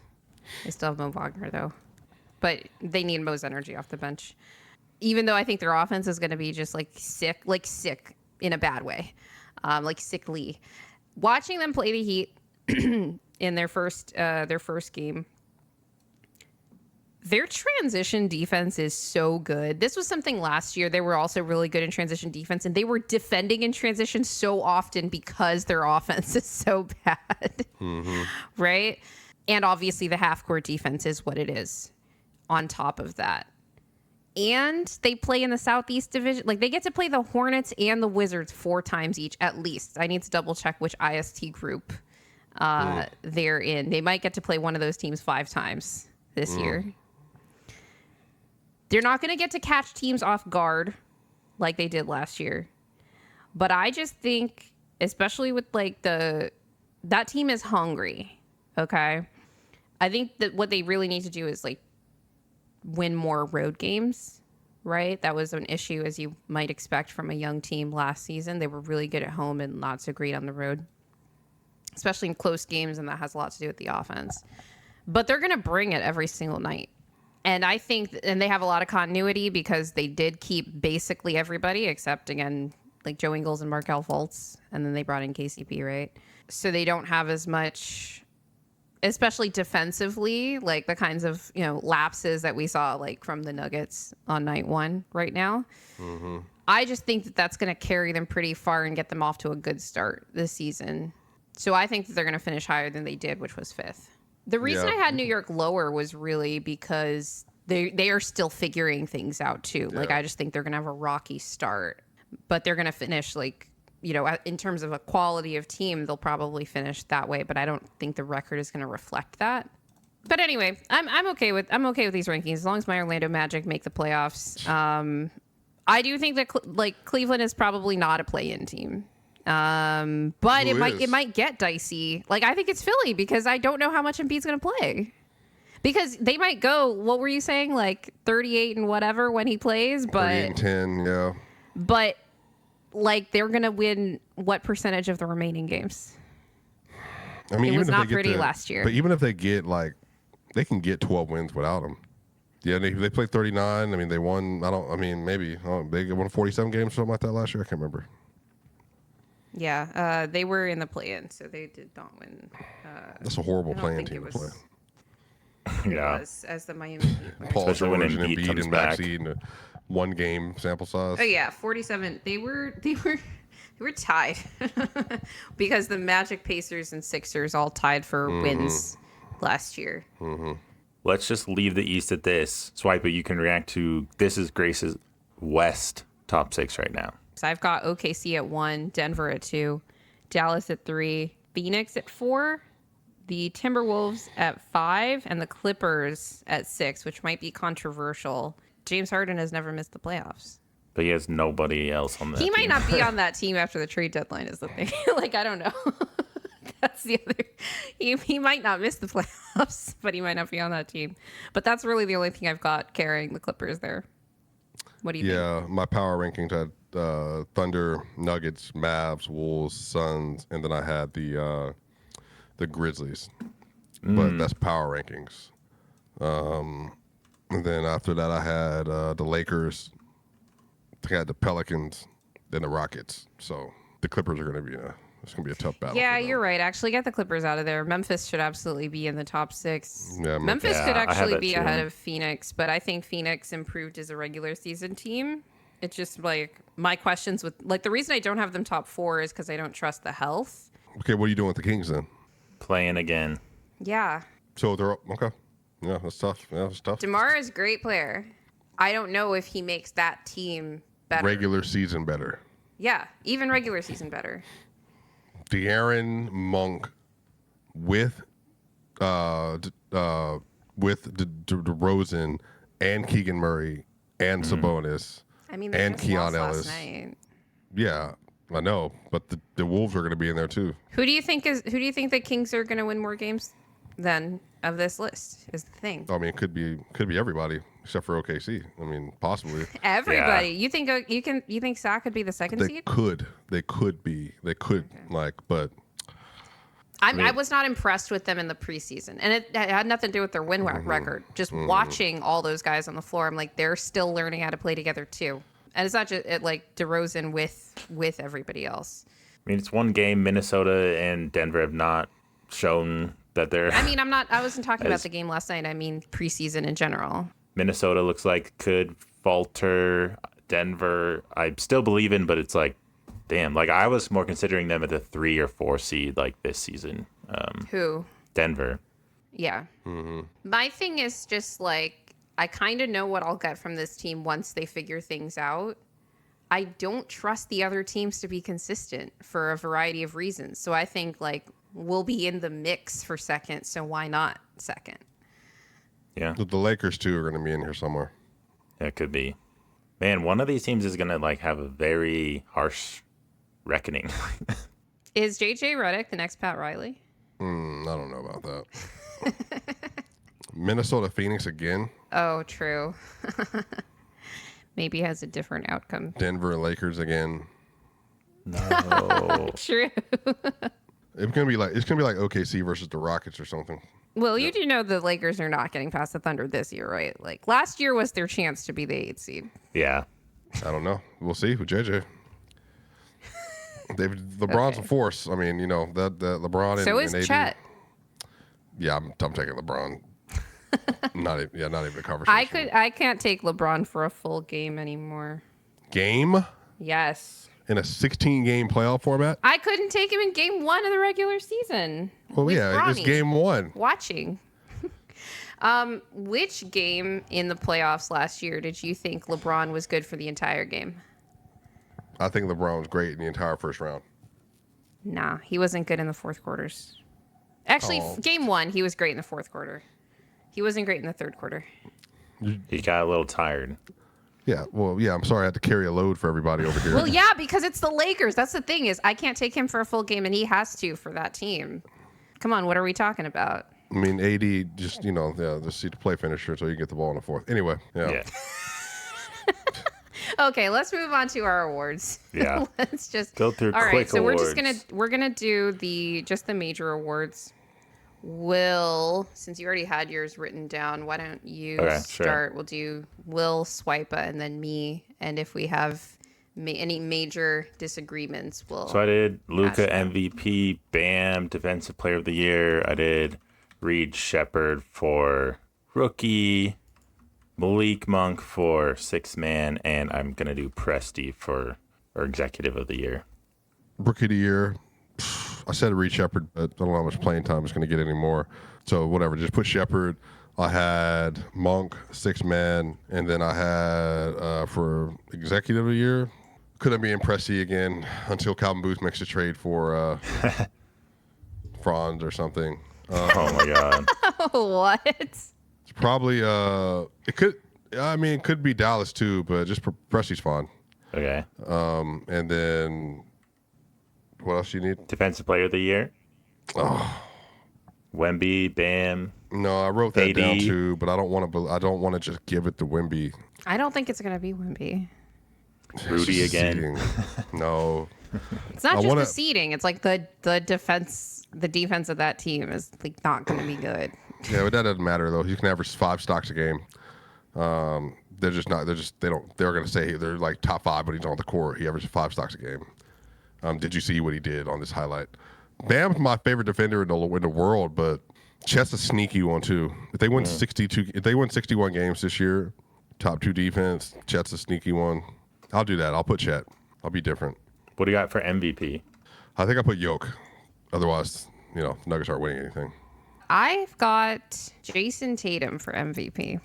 They still have Mo Wagner though, but they need Mo's energy off the bench. Even though I think their offense is going to be just like sick in a bad way, like sickly. Watching them play the Heat in their first game. Their transition defense is so good. This was something last year. They were also really good in transition defense, and they were defending in transition so often because their offense is so bad. Mm-hmm. Right? And obviously the half-court defense is what it is on top of that. And they play in the Southeast Division. Like, they get to play the Hornets and the Wizards 4 times each, at least. I need to double-check which IST group they're in. They might get to play one of those teams 5 times this year. They're not going to get to catch teams off guard like they did last year. But I just think, especially with like that team is hungry. Okay. I think that what they really need to do is like win more road games, right? That was an issue, as you might expect from a young team last season. They were really good at home and not so great on the road, especially in close games. And that has a lot to do with the offense. But they're going to bring it every single night. And I think, and they have a lot of continuity because they did keep basically everybody except, again, like Joe Ingles and Markelle Fultz. And then they brought in KCP, right? So they don't have as much, especially defensively, like the kinds of, lapses that we saw like from the Nuggets on night 1 right now. Mm-hmm. I just think that that's going to carry them pretty far and get them off to a good start this season. So I think that they're going to finish higher than they did, which was 5th. The reason I had New York lower was really because they are still figuring things out too. Yeah. Like, I just think they're going to have a rocky start, but they're going to finish like, in terms of a quality of team, they'll probably finish that way, but I don't think the record is going to reflect that. But anyway, I'm okay with these rankings as long as my Orlando Magic make the playoffs. I do think that Cleveland is probably not a play-in team. But it might get dicey. Like, I think it's Philly because I don't know how much Embiid's going to play. Because they might go, what were you saying, like 38 and whatever when he plays, 38 and 10, yeah. But like they're gonna win what percentage of the remaining games? I mean, It even was if not they get pretty last year. But even if they get they can get 12 wins without him. Yeah, they played 39. I mean, they won. Maybe they won 47 games, something like that last year. I can't remember. Yeah, they were in the play-in, so they did not win. That's a horrible I don't playing think team it to play. Yeah. was as the Miami Heat were. Paul Especially when George and Embiid Embiid comes and back. Maxey and a one-game sample size. Oh yeah, 47. They were tied because the Magic, Pacers, and Sixers all tied for wins last year. Let's just leave the East at this. Swipa, you can react to this is Grace's West top 6 right now. So I've got OKC at 1, Denver at 2, Dallas at 3, Phoenix at 4, the Timberwolves at 5, and the Clippers at 6, which might be controversial. James Harden has never missed the playoffs. But he has nobody else on that He might team. not be on that team after the trade deadline is the thing. Like, I don't know. That's the other. He might not miss the playoffs, but he might not be on that team. But that's really the only thing I've got carrying the Clippers there. What do you think? Yeah, my power rankings had Thunder, Nuggets, Mavs, Wolves, Suns, and then I had the Grizzlies. But that's power rankings. And then after that, I had the Lakers. I had the Pelicans, then the Rockets. So the Clippers are going to be it's going to be a tough battle. Yeah, for them. you're right. Actually, get the Clippers out of there. Memphis should absolutely be in the top 6. Yeah, Memphis Yeah, could I have actually that be too. ahead of Phoenix, but I think Phoenix improved as a regular season team. It's just like my questions with the reason I don't have them top 4 is because I don't trust the health. Okay, what are you doing with the Kings then? Playing again. Yeah, So they're okay. Yeah, that's tough. Yeah, that's tough. DeMar is a great player. I don't know if he makes that team better. Regular season better. Yeah, even regular season better. De'Aaron Monk with DeRozan and Keegan Murray and Sabonis I mean, they and just Keon lost Ellis. last night. Yeah, I know, but the Wolves are going to be in there too. Who do you think the Kings are going to win more games than of this list? Is the thing. I mean, it could be everybody except for OKC. I mean, possibly Everybody. You think Sac could be the second they seed? could but I was not impressed with them in the preseason, and it had nothing to do with their win record. Just watching all those guys on the floor, I'm like, they're still learning how to play together too. And it's not just like DeRozan with everybody else. I mean, it's one game. Minnesota and Denver have not shown that they're. I mean, I wasn't talking about the game last night. I mean, preseason in general. Minnesota looks like could falter. Denver, I still believe in, but it's like, damn. Like I was more considering them at the 3 or 4 seed like this season. Who? Denver. Yeah. My thing is just like, I kind of know what I'll get from this team once they figure things out. I don't trust the other teams to be consistent for a variety of reasons. So I think like we'll be in the mix for second. So why not second? Yeah, the Lakers too are going to be in here somewhere. it could be. Man, one of these teams is gonna like have a very harsh reckoning. Is JJ Redick the next Pat Riley? I don't know about that. Minnesota Phoenix again. Oh, true. Maybe has a different outcome. Denver Lakers again. No. True. It's gonna be like OKC versus the Rockets or something. Well, you do know the Lakers are not getting past the Thunder this year, right? Like last year was their chance to be the 8th seed. Yeah. I don't know. We'll see with JJ. LeBron's a force. I mean, that LeBron and So is AD. Chet. Yeah, I'm taking LeBron. not even a conversation. I can't take LeBron for a full game anymore. Game Yes. in a 16-game playoff format. I couldn't take him in game 1 of the regular season. Well, with yeah, it's Bronny game 1. watching. Which game in the playoffs last year did you think LeBron was good for the entire game? I think LeBron was great in the entire first round. Nah, he wasn't good in the fourth quarters. Actually, game 1, he was great in the fourth quarter. He wasn't great in the third quarter. He got a little tired. Yeah, well, yeah, I'm sorry I had to carry a load for everybody over here. Well, yeah, because it's the Lakers. That's the thing is I can't take him for a full game, and he has to for that team. Come on, what are we talking about? I mean, AD just just see the play finisher so you get the ball in the fourth. Anyway, yeah. Okay, let's move on to our awards. Yeah. Let's just go through all right, quick so awards. we're gonna do the major awards. Will, since you already had yours written down, why don't you start? Sure. We'll do Will, Swipa, and then me. And if we have any major disagreements, we'll. So I did Luka them. MVP, Bam Defensive Player of the Year. I did Reed Shepherd for Rookie, Malik Monk for Sixth Man, and I'm gonna do Presti for Executive of the Year. Rookie of the Year. I said Reed Shepherd, but I don't know how much playing time he's going to get anymore. So whatever, just put Shepherd. I had Monk, Sixth Man, and then I had for Executive of the Year. Couldn't be in Presti again until Calvin Booth makes a trade for Franz or something. Oh my God! What? It's probably it could be Dallas too, but just Presti's fine. Okay. And then what else do you need? Defensive Player of the Year. Oh. Wemby, Bam. No, I wrote that AD. down too, but I don't want to just give it to Wemby. I don't think it's gonna be Wemby. Rudy It's again. seeding. No. It's not I just wanna- the seeding. It's like the defense. The defense of that team is like not gonna be good. Yeah, but that doesn't matter though. He can average 5 stocks a game. They're just not. They're going to say they're like top 5, but he's on the court. He averages 5 stocks a game. Did you see what he did on this highlight? Bam's my favorite defender in the world, but Chet's a sneaky one too. If they win 61 games this year, top 2 defense, Chet's a sneaky one. I'll do that. I'll put Chet. I'll be different. What do you got for MVP? I think I put Jokić. Otherwise, Nuggets aren't winning anything. I've got Jason Tatum for MVP,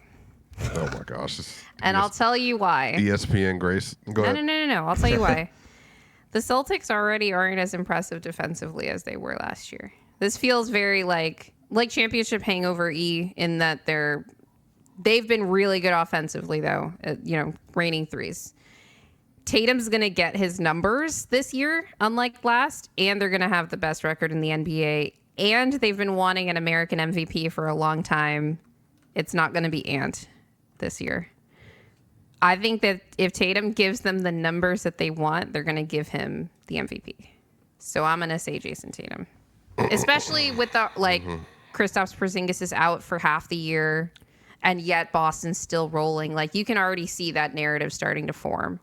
Oh my gosh. and I'll tell you why. ESPN Grace. Go ahead. No. I'll tell you why. The Celtics already aren't as impressive defensively as they were last year. This feels very like championship hangover in that they've been really good offensively though. Raining threes. Tatum's going to get his numbers this year, unlike last, and they're going to have the best record in the NBA. And they've been wanting an American MVP for a long time. It's not going to be Ant this year. I think that if Tatum gives them the numbers that they want, they're going to give him the MVP. So I'm going to say Jason Tatum. Especially with Kristaps Porzingis is out for half the year, and yet Boston's still rolling. Like, you can already see that narrative starting to form.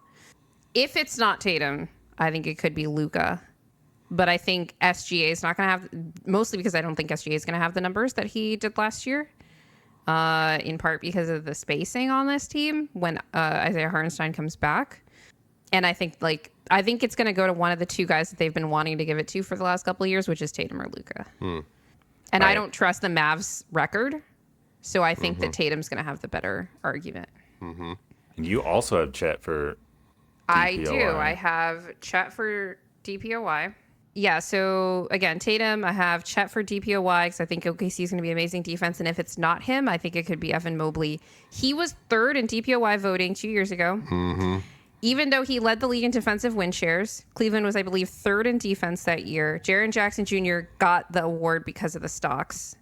If it's not Tatum, I think it could be Luka. But I think SGA is not going to have, mostly because I don't think SGA is going to have the numbers that he did last year. In part because of the spacing on this team when Isaiah Hartenstein comes back. And I think it's going to go to one of the 2 guys that they've been wanting to give it to for the last couple of years, which is Tatum or Luka. And I don't trust the Mavs record. So I think that Tatum's going to have the better argument. And you also have Chet for I DPOY. do. I have Chet for DPOY. Yeah, so again, Tatum, I have Chet for DPOY because I think OKC is going to be amazing defense. And if it's not him, I think it could be Evan Mobley. He was 3rd in DPOY voting 2 years ago. Even though he led the league in defensive win shares. Cleveland was, I believe, 3rd in defense that year. Jaren Jackson Jr. got the award because of the stocks.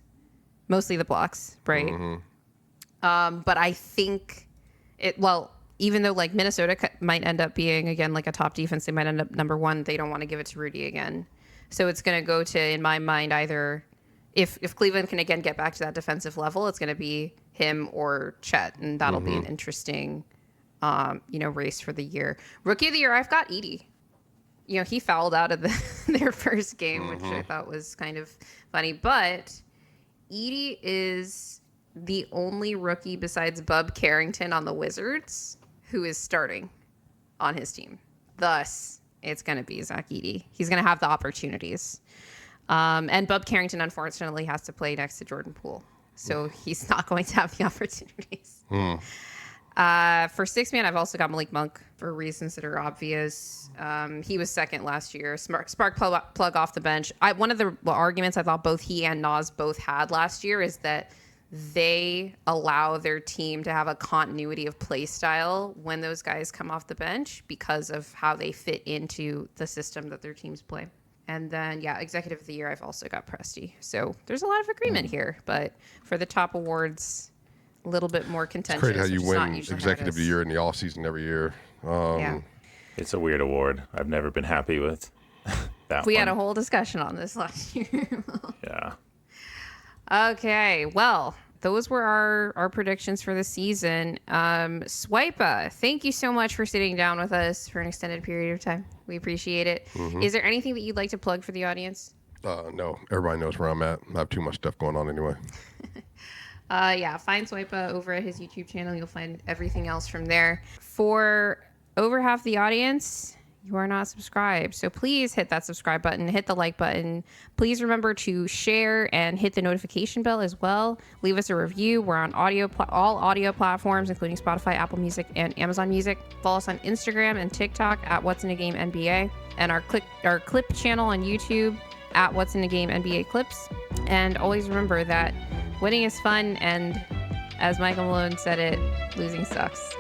Mostly the blocks, right? But I think even though Minnesota might end up being again a top defense, they might end up number 1. They don't want to give it to Rudy again, so it's going to go to, in my mind, either if Cleveland can again get back to that defensive level, it's going to be him or Chet, and that'll be an interesting, race for the year. Rookie of the year, I've got Edie. He fouled out of their first game, which I thought was kind of funny, but Edie is the only rookie besides Bub Carrington on the Wizards who is starting on his team. Thus, it's going to be Zach Edey. He's going to have the opportunities. And Bub Carrington, unfortunately, has to play next to Jordan Poole. So he's not going to have the opportunities. For 6 man, I've also got Malik Monk for reasons that are obvious. He was 2nd last year. Spark plug off the bench. One of the arguments I thought both he and Nas both had last year is that they allow their team to have a continuity of play style when those guys come off the bench because of how they fit into the system that their teams play. And then, Executive of the Year, I've also got Presti. So there's a lot of agreement here. But for the top awards, a little bit more contentious. It's great how you which is not win usually how it Executive of the is. Year in the off season every year. Yeah. It's a weird award. I've never been happy with that We one. had a whole discussion on this last year. Yeah. Okay, well, those were our predictions for the season. Swipa, thank you so much for sitting down with us for an extended period of time. We appreciate it. Is there anything that you'd like to plug for the audience? No, everybody knows where I'm at. I have too much stuff going on anyway. Find Swipa over at his YouTube channel. You'll find everything else from there. For over half the audience, you are not subscribed. So please hit that subscribe button, hit the like button. Please remember to share and hit the notification bell as well. Leave us a review. We're on all audio platforms, including Spotify, Apple Music, and Amazon Music. Follow us on Instagram and TikTok at What's in a Game NBA, and our clip channel on YouTube at What's in a Game NBA Clips. And always remember that winning is fun, and as Michael Malone said it, losing sucks.